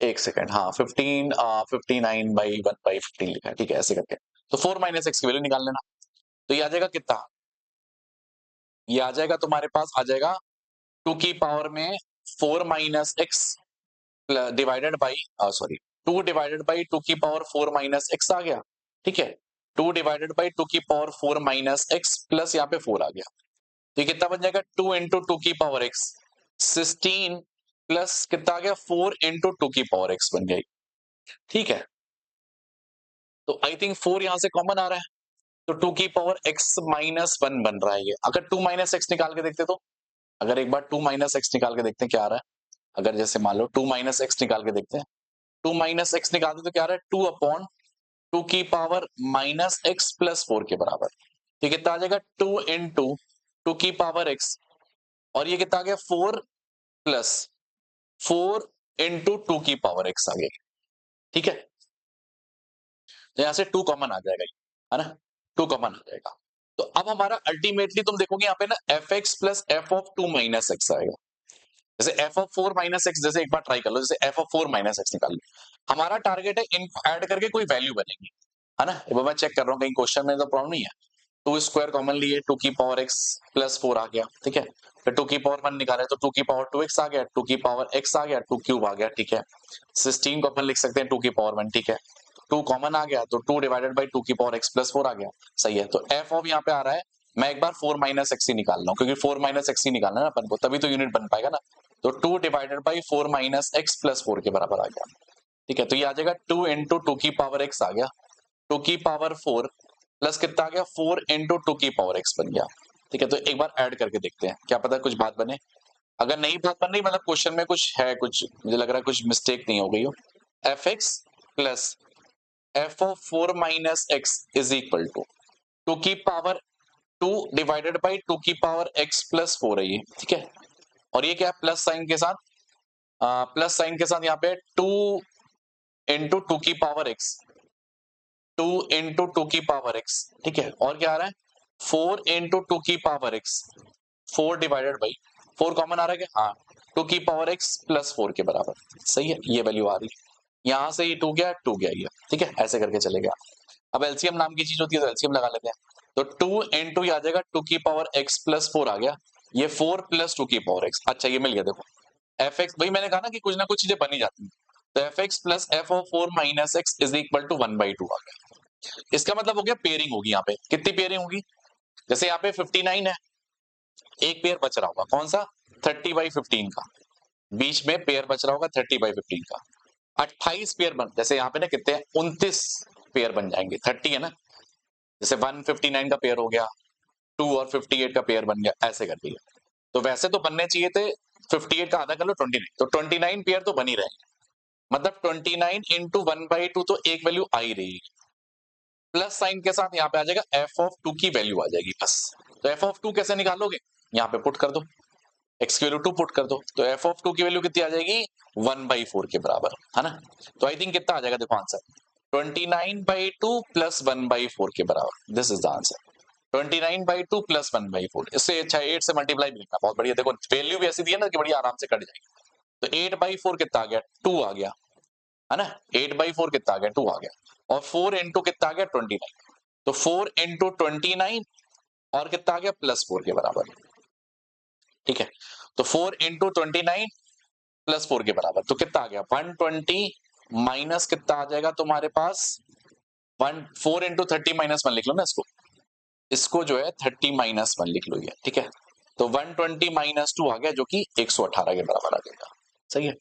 एक सेकंड, हाँ 59 बाई वन बाई 15 लिखा है, ठीक है, ऐसे करके, तो फोर माइनस एक्स की वैल्यू निकाल लेना, तो ये आ जाएगा कितना, ये आ जाएगा तुम्हारे पास, आ जाएगा टू की पावर में four minus x divided by, sorry, to divided by two की पावर फोर माइनस एक्स आ गया। ठीक है, टू डिवाइडेड बाई टू की power four minus x plus यहाँ पे फोर आ गया, तो ये कितना बन जाएगा, टू इंटू टू की पावर एक्स 16 प्लस कितना आ गया, फोर इंटू टू की पावर एक्स बन गई। ठीक है, तो आई थिंक फोर यहां से कॉमन आ रहा है, तो टू की पावर एक्स माइनस वन बन रहा है ये। अगर टू माइनस एक्स निकाल के देखते तो, अगर एक बार टू माइनस एक्स निकाल के देखते हैं क्या आ रहा है, अगर जैसे मान लो टू माइनस एक्स निकाल के देखते हैं, टू माइनस एक्स निकालते तो क्या आ रहा है, टू अपॉन टू की power minus x plus four के बराबर, तो कितना आ जाएगा, टू इंटू टू की पावर एक्स, और ये कितना आ गया, four plus four into two की पावर एक्स आ गया। ठीक है, तो यहां से टू कॉमन आ जाएगा, है ना, टू कॉमन आ जाएगा, तो अब हमारा अल्टीमेटली तुम देखोगे यहाँ पे ना f x plus f of two minus x आएगा, जैसे f of four minus x, जैसे एक बार ट्राई कर लो, जैसे f of four minus x निकाल लो, हमारा टारगेट है इनको ऐड करके कोई वैल्यू बनेगी, है ना, वो मैं चेक कर रहा हूँ कहीं क्वेश्चन में तो प्रॉब्लम नहीं है, टू स्क्वायर कॉमन लिए, टू की पावर एक्स प्लस फोर आ गया, ठीक है, फिर टू की पावर वन निकाले तो टू की पावर टू एक्स आ गया, टू की पावर एक्स आ गया, टू क्यूब आ गया, ठीक है, 16 को अपन लिख सकते हैं टू की पावर वन, ठीक है, टू कॉमन आ गया तो टू डिवाइडेड बाई टू की पावर एक्स प्लस फोर आ गया, सही है, तो एफ ऑफ यहाँ पे आ रहा है, मैं एक बार फोर माइनस एक्स ही निकाल रहा हूँ, क्योंकि फोर माइनस एक्स ही निकालना है ना अपन को, तभी तो यूनिट बन पाएगा ना, तो to divided by four minus x plus four के बराबर आ गया। ठीक है, तो ये आ जाएगा टू इंटू टू की पावर एक्स आ गया, टू की पावर फोर प्लस कितना आ गया, फोर इंटू टू की पावर एक्स बन गया। ठीक है, तो एक बार ऐड करके देखते हैं, क्या पता कुछ बात बने, अगर नहीं बात बन रही, मतलब क्वेश्चन में कुछ है, कुछ मुझे लग रहा है कुछ मिस्टेक नहीं हो गई हो, f x plus f of four minus x is equal to two की power two divided by two की पावर एक्स प्लस फोर है ये, ठीक है, और ये क्या है, प्लस साइन के साथ, प्लस साइन के साथ यहाँ पे टू इंटू टू की पावर एक्स, 2 इंटू टू की पावर x, ठीक है, और क्या आ रहा है 4 इंटू टू की power x, 4 divided by 4 common आ रहा है क्या, हाँ, टू की पावर x प्लस 4 के बराबर, सही है, ये वैल्यू आ रही है, यहां से ये 2 गया ये, ठीक है, ऐसे करके चलेगा। अब एलसीएम नाम की चीज होती है तो एलसीएम लगा लेते हैं, तो 2 इंटू आ जाएगा टू की पावर x प्लस 4 आ गया, ये 4 प्लस टू की पावर x, अच्छा ये मिल गया, देखो एफ एक्स, भाई मैंने कहा ना कि कुछ ना कुछ चीजें बनी जाती हैं, तो f x plus f of 4 minus x is equal to 1/2 आ गया। इसका मतलब हो गया पेयरिंग होगी, यहाँ पे कितनी पेयरिंग होगी, जैसे यहाँ पे 59 है, एक पेयर बच रहा होगा कौन सा 30/15 का, बीच में पेयर बच रहा होगा 30/15 का, 28 पेयर बन, जैसे यहाँ पे ना कितने 29 पेयर बन जाएंगे, 30 है ना, जैसे 159 का पेयर हो गया, 2 और 58 का पेयर बन गया, ऐसे कर दिया। तो वैसे तो बनने चाहिए थे 58 का आधा कर लो 29, तो 29 पेयर तो बन ही रहे, मतलब 29 इंटू 1/2, तो एक वैल्यू आ ही रही है, प्लस साइन के साथ यहाँ पे आ जाएगा एफ ऑफ 2 की वैल्यू आ जाएगी बस। तो एफ ऑफ 2 कैसे निकालोगे, यहाँ पे पुट कर दो, एक्स की वैल्यू 2 पुट कर दो, तो एफ ऑफ 2 की वैल्यू कितनी आ जाएगी 1/4 के बराबर, है ना, तो आई थिंक कितना आ जाएगा, देखो आंसर 29/2 प्लस 1/4 के बराबर, this is the answer 29/2 plus 1/4, इससे अच्छा 8 से मल्टीप्लाई भी लिखना, बहुत बढ़िया, देखो वैल्यू भी ऐसी दी है ना कि बढ़िया आराम से कट जाएगी, तो 8/4 कितना आ गया 2 आ गया, है ना, 8/4 कितना आ गया 2 आ गया, और 4 इंटू कितना आ गया 29, तो 4 इंटू 29 और कितना आ गया प्लस 4 के बराबर, ठीक है, तो 4 इंटू 29 प्लस 4 के बराबर, तो कितना आ गया 120 माइनस कितना आ जाएगा तुम्हारे पास 4 इंटू 30 माइनस 1 लिख लो ना इसको, इसको जो है 30 माइनस 1 लिख लो ये, ठीक है, तो 120 माइनस 2 आ गया जो कि 118 के बराबर आ जाएगा, सही है।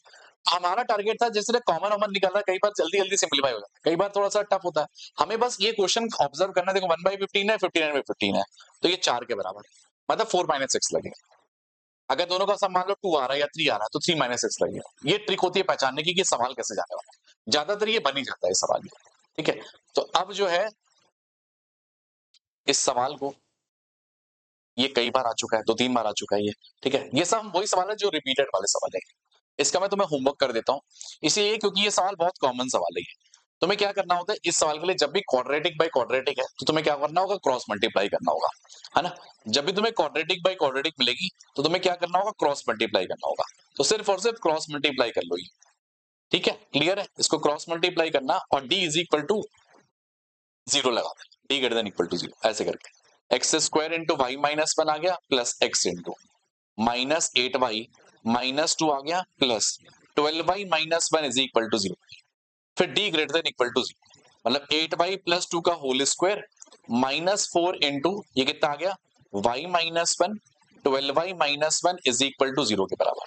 हमारा टारगेट था जैसे कॉमन कॉमन निकल रहा है, कई बार जल्दी जल्दी सिंपलीफाई हो जाता है, कई बार थोड़ा सा टफ होता है, हमें बस ये क्वेश्चन ऑब्जर्व करना है, देखो 1/15 है 59/15 है, तो ये 4 के बराबर, मतलब 4 माइनस 6 लगेगा, अगर दोनों का सम मान लो 2 आ रहा है या 3 आ रहा है तो 3 माइनस 6 लगेगा, ये ट्रिक होती है पहचानने की कि सवाल कैसे जाने वाला है, ज्यादातर ये बन ही जाता है सवाल, ठीक है, तो अब जो है इस सवाल को, ये कई बार आ चुका है, 2-3 बार आ चुका है ये, ठीक है, ये सब वही सवाल है जो रिपीटेड वाले सवाल है, इसका मैं तुम्हें होमवर्क कर देता हूँ, इसलिए क्योंकि ये सवाल बहुत कॉमन सवाल है, तुम्हें क्या करना होता है इस सवाल के लिए, जब भी क्वाड्रेटिक बाय क्वाड्रेटिक है तो तुम्हें क्या करना होगा क्रॉस मल्टीप्लाई करना होगा, है ना, जब भी तुम्हें क्वाड्रेटिक बाय क्वाड्रेटिक मिलेगी तो तुम्हें क्या करना होगा क्रॉस मल्टीप्लाई करना होगा, तो सिर्फ और सिर्फ क्रॉस मल्टीप्लाई कर लो ये, ठीक है, क्लियर है, इसको क्रॉस मल्टीप्लाई करना और d इज इक्वल टू 0 लगा देना, d greater than equal to 0 ऐसे करके, x square into y minus 1 आ गया plus x into minus 8y minus 2 आ गया plus 12y minus 1 is equal to 0, फिर d greater than equal to 0, मतलब 8y प्लस 2 का होल स्क्वायर माइनस 4 इंटू ये कितना आ गया y minus 1, 12y minus 1 is equal to 0 के बराबर,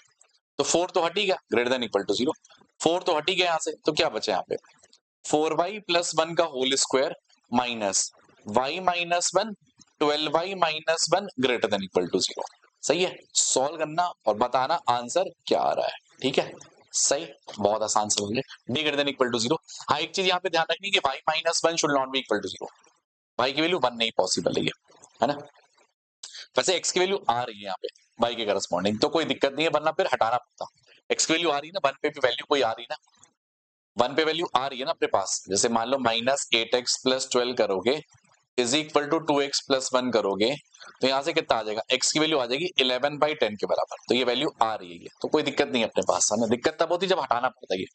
तो 4 तो हट ही गया ग्रेटर देन इक्वल टू 0, 4 तो हट ही गया यहाँ से, तो क्या बचा यहाँ पे 4y प्लस 1 का whole square minus y minus 1, 12y minus 1 greater than equal to 0, सही है, सॉल्व करना और बताना आंसर क्या आ रहा है, ठीक है, सही, बहुत आसान सवाल है, d greater than equal to 0, हाँ एक चीज यहाँ पे ध्यान रखनी कि y minus 1 should not be equal to 0, y की वैल्यू 1 नहीं पॉसिबल है ना, वैसे x की वैल्यू आ रही है यहाँ पे y के करस्पॉन्डिंग, तो कोई दिक्कत नहीं है, वरना फिर हटाना पड़ता, x की वैल्यू आ रही है ना, 1 पे भी वैल्यू कोई आ रही है ना, 1 पे वैल्यू आ रही है ना अपने पास, जैसे मान लो माइनस 8x प्लस 12 करोगे is equal to 2x plus 1 करोगे, तो यहाँ से कितना आ जाएगा x की वैल्यू आ जाएगी 11/10 के बराबर, तो ये वैल्यू आ रही है, तो कोई दिक्कत नहीं है अपने पास, है ना, दिक्कत तब होती है जब हटाना पड़ता है,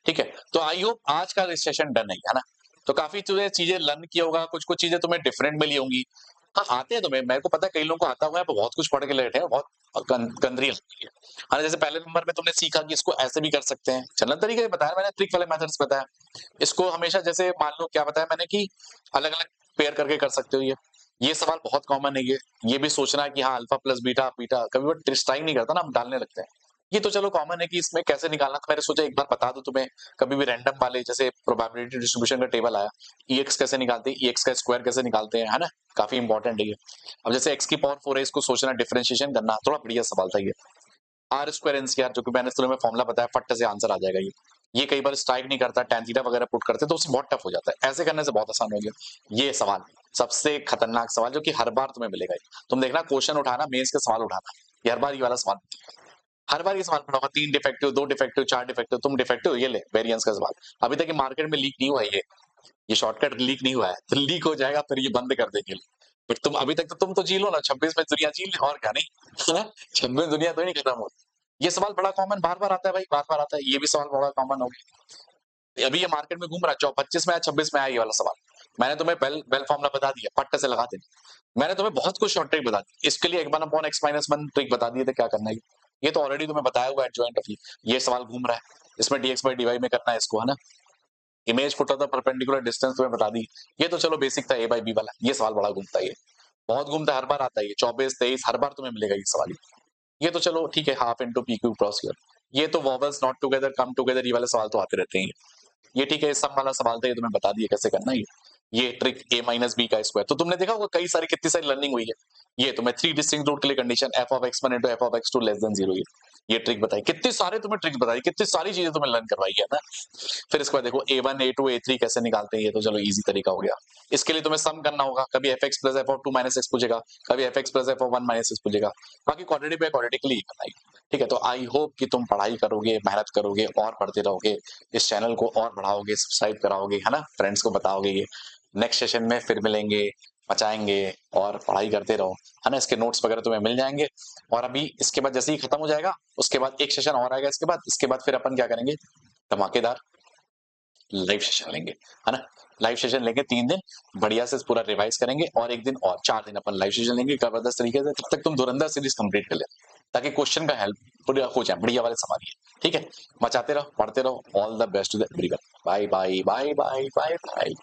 ठीक है, तो आई होप आज का सेशन डन है ना, तो काफी चीजें लर्न किया होगा, कुछ कुछ चीजें तुम्हें डिफरेंट मिली होंगी, हाँ आते हैं तुम्हें, मेरे को पता है कई लोगों को आता हुआ है, बहुत कुछ पढ़ के लेटे हैं, बहुत गंदरी लगती है, हाँ जैसे पहले नंबर में तुमने सीखा कि इसको ऐसे भी कर सकते हैं, जनरल तरीके से बताया मैंने, ट्रिक वाले मेथड्स बताया, इसको हमेशा जैसे मान लो क्या बताया मैंने कि अलग अलग पेयर करके कर सकते हो, ये सवाल बहुत कॉमन है, ये भी सोचना है कि हाँ अल्फा प्लस बीटा बीटा, कभी वो ट्राई नहीं करता ना, हम डालने लगते हैं, ये तो चलो कॉमन है कि इसमें कैसे निकालना, तो मैंने सोचा एक बार बता दूं तुम्हें, कभी भी रैंडम वाले जैसे प्रोबेबिलिटी डिस्ट्रीब्यूशन का टेबल आया, एक्स कैसे निकालते हैं, एक्स का स्क्वायर कैसे निकालते हैं, है ना, काफी इंपॉर्टेंट है ये, अब जैसे एक्स की पावर 4 है, इसको सोचना डिफरेंशिएशन करना, थोड़ा बढ़िया सवाल था ये, आर स्क्वायर एन स्क्वायर, जो कि मैंने तुम्हें फॉर्मुला बताया, फट से आंसर आ जाएगा ये कई बार स्ट्राइक नहीं करता, tan थीटा वगैरह पुट करते तो उससे बहुत टफ हो जाता है, ऐसे करने से बहुत आसान हो गया, ये सवाल सबसे खतरनाक सवाल जो कि हर बार तुम्हें मिलेगा, तुम देखना क्वेश्चन उठाना, मेंस के सवाल उठाना, ये हर बार ये वाला सवाल, हर बार ये सवाल पड़ा होगा, 3 डिफेक्टिव 2 डिफेक्टिव 4 डिफेक्टिव, तुम डिफेक्टिव ये ले वेरिएंस का सवाल, अभी तक मार्केट में लीक नहीं हुआ ये शॉर्टकट लीक नहीं हुआ है, तो लीक हो जाएगा फिर ये बंद कर देंगे। फिर तुम अभी तक तो तुम तो जी लो ना, 26 में दुनिया जी ले और क्या नहीं, है ना? 26 दुनिया तो नहीं खत्म होती। ये सवाल बड़ा कॉमन बार-बार आता है भाई, बार-बार आता है। ये भी सवाल बड़ा कॉमन हो गया। अभी ये मार्केट में घूम रहा है, 25 में आया, 26 में आया ये वाला सवाल। मैंने तुम्हें बेल फॉर्मूला बता दिया, फट से लगा देना। मैंने तुम्हें बहुत कुछ शॉर्ट ट्रिक बता दी। इसके लिए 1 अपॉन x माइनस 1 ट्रिक बता दिए थे क्या करना है। ये तो ऑलरेडी तुम्हें बताया हुआ है एडजॉइंट ऑफ ये सवाल घूम रहा है। इसमें dx by dy में करना है इसको, है ना? Image foot of the perpendicular distance तुम्हें बता दी। ये तो चलो बेसिक था a by b वाला। ये सवाल बड़ा घूमता है ये। बहुत घूमता है, हर बार आता है ये। 24, 23 हर बार तुम्हें मिलेगा ये सवाल। ये तो चलो ठीक है, half into P Q cross here. ये तो vowels not together come together ये वाले सवाल तो आते रहते हैं। ये ठीक है, सम वाला सवाल था, ये तुम्हें बता दिया कैसे करना है ये ट्रिक a माइनस बी का स्क्वायर। तो तुमने देखा होगा कई सारी कितनी सारी लर्निंग हुई है। ये तुम्हें 3 डिस्टिंक्ट रूट के लिए condition f of x1 into f of x2 less than 0 ये ट्रिक बताई। कितने सारे तुम्हें ट्रिक्स बताई, कितनी सारी चीजें तुम्हें लर्न करवाई है ना। फिर इसके बाद देखो a1 a2 a3 कैसे निकालते हैं, ये तो चलो इजी तरीका हो गया। इसके लिए तुम्हें सम करना होगा, कभी fx plus f of 2 minus x पूछेगा, कभी fx plus f of 1 minus x पूछेगा। बाकी क्वाड्रेटिक बाय क्वाड्रेटिक के लिए करना है। ठीक है, तो आई होप कि तुम पढ़ाई करोगे, मेहनत करोगे और पढ़ते रहोगे, इस चैनल को और बढ़ाओगे, सब्सक्राइब कराओगे, है ना, फ्रेंड्स को बताओगे। ये नेक्स्ट सेशन में फिर मिलेंगे, बचाएंगे और पढ़ाई करते रहो, है ना। इसके नोट्स वगैरह तुम्हें मिल जाएंगे। और अभी इसके बाद जैसे ही खत्म हो जाएगा उसके बाद एक सेशन और आएगा। इसके बाद फिर अपन क्या करेंगे, धमाकेदार लाइव सेशन लेंगे, है ना। लाइव सेशन लेंगे 3 दिन, बढ़िया से पूरा रिवाइज करेंगे और एक दिन और 4 दिन अपन लाइव सेशन लेंगे जबरदस्त तरीके से। तब तक तुम धुरंधर सीरीज कंप्लीट कर ले, ताकि क्वेश्चन का हेल्प पूरा हो जाए, बढ़िया वाले सवाल ये। ठीक है, मचाते रहो, पढ़ते रहो। All the best to everyone. Bye bye bye bye bye bye.